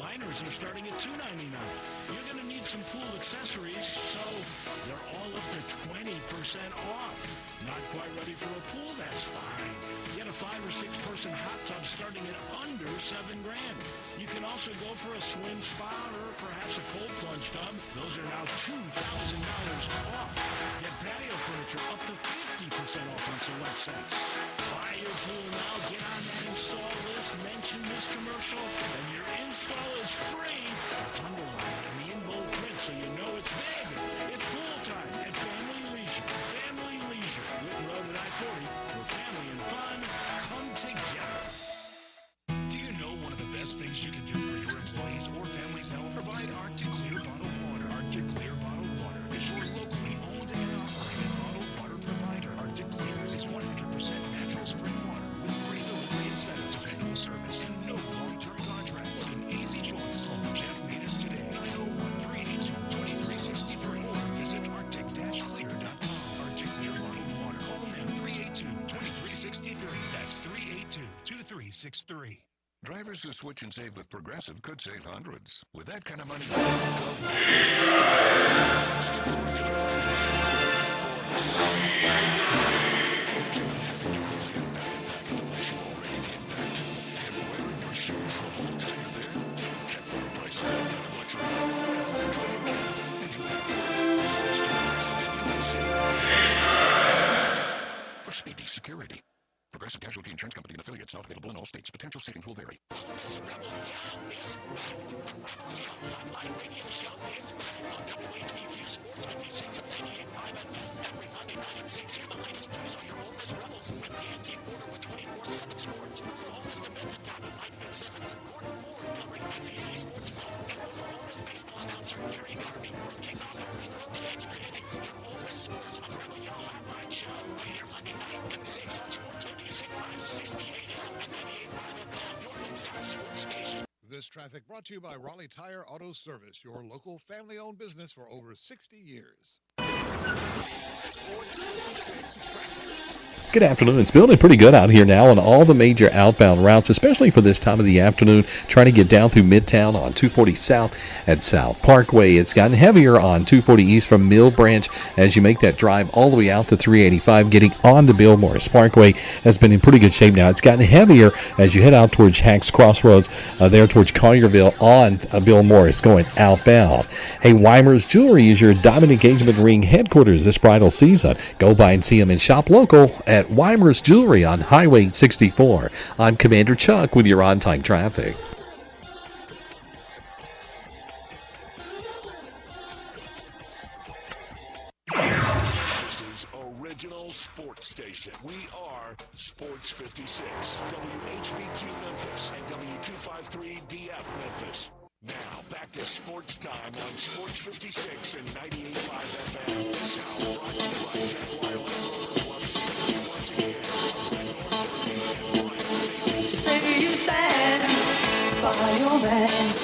Liners are starting at $2.99. You're going to need some pool accessories, so they're all up to 20% off. Not quite ready for a pool? That's fine. Get a 5 or 6 person hot tub starting at under $7,000. You can also go for a swim spa or perhaps a cold plunge tub. Those are now $2,000 off. Get patio furniture up to 50% off on select sets. Buy your pool now. Get on that install list. Mention this commercial, and your install is free. It's underlined in the in-bold print, so you know it's big. It's pool time at Family Leisure. Family Leisure, Whitten Road at I-40, where family and fun come together. Do you know one of the best things you can do for your employees or family's health? Provide Arctic Clear bottled water. Arctic Clear bottled water is your locally owned and operated bottled water provider. Arctic Clear is 100% natural spring water with free delivery instead of dependable service and no long-term contracts. An easy choice. Call Jeff Metis today. 901-382-2363 or visit arctic-clear.com. Arctic Clear bottled water. Call them 382-2363. That's 382-2363. Drivers who switch and save with Progressive could save hundreds. With that kind of money, for speedy security. Progressive Casualty Insurance Company and affiliates not available in all states. Potential savings will vary. This traffic brought to you by Raleigh Tire Auto Service, your local family-owned business for over 60 years. Sports 56 traffic. Good afternoon. It's building pretty good out here now on all the major outbound routes, especially for this time of the afternoon, trying to get down through Midtown on 240 South at South Parkway. It's gotten heavier on 240 East from Mill Branch as you make that drive all the way out to 385. Getting on to Bill Morris Parkway has been in pretty good shape now. It's gotten heavier as you head out towards Hacks Crossroads, there towards Collierville on Bill Morris going outbound. Hey, Weimer's Jewelry is your diamond engagement ring headquarters this bridal season. Go by and see them and shop local at Weimer's Jewelry on Highway 64. I'm Commander Chuck with your on-time traffic. This is original sports station. We are Sports 56, WHBQ Memphis, and W253DF Memphis. Now, back to Sports Time on Sports 56 and 98.5 FM. This hour brought to you by Jack Weiler, once again. Say you stand by your man.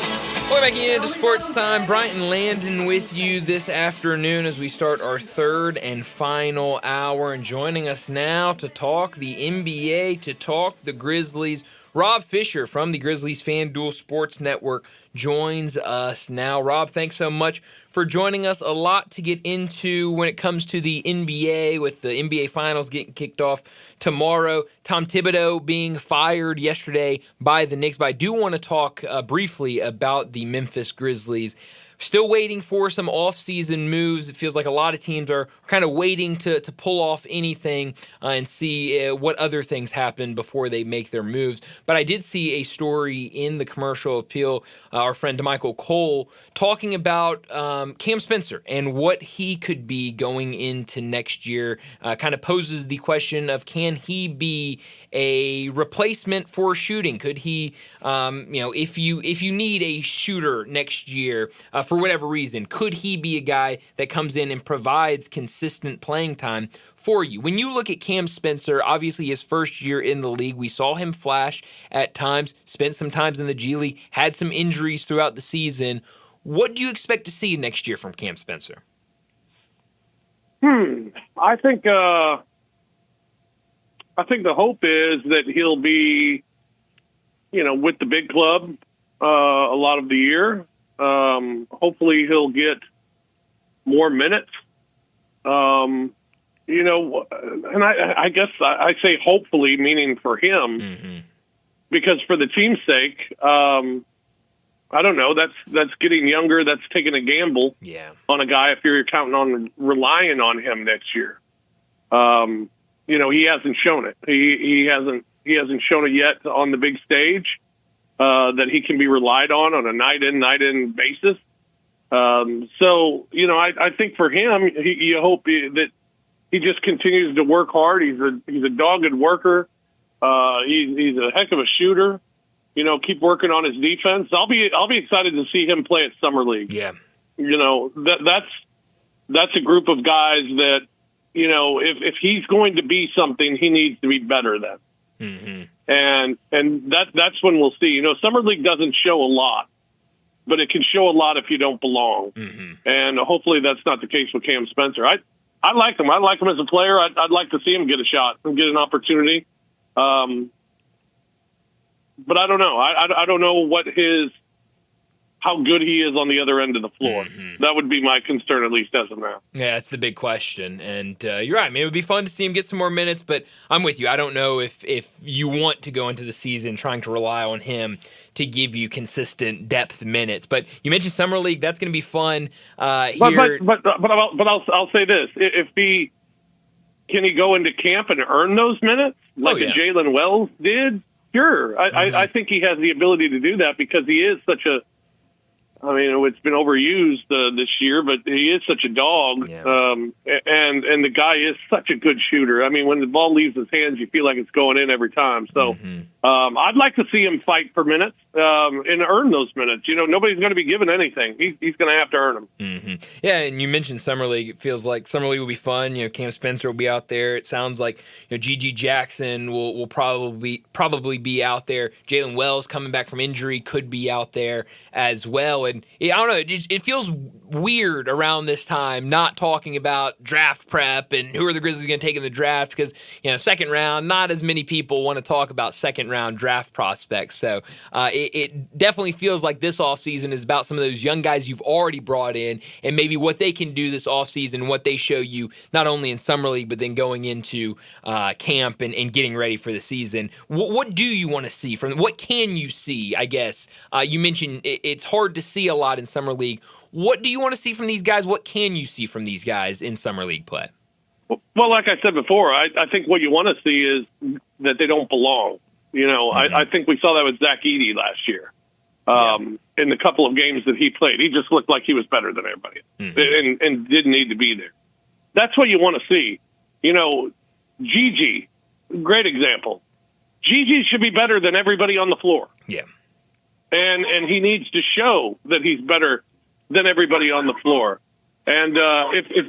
We're back into Sports Time. Bryant and Landon with you this afternoon as we start our third and final hour. And joining us now to talk the NBA, to talk the Grizzlies, Rob Fisher from the Grizzlies FanDuel Sports Network joins us now. Rob, thanks so much for joining us. A lot to get into when it comes to the NBA, with the NBA Finals getting kicked off tomorrow. Tom Thibodeau being fired yesterday by the Knicks. But I do want to talk briefly about the Memphis Grizzlies. Still waiting for some offseason moves. It feels like a lot of teams are kind of waiting to pull off anything and see what other things happen before they make their moves. But I did see a story in the Commercial Appeal, our friend DeMichael Cole, talking about Cam Spencer and what he could be going into next year. Kind of poses the question of, can he be a replacement for shooting? Could he, if you need a shooter next year, for whatever reason, could he be a guy that comes in and provides consistent playing time for you? When you look at Cam Spencer, obviously his first year in the league, we saw him flash at times, spent some times in the G League, had some injuries throughout the season. What do you expect to see next year from Cam Spencer? I think the hope is that he'll be, with the big club a lot of the year. Hopefully he'll get more minutes. And I guess I say hopefully, meaning for him, because for the team's sake, I don't know. That's getting younger. That's taking a gamble on a guy if you're counting on relying on him next year. He hasn't shown it. He hasn't shown it yet on the big stage. That he can be relied on a night in basis. I think for him, you hope that he just continues to work hard. He's a dogged worker. He's a heck of a shooter. Keep working on his defense. I'll be excited to see him play at Summer League. Yeah. That's a group of guys that, if he's going to be something, he needs to be better than. Mm-hmm. And that's when we'll see. Summer League doesn't show a lot, but it can show a lot if you don't belong. Mm-hmm. And hopefully that's not the case with Cam Spencer. I like him. I like him as a player. I'd like to see him get a shot and get an opportunity. But I don't know. I don't know how good he is on the other end of the floor. Mm-hmm. That would be my concern, at least as of now. Yeah, that's the big question. And you're right. I mean, it would be fun to see him get some more minutes, but I'm with you. I don't know if you want to go into the season trying to rely on him to give you consistent depth minutes. But you mentioned Summer League. That's going to be fun here. But I'll say this. Can he go into camp and earn those minutes like Jalen Wells did? Sure. I think he has the ability to do that because he is such a, it's been overused this year, but he is such a dog. Yeah. And the guy is such a good shooter. I mean, when the ball leaves his hands, you feel like it's going in every time. So I'd like to see him fight for minutes and earn those minutes. Nobody's going to be given anything. He's going to have to earn them. Mm-hmm. Yeah, and you mentioned Summer League. It feels like Summer League will be fun. Cam Spencer will be out there. It sounds like Gigi Jackson will probably be out there. Jalen Wells coming back from injury could be out there as well. And I don't know, it feels weird around this time not talking about draft prep and who are the Grizzlies going to take in the draft because second round, not as many people want to talk about second round draft prospects. So it definitely feels like this offseason is about some of those young guys you've already brought in and maybe what they can do this offseason, what they show you not only in Summer League but then going into camp and getting ready for the season. What do you want to see from them? What can you see, I guess? You mentioned it's hard to see a lot in Summer League. What do you want to see from these guys? What can you see from these guys in Summer League play? Well, like I said before, I think what you want to see is that they don't belong. I think we saw that with Zach Edey last year. In the couple of games that he played, he just looked like he was better than everybody and didn't need to be there. That's what you want to see. Gigi, great example. Gigi should be better than everybody on the floor. Yeah. And he needs to show that he's better than everybody on the floor. And if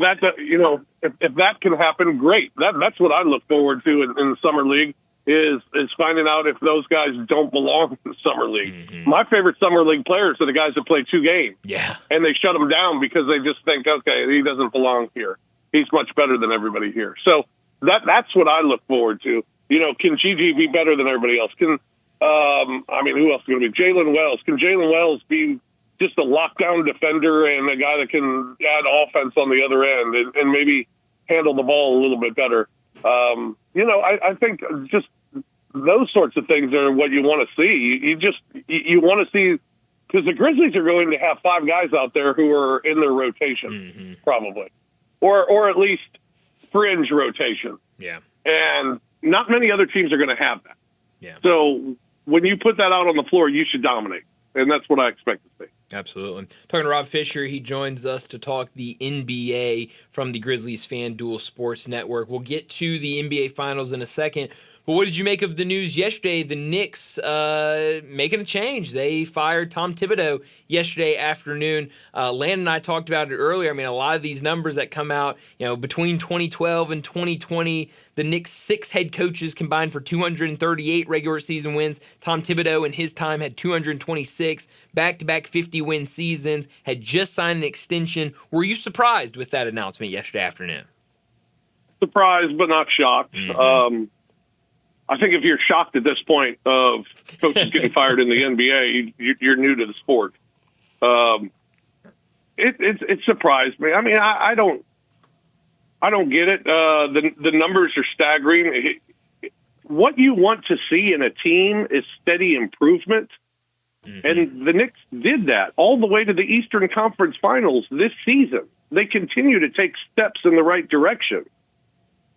that can happen, great. That's what I look forward to in the Summer League is finding out if those guys don't belong in the Summer League. Mm-hmm. My favorite Summer League players are the guys that play 2 games. Yeah. And they shut him down because they just think, okay, he doesn't belong here. He's much better than everybody here. So that's what I look forward to. Can Gigi be better than everybody else? Who else is going to be? Jalen Wells. Can Jalen Wells be just a lockdown defender and a guy that can add offense on the other end and maybe handle the ball a little bit better? I think just those sorts of things are what you want to see. You want to see, because the Grizzlies are going to have 5 guys out there who are in their rotation, probably, or at least fringe rotation. Yeah. And not many other teams are going to have that. Yeah. So when you put that out on the floor, you should dominate. And that's what I expect to see. Absolutely. Talking to Rob Fisher, he joins us to talk the NBA from the Grizzlies FanDuel Sports Network. We'll get to the NBA Finals in a second. But what did you make of the news yesterday? The Knicks making a change. They fired Tom Thibodeau yesterday afternoon. Landon and I talked about it earlier. I mean, a lot of these numbers that come out, between 2012 and 2020, the Knicks' 6 head coaches combined for 238 regular season wins. Tom Thibodeau in his time had 226, back-to-back 50-win seasons, had just signed an extension. Were you surprised with that announcement yesterday afternoon? Surprised, but not shocked. Mm-hmm. I think if you're shocked at this point of coaches getting fired in the NBA, you're new to the sport. It surprised me. I mean, I don't get it. The numbers are staggering. What you want to see in a team is steady improvement, and the Knicks did that all the way to the Eastern Conference Finals this season. They continue to take steps in the right direction.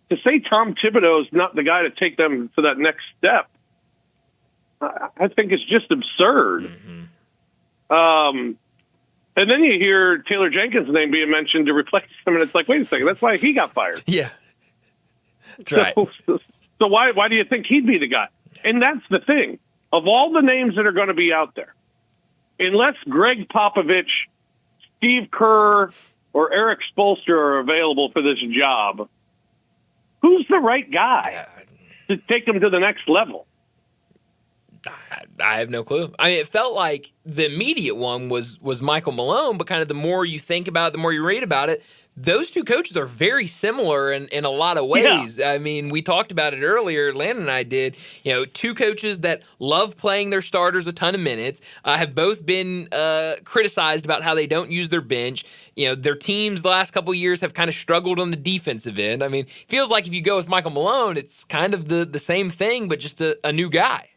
To say Tom Thibodeau is not the guy to take them to that next step, I think it's just absurd. And then you hear Taylor Jenkins' name being mentioned to replace him, and it's like, wait a second, that's why he got fired. Yeah, that's right. So why do you think he'd be the guy? And that's the thing. Of all the names that are going to be out there, unless Greg Popovich, Steve Kerr, or Eric Spoelstra are available for this job, who's the right guy to take them to the next level? I have no clue. I mean, it felt like the immediate one was Michael Malone, but kind of the more you think about it, the more you read about it, those two coaches are very similar in a lot of ways. Yeah. I mean, we talked about it earlier, Landon and I did. Two coaches that love playing their starters a ton of minutes, have both been criticized about how they don't use their bench. Their teams the last couple of years have kind of struggled on the defensive end. I mean, it feels like if you go with Michael Malone, it's kind of the same thing, but just a new guy.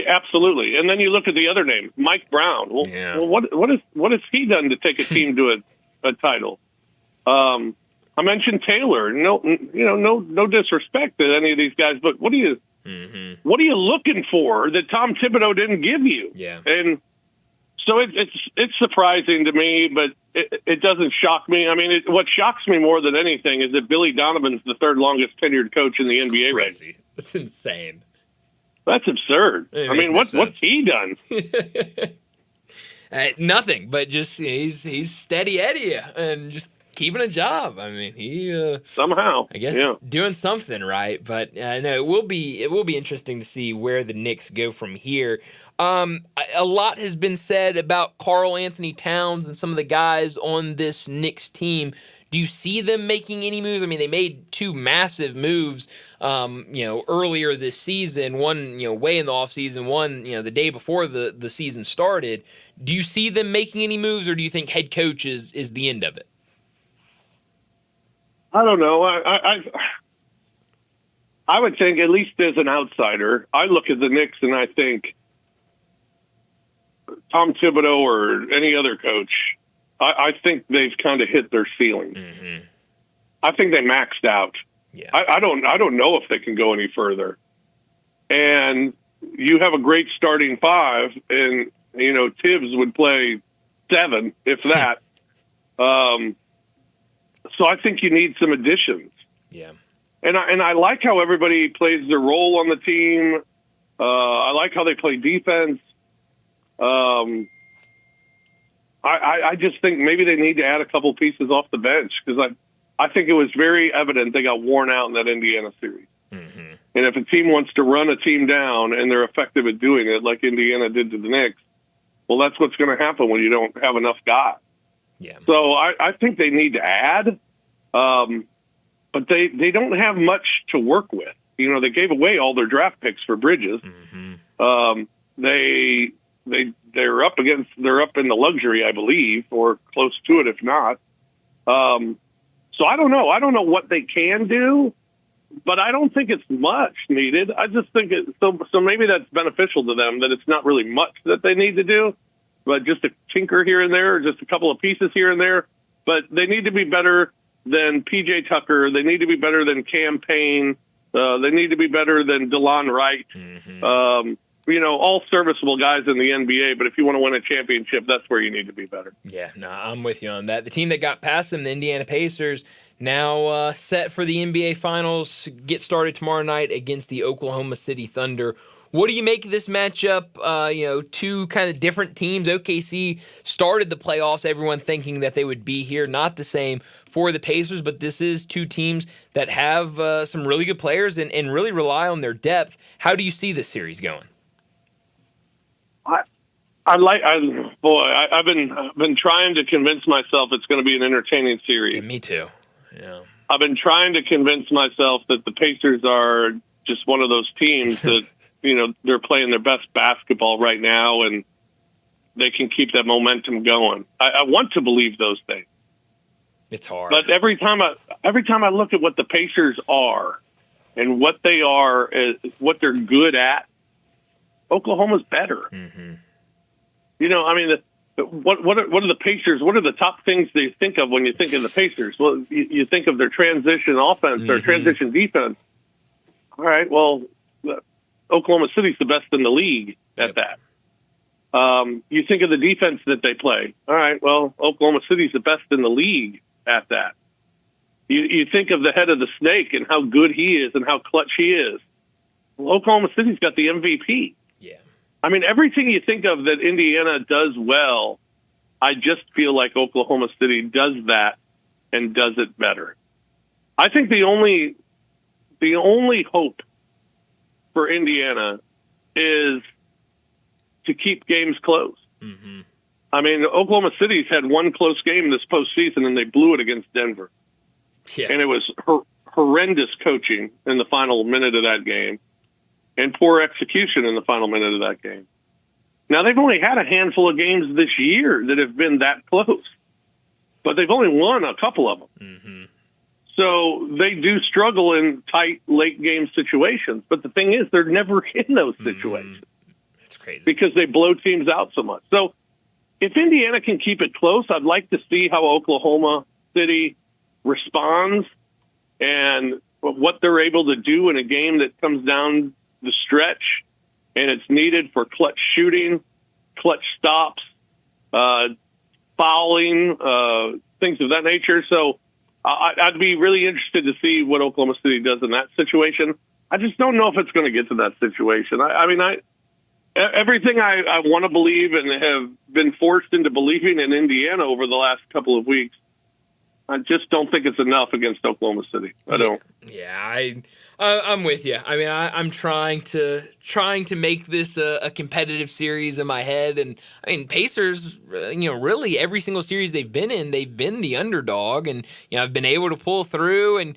Absolutely. And then you look at the other name, Mike Brown. Well, what has he done to take a team to a title? I mentioned Taylor. No disrespect to any of these guys, but what are you looking for that Tom Thibodeau didn't give you? Yeah. And so it's surprising to me, but it doesn't shock me. I mean, what shocks me more than anything is that Billy Donovan's the 3rd longest tenured coach in the NBA right now. That's insane. That's absurd. I mean, what's he done? Nothing, but just he's steady Eddie and just keeping a job. I mean, he somehow, I guess, doing something right. But no, it will be interesting to see where the Knicks go from here. A lot has been said about Karl Anthony Towns and some of the guys on this Knicks team. Do you see them making any moves? I mean, they made two massive moves, earlier this season. One, way in the offseason. One, the day before the season started. Do you see them making any moves, or do you think head coach is the end of it? I don't know. I would think, at least as an outsider, I look at the Knicks and I think Tom Thibodeau or any other coach, I think they've kind of hit their ceiling. Mm-hmm. I think they maxed out. Yeah. I don't know if they can go any further. And you have a great starting five, and Tibbs would play 7, if that. So I think you need some additions. Yeah. And I like how everybody plays their role on the team. I like how they play defense. I just think maybe they need to add a couple pieces off the bench, because I think it was very evident they got worn out in that Indiana series. Mm-hmm. And if a team wants to run a team down and they're effective at doing it, like Indiana did to the Knicks, well, that's what's going to happen when you don't have enough guys. Yeah. So I think they need to add, but they don't have much to work with. They gave away all their draft picks for Bridges. Mm-hmm. They're up in the luxury, I believe, or close to it, if not. So I don't know. I don't know what they can do, but I don't think it's much needed. I just think so maybe that's beneficial to them, that it's not really much that they need to do, but just a tinker here and there, or just a couple of pieces here and there. But they need to be better than P.J. Tucker. They need to be better than Cam Payne. They need to be better than DeLon Wright. Mm-hmm. All serviceable guys in the NBA, but if you want to win a championship, that's where you need to be better. Yeah, no, I'm with you on that. The team that got past them, the Indiana Pacers, now set for the NBA Finals, get started tomorrow night against the Oklahoma City Thunder. What do you make of this matchup? Two kind of different teams. OKC started the playoffs, everyone thinking that they would be here. Not the same for the Pacers, but this is two teams that have some really good players and really rely on their depth. How do you see this series going? I've been trying to convince myself it's going to be an entertaining series. Yeah, me too. Yeah. I've been trying to convince myself that the Pacers are just one of those teams that, they're playing their best basketball right now and they can keep that momentum going. I want to believe those things. It's hard. But every time I look at what the Pacers are and what they are, what they're good at, Oklahoma's better. Mm-hmm. What are the Pacers? What are the top things that you think of when you think of the Pacers? Well, you think of their transition offense or transition defense. All right, well, Oklahoma City's the best in the league at that. You think of the defense that they play. All right, well, Oklahoma City's the best in the league at that. You think of the head of the snake and how good he is and how clutch he is. Well, Oklahoma City's got the MVP. Yeah. I mean, everything you think of that Indiana does well, I just feel like Oklahoma City does that and does it better. I think the only hope for Indiana is to keep games close. Mm-hmm. I mean, Oklahoma City's had one close game this postseason, and they blew it against Denver. Yeah. And it was horrendous coaching in the final minute of that game and poor execution in the final minute of that game. Now, they've only had a handful of games this year that have been that close, but they've only won a couple of them. Mm-hmm. So they do struggle in tight, late-game situations. But the thing is, they're never in those situations. It's crazy. Because they blow teams out so much. So if Indiana can keep it close, I'd like to see how Oklahoma City responds and what they're able to do in a game that comes down the stretch and it's needed for clutch shooting, clutch stops, fouling, things of that nature. So I'd be really interested to see what Oklahoma City does in that situation. I just don't know if it's going to get to that situation. Everything I want to believe and have been forced into believing in Indiana over the last couple of weeks, I just don't think it's enough against Oklahoma City. I don't. Yeah, I'm with you. I mean, I'm trying to make this a competitive series in my head, and I mean, Pacers, really every single series they've been in, they've been the underdog, and I've been able to pull through and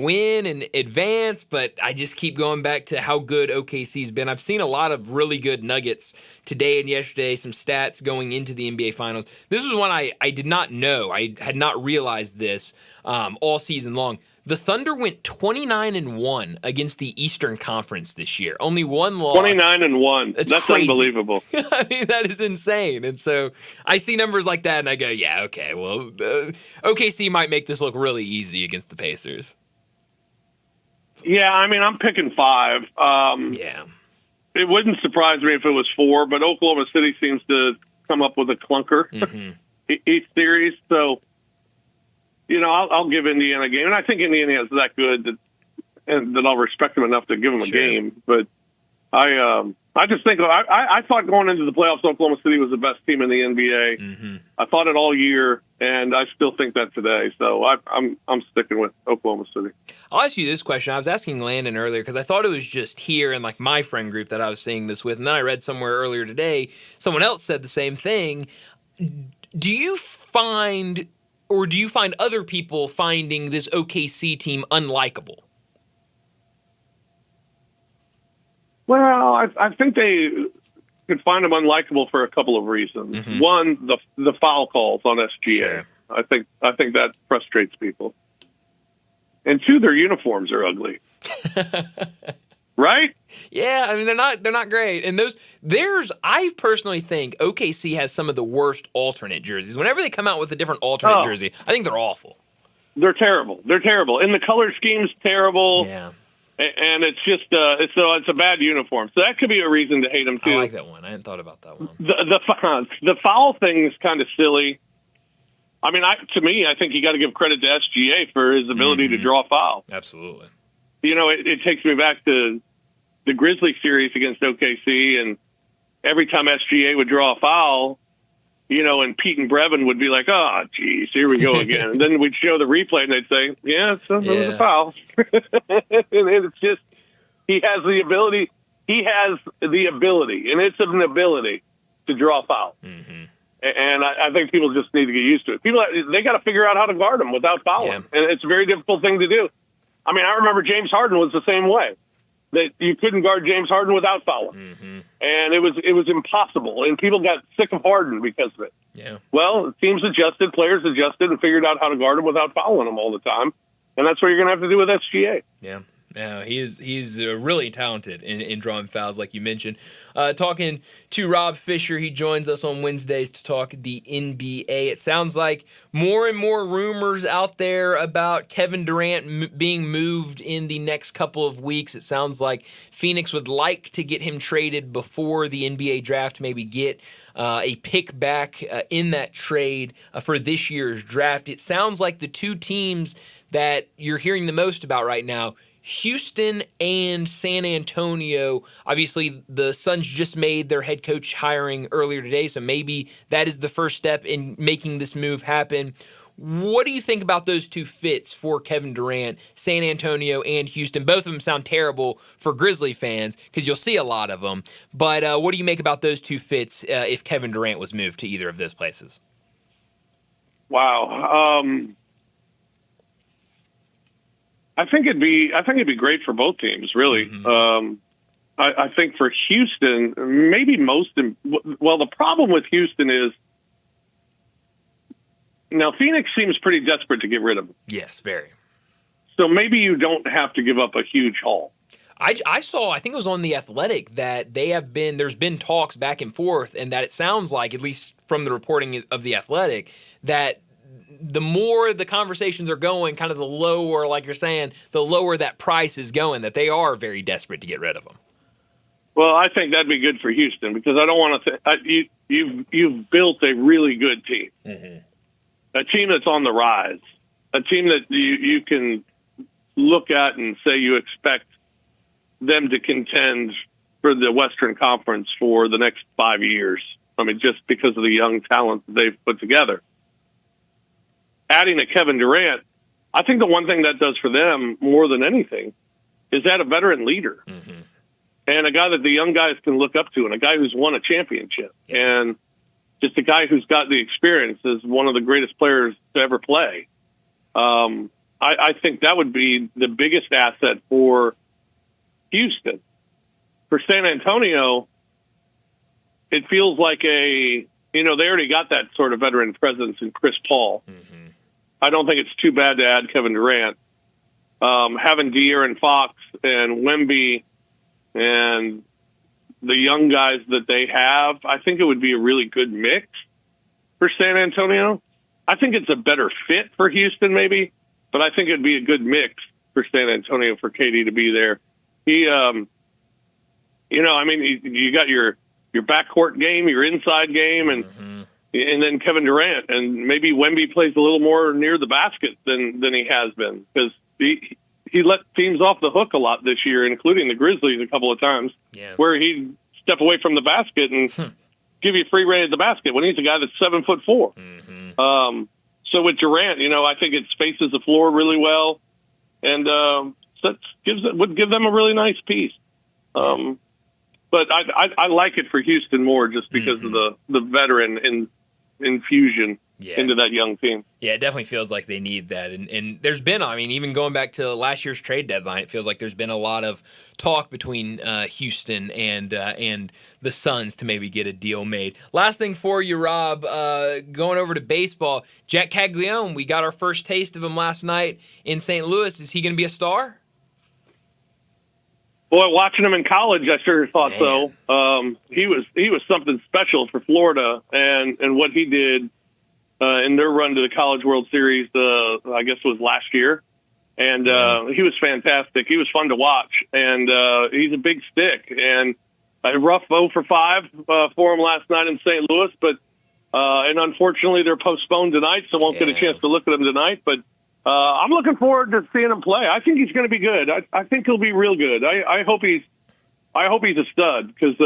win and advance, but I just keep going back to how good OKC's been. I've seen a lot of really good nuggets today and yesterday, some stats going into the NBA Finals. This was one I did not know. I had not realized this all season long. The Thunder went 29-1 against the Eastern Conference this year. Only one loss. 29-1. That's crazy. Unbelievable. I mean, that is insane. And so I see numbers like that, and I go, yeah, okay, well, OKC might make this look really easy against the Pacers. Yeah, I mean, I'm picking 5. Yeah. It wouldn't surprise me if it was 4, but Oklahoma City seems to come up with a clunker each series. So, I'll give Indiana a game. And I think Indiana is that good that I'll respect them enough to give them a game. But I just think I thought going into the playoffs, Oklahoma City was the best team in the NBA. I thought it all year, and I still think that today. So I'm sticking with Oklahoma City. I'll ask you this question. I was asking Landon earlier because I thought it was just here in like my friend group that I was seeing this with, and then I read somewhere earlier today someone else said the same thing. Do you find other people finding this OKC team unlikable? Well, I think they could find them unlikable for a couple of reasons. One, the foul calls on SGA. Sure. I think that frustrates people. And 2, their uniforms are ugly. Right? Yeah, I mean they're not great. And I personally think OKC has some of the worst alternate jerseys. Whenever they come out with a different alternate jersey, I think they're awful. They're terrible. And the color scheme's terrible. Yeah. And it's just it's a bad uniform. So that could be a reason to hate them too. I like that one. I hadn't thought about that one. The foul thing is kind of silly. I mean, to me, I think you got to give credit to SGA for his ability to draw foul. Absolutely. It takes me back to the Grizzlies series against OKC, and every time SGA would draw a foul, and Pete and Brevin would be like, "Oh, geez, here we go again." And then we'd show the replay, and they'd say, "Yeah, it was a foul." And it's just he has the ability. He has the ability, and it's an ability to draw foul. And I think people just need to get used to it. They got to figure out how to guard him without fouling, and it's a very difficult thing to do. I mean, I remember James Harden was the same way. That you couldn't guard James Harden without fouling. And it was impossible. And people got sick of Harden because of it. Yeah. Well, teams adjusted, players adjusted, and figured out how to guard him without fouling him all the time. And that's what you're going to have to do with SGA. Yeah. Yeah, he's really talented in drawing fouls, like you mentioned. Talking to Rob Fisher, he joins us on Wednesdays to talk the NBA. It sounds like more and more rumors out there about Kevin Durant being moved in the next couple of weeks. It sounds like Phoenix would like to get him traded before the NBA draft, maybe get a pick back in that trade for this year's draft. It sounds like the two teams that you're hearing the most about right now, Houston and San Antonio. Obviously, the Suns just made their head coach hiring earlier today, so maybe that is the first step in making this move happen. What do you think about those two fits for Kevin Durant, San Antonio and Houston? Both of them sound terrible for Grizzly fans because you'll see a lot of them. But what do you make about those two fits if Kevin Durant was moved to either of those places? Wow. I think it'd be great for both teams, really. I think for Houston, maybe the problem with Houston is now Phoenix seems pretty desperate to get rid of him. Yes, very. So maybe you don't have to give up a huge haul. I saw, I think it was on The Athletic, that there's been talks back and forth, and that it sounds like, at least from the reporting of The Athletic, that the more the conversations are going, kind of the lower, like you're saying, the lower that price is going, that they are very desperate to get rid of them. Well, I think that'd be good for Houston because I don't want to. You've built a really good team, a team that's on the rise, a team that you can look at and say you expect them to contend for the Western Conference for the next 5 years. I mean, just because of the young talent that they've put together. Adding a Kevin Durant, I think the one thing that does for them more than anything is add a veteran leader. Mm-hmm. And a guy that the young guys can look up to, and a guy who's won a championship. And just a guy who's got the experience as one of the greatest players to ever play. I think that would be the biggest asset for Houston. For San Antonio, it feels like they already got that sort of veteran presence in Chris Paul. Mm-hmm. I don't think it's too bad to add Kevin Durant. Having De'Aaron Fox and Wemby and the young guys that they have, I think it would be a really good mix for San Antonio. I think it's a better fit for Houston maybe, but I think it'd be a good mix for San Antonio for KD to be there. He, you got your backcourt game, your inside game, and then Kevin Durant, and maybe Wemby plays a little more near the basket than he has been, because he let teams off the hook a lot this year, including the Grizzlies a couple of times, where he'd step away from the basket and give you free reign at the basket when he's a guy that's 7'4". So with Durant, I think it spaces the floor really well, and would give them a really nice piece. But I like it for Houston more just because of the veteran infusion into that young team. Yeah, it definitely feels like they need that. And there's been, even going back to last year's trade deadline, it feels like there's been a lot of talk between Houston and the Suns to maybe get a deal made. Last thing for you, Rob, going over to baseball, Jack Caglione, we got our first taste of him last night in St. Louis. Is he going to be a star? Boy, watching him in college, I sure thought so. He was something special for Florida, and what he did in their run to the College World Series, I guess was last year, and he was fantastic. He was fun to watch, and he's a big stick. And a rough 0 for 5 for him last night in St. Louis, but and unfortunately they're postponed tonight, so won't get a chance to look at him tonight. But I'm looking forward to seeing him play. I think he's going to be good. I think he'll be real good. I hope he's a stud, because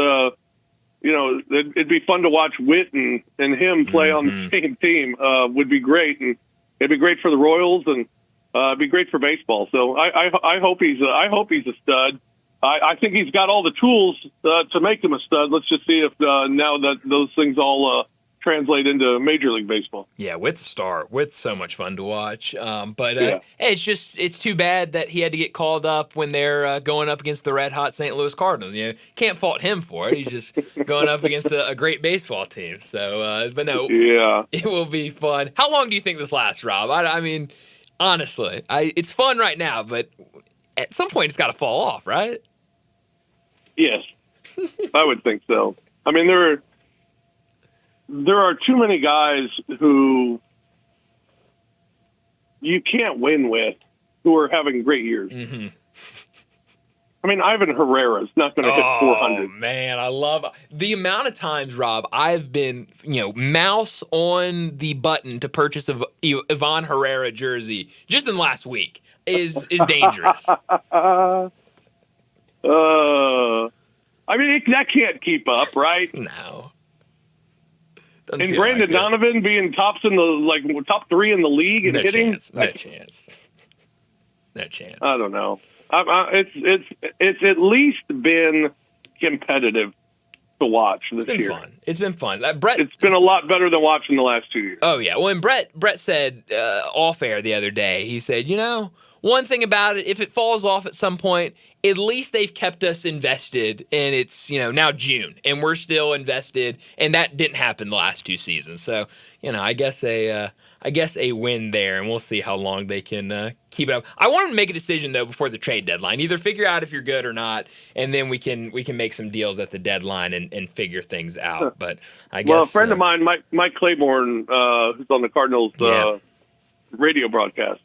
it'd be fun to watch Witt and him play on the same team. Would be great, and it'd be great for the Royals, and it'd be great for baseball. So I hope he's a stud. I think he's got all the tools to make him a stud. Let's just see if now that those things all translate into Major League Baseball. Yeah, Witt's a star. Witt's so much fun to watch. But it's too bad that he had to get called up when they're going up against the red-hot St. Louis Cardinals. Can't fault him for it. He's just going up against a great baseball team. So, but no, it will be fun. How long do you think this lasts, Rob? I mean, honestly, it's fun right now, but at some point it's got to fall off, right? Yes, I would think so. I mean, there are too many guys who you can't win with who are having great years. Mm-hmm. I mean, Ivan Herrera's not going to hit 400. Oh, man, I love the amount of times, Rob, I've been, mouse on the button to purchase a Ivan Herrera jersey just in the last week is dangerous. I mean, that can't keep up, right? No. And Brandon Donovan being top 3 in the league and hitting? No chance. I don't know. It's at least been competitive to watch this year. It's been fun. It's been a lot better than watching the last 2 years. Oh yeah. Well, and Brett said off air the other day. He said, one thing about it, if it falls off at some point, at least they've kept us invested, and it's now June, and we're still invested, and that didn't happen the last 2 seasons. So I guess a win there, and we'll see how long they can keep it up. I want them to make a decision though before the trade deadline. Either figure out if you're good or not, and then we can make some deals at the deadline and figure things out. But I guess a friend of mine, Mike Claiborne, who's on the Cardinals radio broadcast,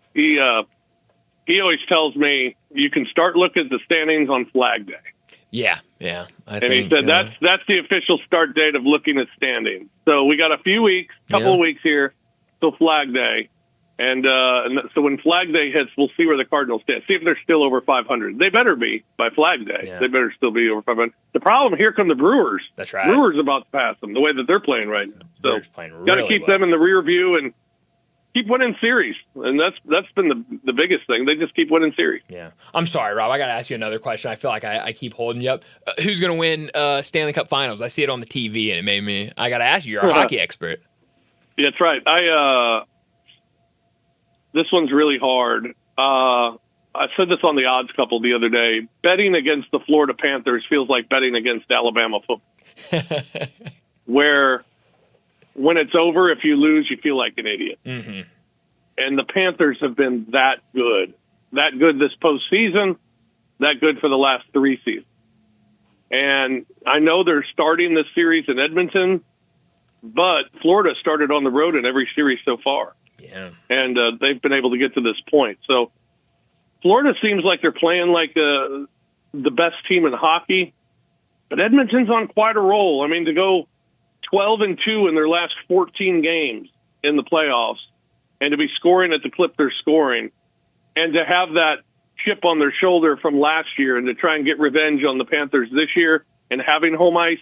he always tells me you can start looking at the standings on Flag Day. Yeah. He said that's the official start date of looking at standings. So we got a few weeks, couple of weeks here till Flag Day, So when Flag Day hits, we'll see where the Cardinals stand. See if they're still over 500. They better be by Flag Day. Yeah. They better still be over 500. The problem, here come the Brewers. That's right. Brewers about to pass them the way that they're playing right now. So got to keep them in the rear view and keep winning series. And that's been the biggest thing. They just keep winning series. Yeah. I'm sorry, Rob. I got to ask you another question. I feel like I keep holding you up. Who's going to win Stanley Cup Finals? I see it on the TV, and it made me. I got to ask you. You're a hockey expert. Yeah, that's right. This one's really hard. I said this on the odds couple the other day. Betting against the Florida Panthers feels like betting against Alabama football. Where when it's over, if you lose, you feel like an idiot. Mm-hmm. And the Panthers have been that good this postseason, that good for the last 3 seasons. And I know they're starting this series in Edmonton, but Florida started on the road in every series so far. Yeah. And they've been able to get to this point. So Florida seems like they're playing like the best team in hockey, but Edmonton's on quite a roll. I mean, to go 12-2 in their last 14 games in the playoffs and to be scoring at the clip they're scoring and to have that chip on their shoulder from last year and to try and get revenge on the Panthers this year and having home ice,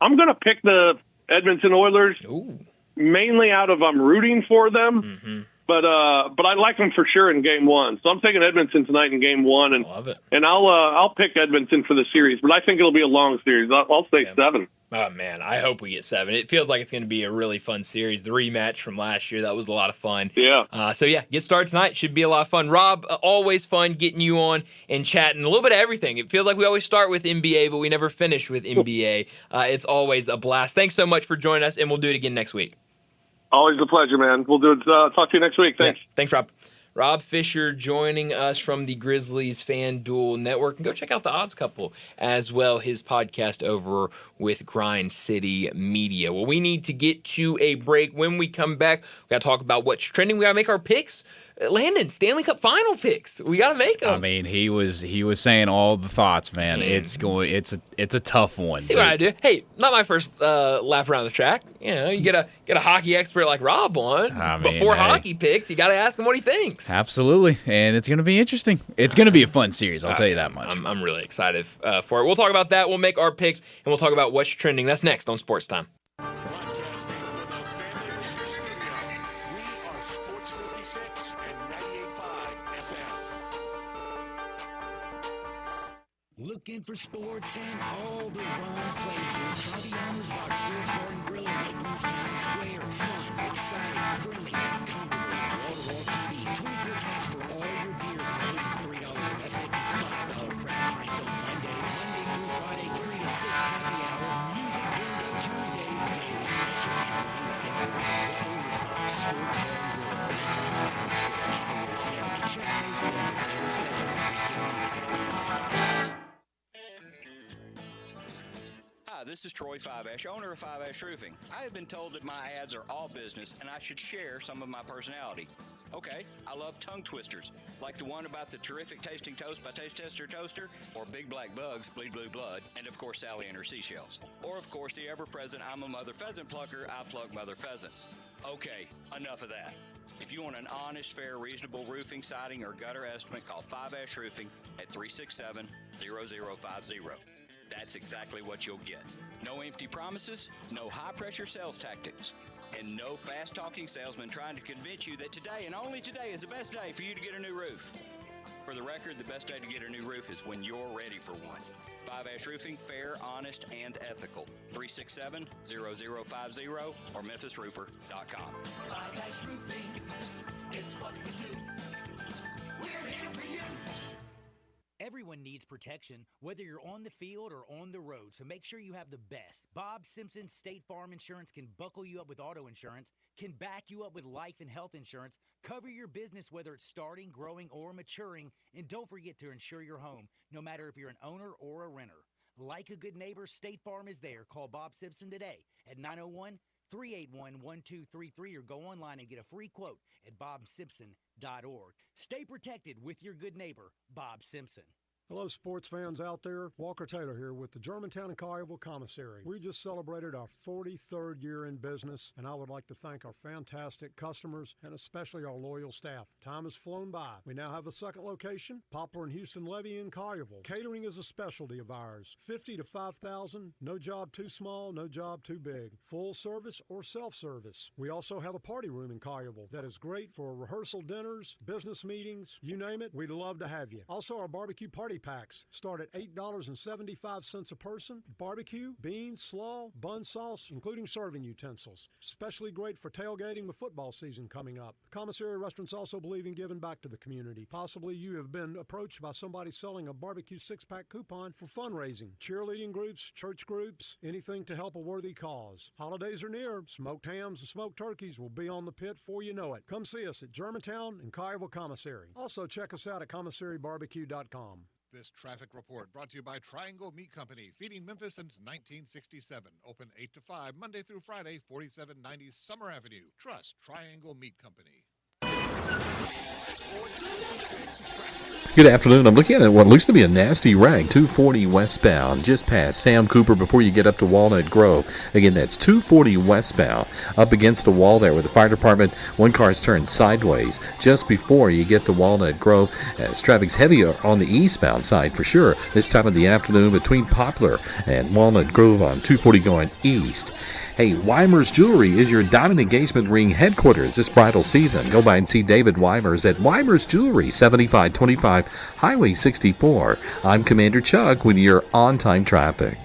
I'm going to pick the Edmonton Oilers. Ooh. Mainly out of I'm rooting for them, but I like them for sure in Game 1. So I'm taking Edmonton tonight in Game 1, and love it. And I'll pick Edmonton for the series, but I think it'll be a long series. I'll say 7. Oh man, I hope we get 7. It feels like it's going to be a really fun series. The rematch from last year, that was a lot of fun. Yeah. So yeah, get started tonight. Should be a lot of fun. Rob, always fun getting you on and chatting a little bit of everything. It feels like we always start with NBA, but we never finish with NBA. It's always a blast. Thanks so much for joining us, and we'll do it again next week. Always a pleasure, man. We'll do it. Talk to you next week. Thanks. Yeah. Thanks, Rob. Rob Fisher joining us from the Grizzlies FanDuel Network. And go check out the Odds Couple as well, his podcast over with Grind City Media. Well, we need to get to a break. When we come back, we got to talk about what's trending. We got to make our picks. Landon, Stanley Cup final picks. We got to make them. I mean, he was saying all the thoughts, man. It's a tough one. See what I do? Hey, not my first lap around the track. You know, you get a hockey expert like Rob on before hockey picked. You got to ask him what he thinks. Absolutely, and it's going to be interesting. It's going to be a fun series. I'll tell you that much. I'm really excited for it. We'll talk about that. We'll make our picks, and we'll talk about what's trending. That's next on Sports Time. Looking for sports in all the wrong places. Try the Owner's Box Sports Bar and Grill in Lakeland's Town Square. Fun, exciting, friendly, and comfortable. Wall-to-wall TVs, 24 taps for all your beers, including $3 domestic and $5 craft pints on Monday through Friday, 3 to 6 happy hour. Music Bingo Tuesdays, daily special, and online. Owner's Box Sports Bar and Grill, Lakeland's Town Square, Highway 70. Check Facebook for daily special and weekend music at the Owner's Box. Hi, this is Troy Fiveash, owner of Fiveash Roofing. I have been told that my ads are all business and I should share some of my personality. Okay, I love tongue twisters, like the one about the terrific tasting toast by Taste Tester Toaster, or Big Black Bugs, Bleed Blue Blood, and of course Sally and her seashells. Or of course the ever-present I'm a mother pheasant plucker, I pluck mother pheasants. Okay, enough of that. If you want an honest, fair, reasonable roofing, siding, or gutter estimate, call Fiveash Roofing at 367-0050. That's exactly what you'll get. No empty promises, no high-pressure sales tactics, and no fast-talking salesman trying to convince you that today and only today is the best day for you to get a new roof. For the record, the best day to get a new roof is when you're ready for one. Fiveash Roofing, fair, honest, and ethical. 367-0050 or memphisroofer.com. Fiveash Roofing, it's what we do. We're here for you. Everyone needs protection, whether you're on the field or on the road, so make sure you have the best. Bob Simpson State Farm Insurance can buckle you up with auto insurance, can back you up with life and health insurance, cover your business whether it's starting, growing, or maturing, and don't forget to insure your home, no matter if you're an owner or a renter. Like a good neighbor, State Farm is there. Call Bob Simpson today at 901-381-1233 or go online and get a free quote at bobsimpson.org. Stay protected with your good neighbor, Bob Simpson. Hello, sports fans out there. Walker Taylor here with the Germantown and Collierville Commissary. We just celebrated our 43rd year in business, and I would like to thank our fantastic customers and especially our loyal staff. Time has flown by. We now have a second location, Poplar and Houston Levy in Collierville. Catering is a specialty of ours. 50 to 5,000, no job too small, no job too big. Full service or self-service. We also have a party room in Collierville that is great for rehearsal dinners, business meetings, you name it, we'd love to have you. Also, our barbecue party packs start at $8.75 a person. Barbecue, beans, slaw, bun sauce, including serving utensils. Especially great for tailgating with football season coming up. The commissary restaurants also believe in giving back to the community. Possibly you have been approached by somebody selling a barbecue 6-pack coupon for fundraising. Cheerleading groups, church groups, anything to help a worthy cause. Holidays are near. Smoked hams and smoked turkeys will be on the pit before you know it. Come see us at Germantown and Collierville Commissary. Also check us out at commissarybarbecue.com. This traffic report brought to you by Triangle Meat Company, feeding Memphis since 1967. Open 8 to 5, Monday through Friday, 4790 Summer Avenue. Trust Triangle Meat Company. Good afternoon. I'm looking at what looks to be a nasty wreck, 240 westbound, just past Sam Cooper before you get up to Walnut Grove. Again, that's 240 westbound, up against the wall there with the fire department. One car's turned sideways just before you get to Walnut Grove, as traffic's heavier on the eastbound side for sure. This time of the afternoon between Poplar and Walnut Grove on 240 going east. Hey, Weimer's Jewelry is your diamond engagement ring headquarters this bridal season. Go by and see David Weimers at Weimer's Jewelry, 7525 Highway 64. I'm Commander Chuck with your on-time traffic.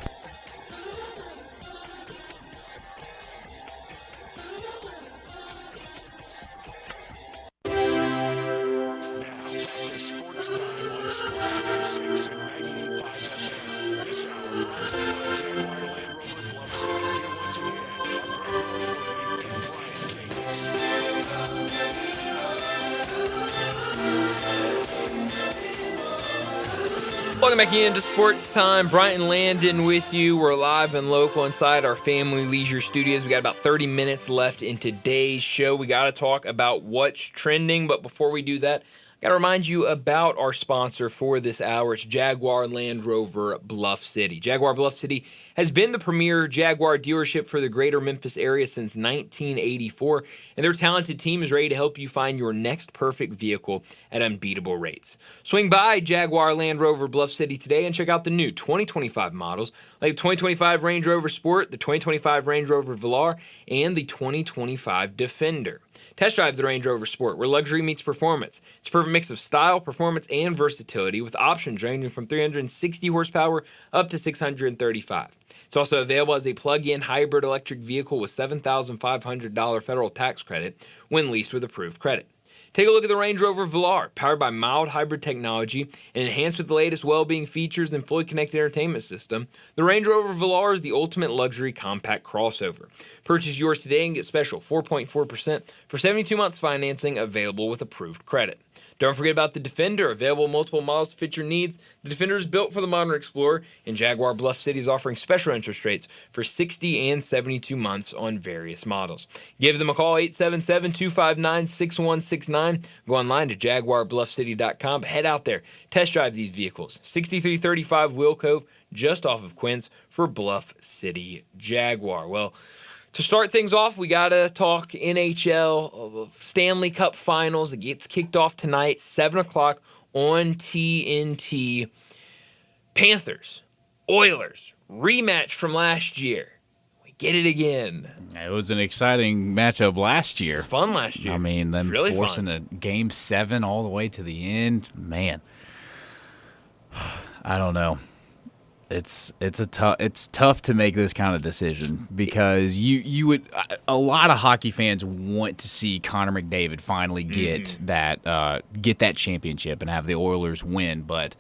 Welcome back into Sports Time. Bryant and Landon with you. We're live and local inside our Family Leisure Studios. We got about 30 minutes left in today's show. We got to talk about what's trending, but before we do that, I got to remind you about our sponsor for this hour. It's Jaguar Land Rover Bluff City. Jaguar Bluff City has been the premier Jaguar dealership for the greater Memphis area since 1984, and their talented team is ready to help you find your next perfect vehicle at unbeatable rates. Swing by Jaguar Land Rover Bluff City today and check out the new 2025 models like the 2025 Range Rover Sport, the 2025 Range Rover Velar, and the 2025 Defender. Test drive the Range Rover Sport, where luxury meets performance. It's a perfect mix of style, performance, and versatility, with options ranging from 360 horsepower up to 635. It's also available as a plug-in hybrid electric vehicle with $7,500 federal tax credit when leased with approved credit. Take a look at the Range Rover Velar, powered by mild hybrid technology and enhanced with the latest well-being features and fully connected entertainment system. The Range Rover Velar is the ultimate luxury compact crossover. Purchase yours today and get special 4.4% for 72 months financing available with approved credit. Don't forget about the Defender, available multiple models to fit your needs. The Defender is built for the modern explorer, and Jaguar Bluff City is offering special interest rates for 60 and 72 months on various models. Give them a call, 877-259-6169. Go online to jaguarbluffcity.com. Head out there, test drive these vehicles. 6335 Will Cove, just off of Quince, for Bluff City Jaguar. Well, to start things off, we got to talk NHL Stanley Cup Finals. It gets kicked off tonight, 7 o'clock on TNT. Panthers, Oilers, rematch from last year. We get it again. It was an exciting matchup last year. It was fun last year. I mean, them really forcing fun. a Game 7 all the way to the end. Man, I don't know. It's tough to make this kind of decision because you would a lot of hockey fans want to see Connor McDavid finally get that championship and have the Oilers win, but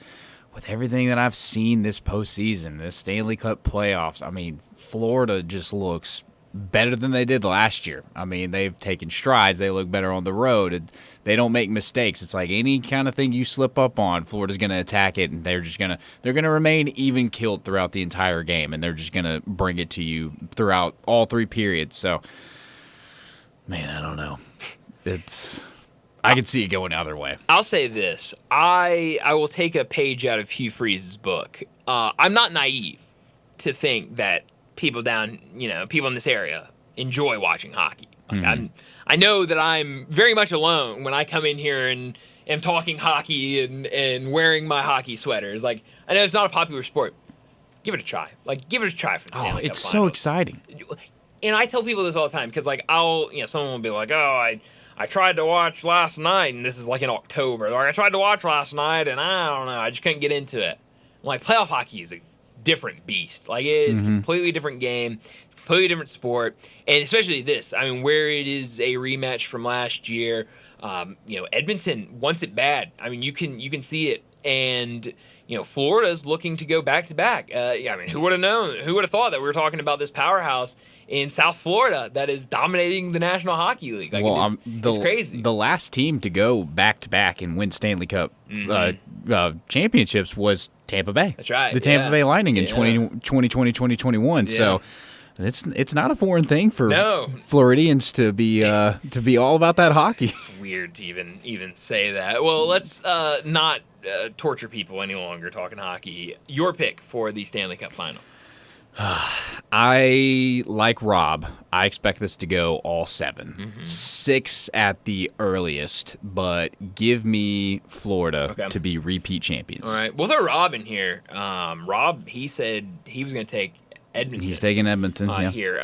with everything that I've seen this postseason, this Stanley Cup playoffs, I mean, Florida just looks better than they did last year. I mean, they've taken strides. They look better on the road. They don't make mistakes. It's like any kind of thing you slip up on, Florida's going to attack it, and they're going to remain even keeled throughout the entire game, and they're just going to bring it to you throughout all three periods. So, man, I don't know. I could see it going the other way. I'll say this. I will take a page out of Hugh Freeze's book. I'm not naive to think that people in this area enjoy watching hockey. Like, I know that I'm very much alone when I come in here and am talking hockey and wearing my hockey sweaters. Like, I know it's not a popular sport. Give it a try. Like, give it a try for the Stanley Cup it's Finals. so exciting. And I tell people this all the time because, like, someone will be like, oh, I tried to watch last night, and this is like in October. Like, I tried to watch last night, and I don't know, I just couldn't get into it. I'm like, playoff hockey is a different beast. Like, it is a completely different game. It's a completely different sport. And especially this, I mean, where it is a rematch from last year. Edmonton wants it bad. I mean, you can see it. And, Florida's looking to go back-to-back. Who would have known? Who would have thought that we were talking about this powerhouse in South Florida that is dominating the National Hockey League? Like, it's crazy. The last team to go back-to-back and win Stanley Cup championships was Tampa Bay. That's right. The Tampa Bay Lightning in 2020, 2021. Yeah. So it's not a foreign thing for Floridians to be all about that hockey. It's weird to even say that. Well, let's not torture people any longer talking hockey. Your pick for the Stanley Cup Final. I like Rob. I expect this to go all 7. 6 at the earliest, but give me Florida to be repeat champions. All right. We'll throw Rob in here. Rob, he said he was going to take Edmonton. He's taking Edmonton here.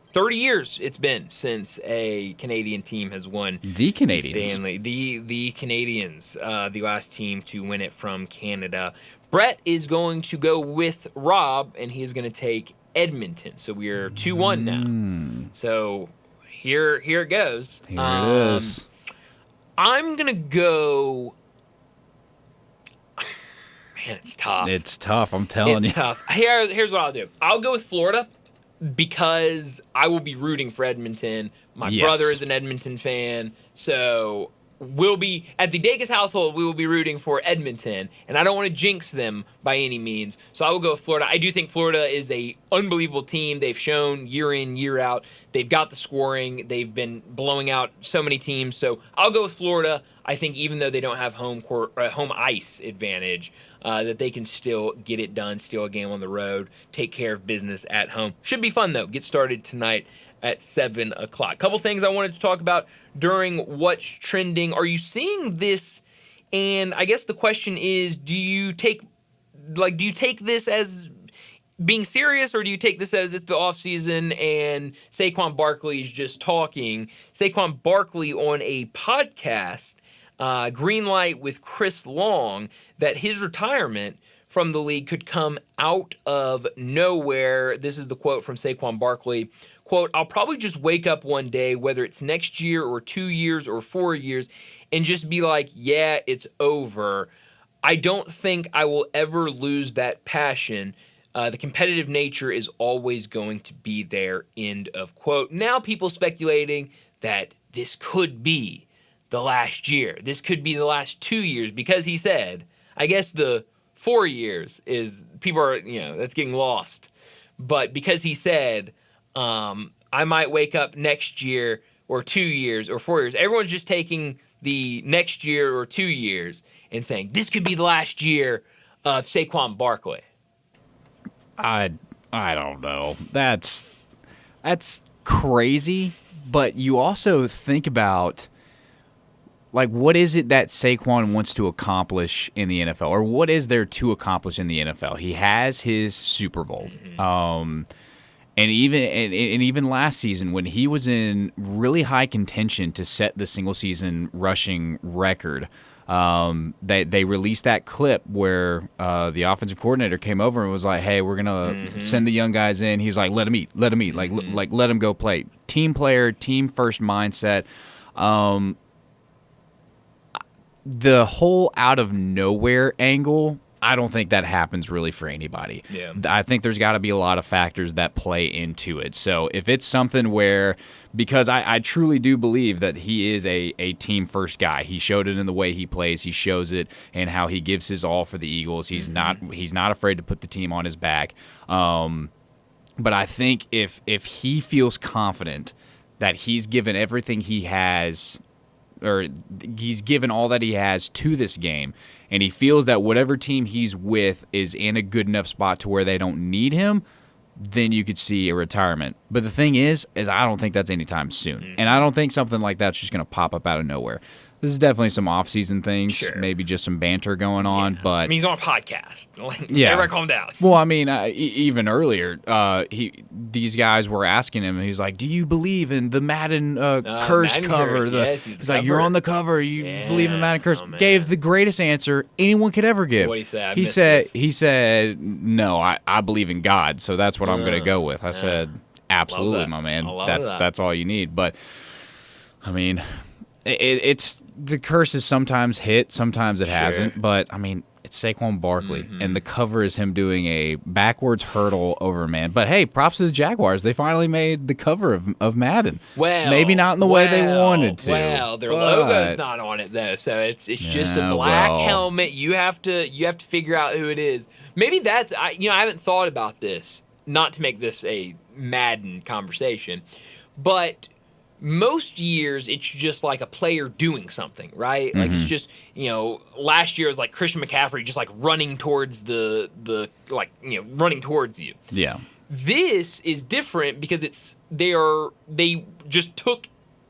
30 years it's been since a Canadian team has won the Canadians. Stanley. The Canadians, the last team to win it from Canada. Brett is going to go with Rob, and he is going to take Edmonton. So we are 2-1 now. So here it goes. Here it is. I'm going to go... Man, it's tough. It's tough. I'm telling you. It's tough. Here's what I'll do. I'll go with Florida because I will be rooting for Edmonton. My brother is an Edmonton fan, so we'll be at the Dacus household. We will be rooting for Edmonton, and I don't want to jinx them by any means. So I will go with Florida. I do think Florida is a unbelievable team. They've shown year in, year out. They've got the scoring. They've been blowing out so many teams. So I'll go with Florida. I think even though they don't have home ice advantage, that they can still get it done, steal a game on the road, take care of business at home. Should be fun, though. Get started tonight at 7 o'clock. Couple things I wanted to talk about during What's Trending. Are you seeing this? And I guess the question is, do you take this as being serious, or do you take this as it's the offseason and Saquon Barkley is just talking? Saquon Barkley on a podcast, Green Light with Chris Long, that his retirement from the league could come out of nowhere. This is the quote from Saquon Barkley. Quote, I'll probably just wake up one day, whether it's next year or 2 years or 4 years, and just be like, yeah, it's over. I don't think I will ever lose that passion. The competitive nature is always going to be there, end of quote. Now people speculating that this could be the last year. This could be the last 2 years because he said, I guess the 4 years is, people are, that's getting lost. But because he said, I might wake up next year or 2 years or 4 years. Everyone's just taking the next year or 2 years and saying, this could be the last year of Saquon Barkley. I don't know. That's crazy, but you also think about, like, what is it that Saquon wants to accomplish in the NFL, or what is there to accomplish in the NFL? He has his Super Bowl, and even last season when he was in really high contention to set the single season rushing record. They released that clip where the offensive coordinator came over and was like, "Hey, we're gonna send the young guys in." He's like, "Let them eat, like let them go play." Team player, team first mindset. The whole out of nowhere angle, I don't think that happens really for anybody. Yeah. I think there's got to be a lot of factors that play into it. So if it's something where, because I truly do believe that he is a team first guy. He showed it in the way he plays. He shows it in how he gives his all for the Eagles. He's not afraid to put the team on his back. But I think if he feels confident that he's given everything he has or he's given all that he has to this game, and he feels that whatever team he's with is in a good enough spot to where they don't need him, then you could see a retirement. But the thing is I don't think that's anytime soon. And I don't think something like that's just going to pop up out of nowhere. This is definitely some off-season things, maybe just some banter going on. But I mean, he's on a podcast. Yeah. Everybody calm down. Well, I mean, even earlier, these guys were asking him, and he's like, "Do you believe in the Madden curse Madden cover?" curse, yes, he's the he's like, cover. "You're on the cover. You believe in Madden curse?" Gave the greatest answer anyone could ever give. What'd he say? I He missed said, this. "He said, no, I believe in God, so that's what I'm going to go with." I said, "Absolutely, that. my man. I love That's that. that's all you need." But I mean, it's the curse is sometimes hit, sometimes it hasn't. But I mean, it's Saquon Barkley, and the cover is him doing a backwards hurdle over man. But hey, props to the Jaguars. They finally made the cover of Madden. Well, maybe not in the way they wanted to. Well, their but- logo's not on it though, so it's just a Yeah, black well. helmet. You have to figure out who it is. Maybe that's I haven't thought about this. Not to make this a Madden conversation, but most years it's just like a player doing something, right? Like it's just, last year it was like Christian McCaffrey just like running towards running towards you. Yeah. This is different because they just took,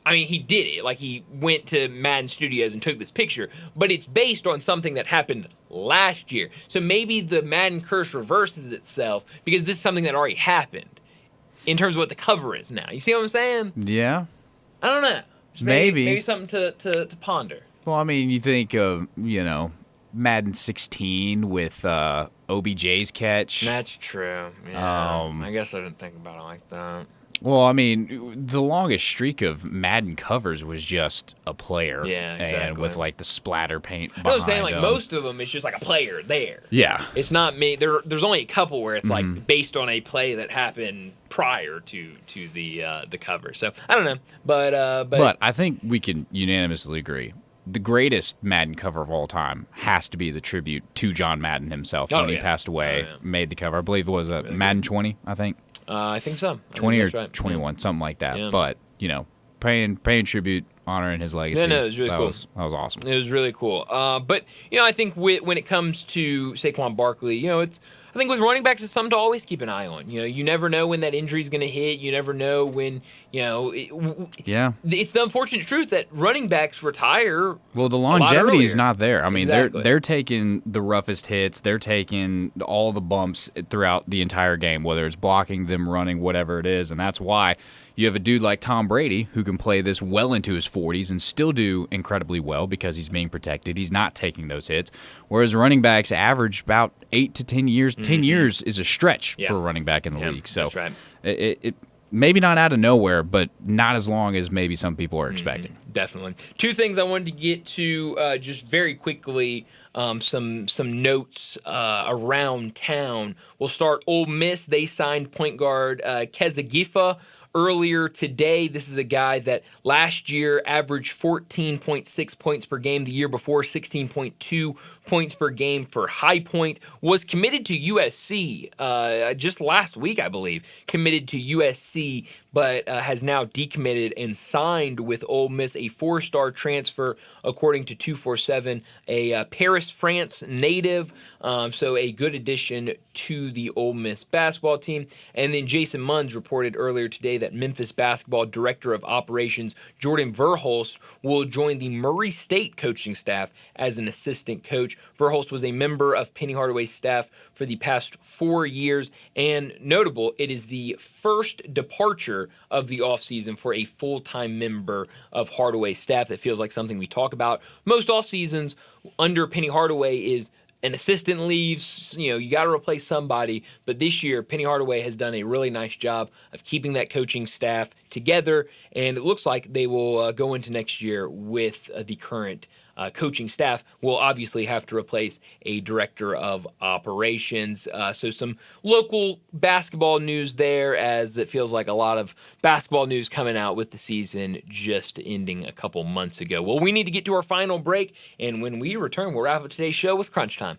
he did it. Like he went to Madden Studios and took this picture, but it's based on something that happened last year. So maybe the Madden curse reverses itself because this is something that already happened in terms of what the cover is now. You see what I'm saying? Yeah. I don't know. Just maybe something to ponder. Well, I mean, you think of, Madden 16 with OBJ's catch. That's true. Yeah. I guess I didn't think about it like that. Well, I mean, the longest streak of Madden covers was just a player. Yeah, exactly. And with, like, the splatter paint behind I was saying, like, them. most of them, it's just like a player there. Yeah. It's not me. There's only a couple where it's, like, based on a play that happened prior to the cover. So, I don't know. But I think we can unanimously agree. The greatest Madden cover of all time has to be the tribute to John Madden himself when he passed away, made the cover. I believe it was Madden 20, I think. I think so. 20 or that's right. 21, something like that. Yeah. But, paying tribute, honoring his legacy. Yeah, no, it was really cool. That was awesome. It was really cool. But, I think when it comes to Saquon Barkley, I think with running backs, it's something to always keep an eye on. You never know when that injury is going to hit. You never know when, Yeah. It's the unfortunate truth that running backs retire. Well, the longevity is not there. I mean, Exactly. they're taking the roughest hits. They're taking all the bumps throughout the entire game, whether it's blocking, them running, whatever it is. And that's why you have a dude like Tom Brady who can play this well into his 40s and still do incredibly well because he's being protected. He's not taking those hits. Whereas running backs average about 8 to 10 years. 10 years is a stretch for a running back in the league. So that's right. it maybe not out of nowhere, but not as long as maybe some people are expecting. Definitely. Two things I wanted to get to just very quickly. Some notes around town. We'll start Ole Miss. They signed point guard Kezigifa earlier today. This is a guy that last year averaged 14.6 points per game. The year before, 16.2 points per game for High Point. Was committed to USC just last week, I believe. Committed to USC, but has now decommitted and signed with Ole Miss, a 4-star transfer, according to 247, a Paris, France native. So a good addition to the Ole Miss basketball team. And then Jason Munns reported earlier today that Memphis basketball director of operations Jordan Verhulst will join the Murray State coaching staff as an assistant coach. Verhulst was a member of Penny Hardaway's staff for the past 4 years, and notable, it is the first departure of the offseason for a full-time member of Hardaway's staff. That feels like something we talk about most off seasons under Penny Hardaway is an assistant leaves, you got to replace somebody. But this year, Penny Hardaway has done a really nice job of keeping that coaching staff together. And it looks like they will go into next year with the current coaching staff. Will obviously have to replace a director of operations. So some local basketball news there, as it feels like a lot of basketball news coming out with the season just ending a couple months ago. Well, we need to get to our final break, and when we return, we'll wrap up today's show with Crunch Time.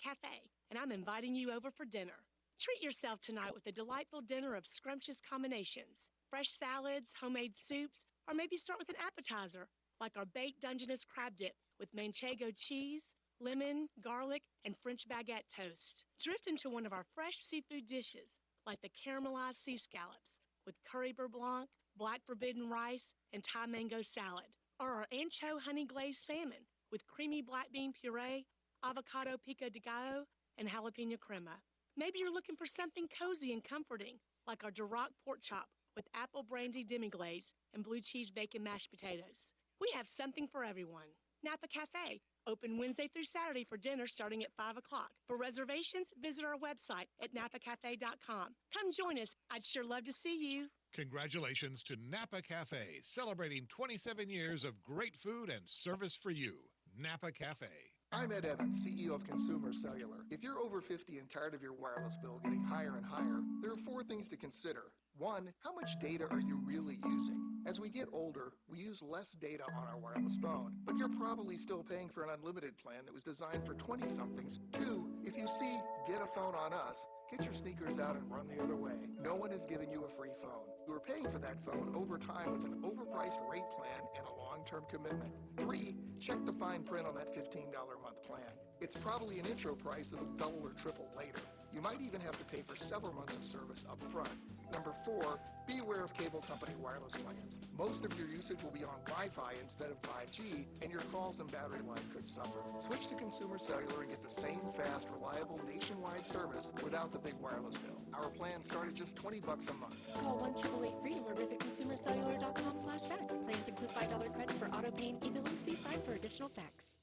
Cafe, and I'm inviting you over for dinner. Treat yourself tonight with a delightful dinner of scrumptious combinations, fresh salads, homemade soups, or maybe start with an appetizer, like our baked Dungeness crab dip with manchego cheese, lemon, garlic, and French baguette toast. Drift into one of our fresh seafood dishes, like the caramelized sea scallops with curry beurre blanc, black forbidden rice, and Thai mango salad, or our ancho honey glazed salmon with creamy black bean puree, avocado pico de gallo, and jalapeno crema. Maybe you're looking for something cozy and comforting, like our Duroc pork chop with apple brandy demi-glaze and blue cheese bacon mashed potatoes. We have something for everyone. Napa Cafe, open Wednesday through Saturday for dinner starting at 5 o'clock. For reservations, visit our website at napacafe.com. Come join us. I'd sure love to see you. Congratulations to Napa Cafe, celebrating 27 years of great food and service for you. Napa Cafe. I'm Ed Evans, CEO of Consumer Cellular. If you're over 50 and tired of your wireless bill getting higher and higher, there are 4 things to consider. 1, how much data are you really using? As we get older, we use less data on our wireless phone, but you're probably still paying for an unlimited plan that was designed for 20-somethings. 2, if you see "Get a phone on us," get your sneakers out and run the other way. No one is giving you a free phone. You are paying for that phone over time with an overpriced rate plan and a long-term commitment. 3, check the fine print on that $15 a month plan. It's probably an intro price that'll double or triple later. You might even have to pay for several months of service up front. Number 4, be aware of cable company wireless plans. Most of your usage will be on Wi-Fi instead of 5G, and your calls and battery life could suffer. Switch to Consumer Cellular and get the same fast, reliable nationwide service without the big wireless bill. Our plans start at just $20 a month. Call 1-888-FREEDOM or visit consumercellular.com/facts. Plans include $5 credit for auto pay and e-billing. See site for additional facts.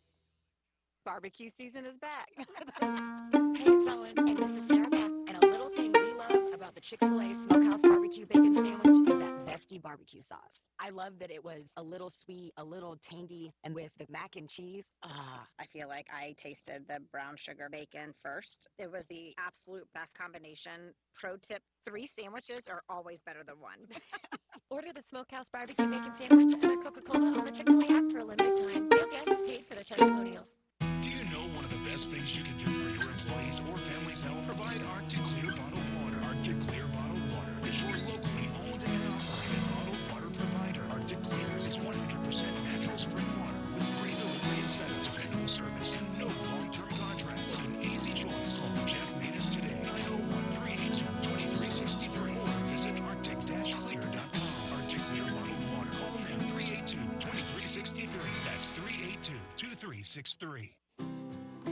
Barbecue season is back. Hey, it's Owen And this is Sarah Beth. And a little thing we love about the Chick-fil-A Smokehouse Barbecue Bacon Sandwich is that zesty barbecue sauce. I love that it was a little sweet, a little tangy, and with the mac and cheese. I feel like I tasted the brown sugar bacon first. It was the absolute best combination. Pro tip, 3 sandwiches are always better than 1. Order the Smokehouse Barbecue Bacon Sandwich and a Coca-Cola on the Chick-fil-A app for a limited time. Real guests paid for their testimonials. Do you know one of the best things you can do for your employees or family's health? Provide Arctic Clear bottled water. Arctic Clear bottled water is your locally owned and operated bottled water provider. Arctic Clear is 100% natural spring water with free delivery instead of dependable service and no long-term contracts. An easy choice. Call Jeff Metis today, 901-382-2363, or visit arctic-clear.com. Arctic Clear bottled water. Call now 382-2363. That's 382-2363.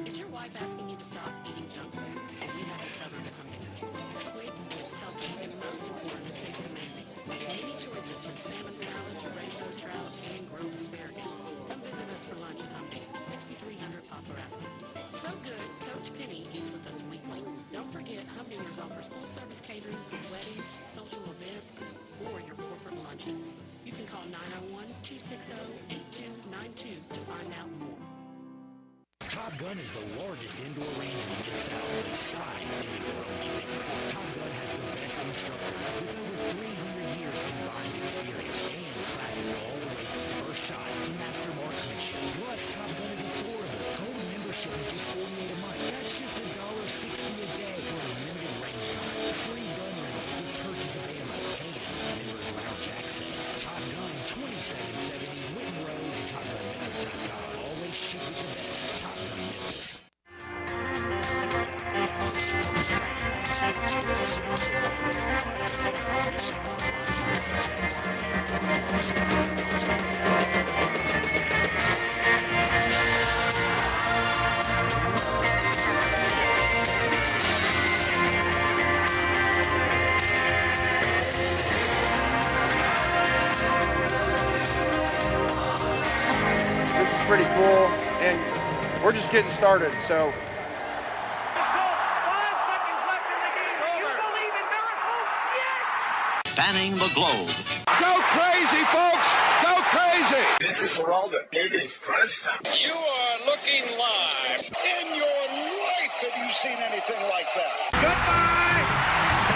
Is your wife asking you to stop eating junk food? We have it covered at Humdingers. It's quick, it's healthy, and most important, it tastes amazing. Many choices from salmon salad to rainbow trout and grilled asparagus. Come visit us for lunch at Humdingers, 6300 Poplar Avenue. So good, Coach Penny eats with us weekly. Don't forget, Humdingers offers full-service catering for weddings, social events, or your corporate lunches. You can call 901-260-8292 to find out more. Top Gun is the largest indoor range in the Mid-South, but size isn't their only difference. Top Gun has the best instructors with over 300 years combined experience and classes all the way from first shot to master marksmanship. Plus, Top Gun is affordable. Gold membership is just $48 a month. That's just $1.60 a day for a limited range time. Free gun rentals with purchase of ammo and members lounge access. Top Gun, 2770 Whitten Road and TopGunMemphis.com. Always shoot with the best. Top Gun Memphis. This is pretty cool, and we're just getting started, so. Spanning the globe. Go crazy, folks! Go crazy! This is for all the babies crunch time. You are looking live. In your life have you seen anything like that? Goodbye!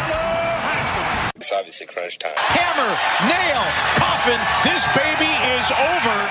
Hello, Haskell. It's obviously crunch time. Hammer, nail, coffin, this baby is over.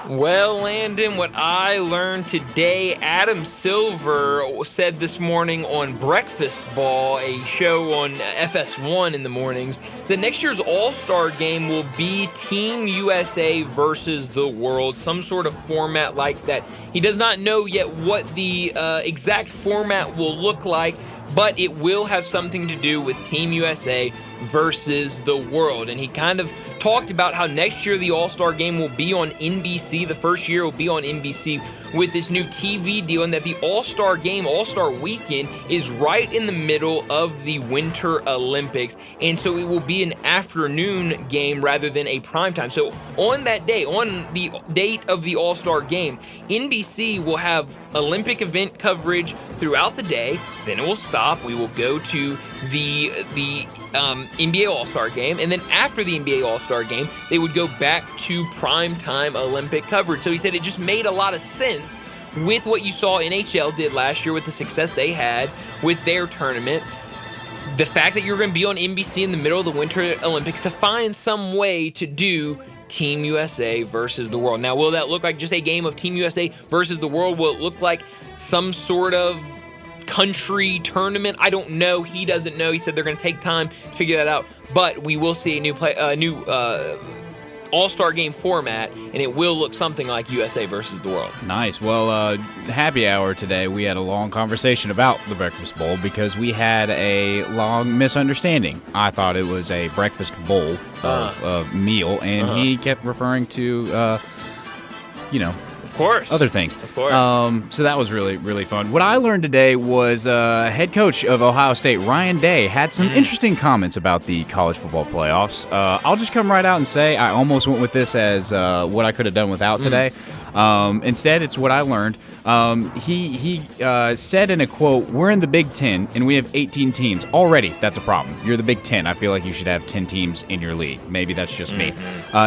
Well, Landon, what I learned today, Adam Silver said this morning on Breakfast Ball, a show on FS1 in the mornings, that next year's All-Star Game will be Team USA versus the world, some sort of format like that. He does not know yet what the exact format will look like, but it will have something to do with Team USA versus the world. And he kind of talked about how next year the All-Star Game will be on NBC. The first year will be on NBC with this new TV deal, and that the All-Star Game, All-Star Weekend, is right in the middle of the Winter Olympics. And so it will be an afternoon game rather than a primetime. So on that day, on the date of the All-Star Game, NBC will have Olympic event coverage throughout the day. Then it will stop. We will go to the NBA All-Star Game, and then after the NBA All-Star Game, they would go back to primetime Olympic coverage. So he said it just made a lot of sense with what you saw NHL did last year with the success they had with their tournament. The fact that you're going to be on NBC in the middle of the Winter Olympics to find some way to do Team USA versus the world. Now, will that look like just a game of Team USA versus the world? Will it look like some sort of country tournament? I don't know. He doesn't know. He said they're going to take time to figure that out. But we will see a new All-Star Game format, and it will look something like USA versus the world. Nice. Well, happy hour today, we had a long conversation about the Breakfast Bowl because we had a long misunderstanding. I thought it was a breakfast bowl of meal, and he kept referring to, of course, other things. Of course. So that was really, really fun. What I learned today was head coach of Ohio State, Ryan Day, had some interesting comments about the college football playoffs. I'll just come right out and say I almost went with this as what I could have done without today. Instead, it's what I learned. He said in a quote, "We're in the Big Ten, and we have 18 teams. Already, that's a problem. You're the Big Ten. I feel like you should have 10 teams in your league. Maybe that's just me."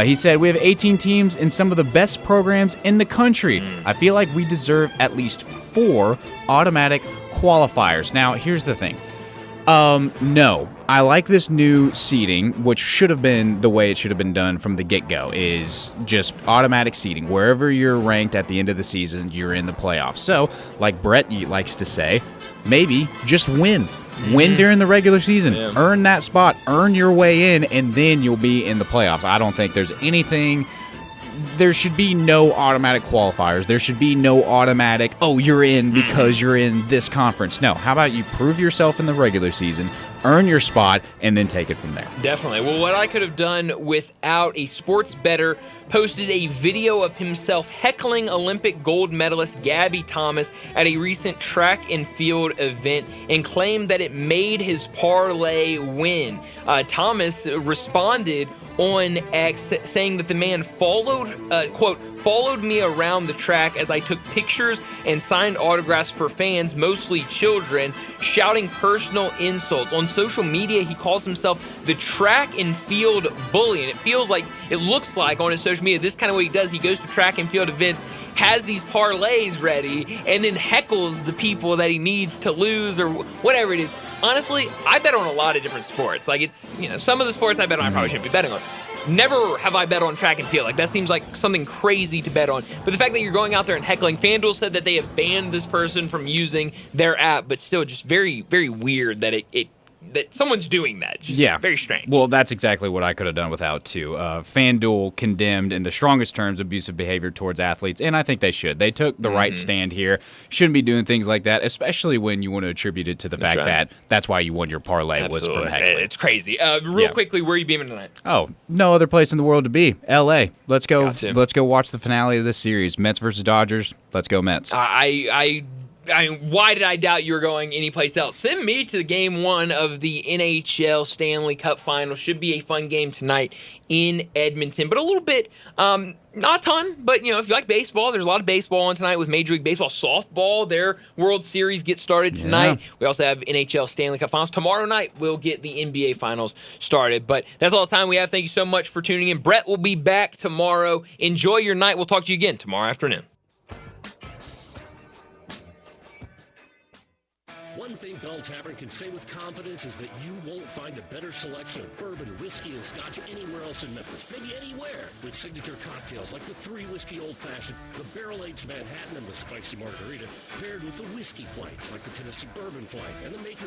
He said, "We have 18 teams and some of the best programs in the country. I feel like we deserve at least 4 automatic qualifiers." Now, here's the thing. No. I like this new seeding, which should have been the way it should have been done from the get-go, is just automatic seeding. Wherever you're ranked at the end of the season, you're in the playoffs. So, like Brett likes to say, maybe just win. Win during the regular season. Yeah. Earn that spot. Earn your way in, and then you'll be in the playoffs. I don't think there's anything... There should be no automatic qualifiers. There should be no automatic, oh, you're in because you're in this conference. No. How about you prove yourself in the regular season, earn your spot, and then take it from there? Definitely. Well, what I could have done without, a sports bettor posted a video of himself heckling Olympic gold medalist Gabby Thomas at a recent track and field event and claimed that it made his parlay win. Thomas responded on X saying that the man followed me around the track as I took pictures and signed autographs for fans, mostly children, shouting personal insults. On social media, he calls himself the track and field bully, and it looks like on his social media, this kind of what he does. He goes to track and field events, has these parlays ready, and then heckles the people that he needs to lose or whatever it is. Honestly, I bet on a lot of different sports. Like, it's, some of the sports I bet on I probably shouldn't be betting on. Never have I bet on track and field. Like, that seems like something crazy to bet on. But the fact that you're going out there and heckling, FanDuel said that they have banned this person from using their app, but still just very, very weird that that someone's doing that. Just very strange. Well, that's exactly what I could have done without, too. FanDuel condemned in the strongest terms abusive behavior towards athletes, and I think they should. They took the right stand here. Shouldn't be doing things like that, especially when you want to attribute it to the fact that that's why you won your parlay. Absolutely. Was for heckling. It's crazy. Quickly, where are you beaming tonight? Oh, no other place in the world to be. L.A. Let's go. Let's go watch the finale of this series. Mets versus Dodgers. Let's go Mets. Why did I doubt you were going anyplace else? Send me to game 1 of the NHL Stanley Cup Final. Should be a fun game tonight in Edmonton. But a little bit, not a ton, but, if you like baseball, there's a lot of baseball on tonight with Major League Baseball. Softball, their World Series gets started tonight. We also have NHL Stanley Cup Finals. Tomorrow night, we'll get the NBA Finals started. But that's all the time we have. Thank you so much for tuning in. Brett will be back tomorrow. Enjoy your night. We'll talk to you again tomorrow afternoon. One thing Bell Tavern can say with confidence is that you won't find a better selection of bourbon, whiskey, and scotch anywhere else in Memphis. Maybe anywhere. With signature cocktails like the 3 Whiskey Old Fashioned, the Barrel Aged Manhattan, and the Spicy Margarita, paired with the whiskey flights like the Tennessee Bourbon Flight and the Maker's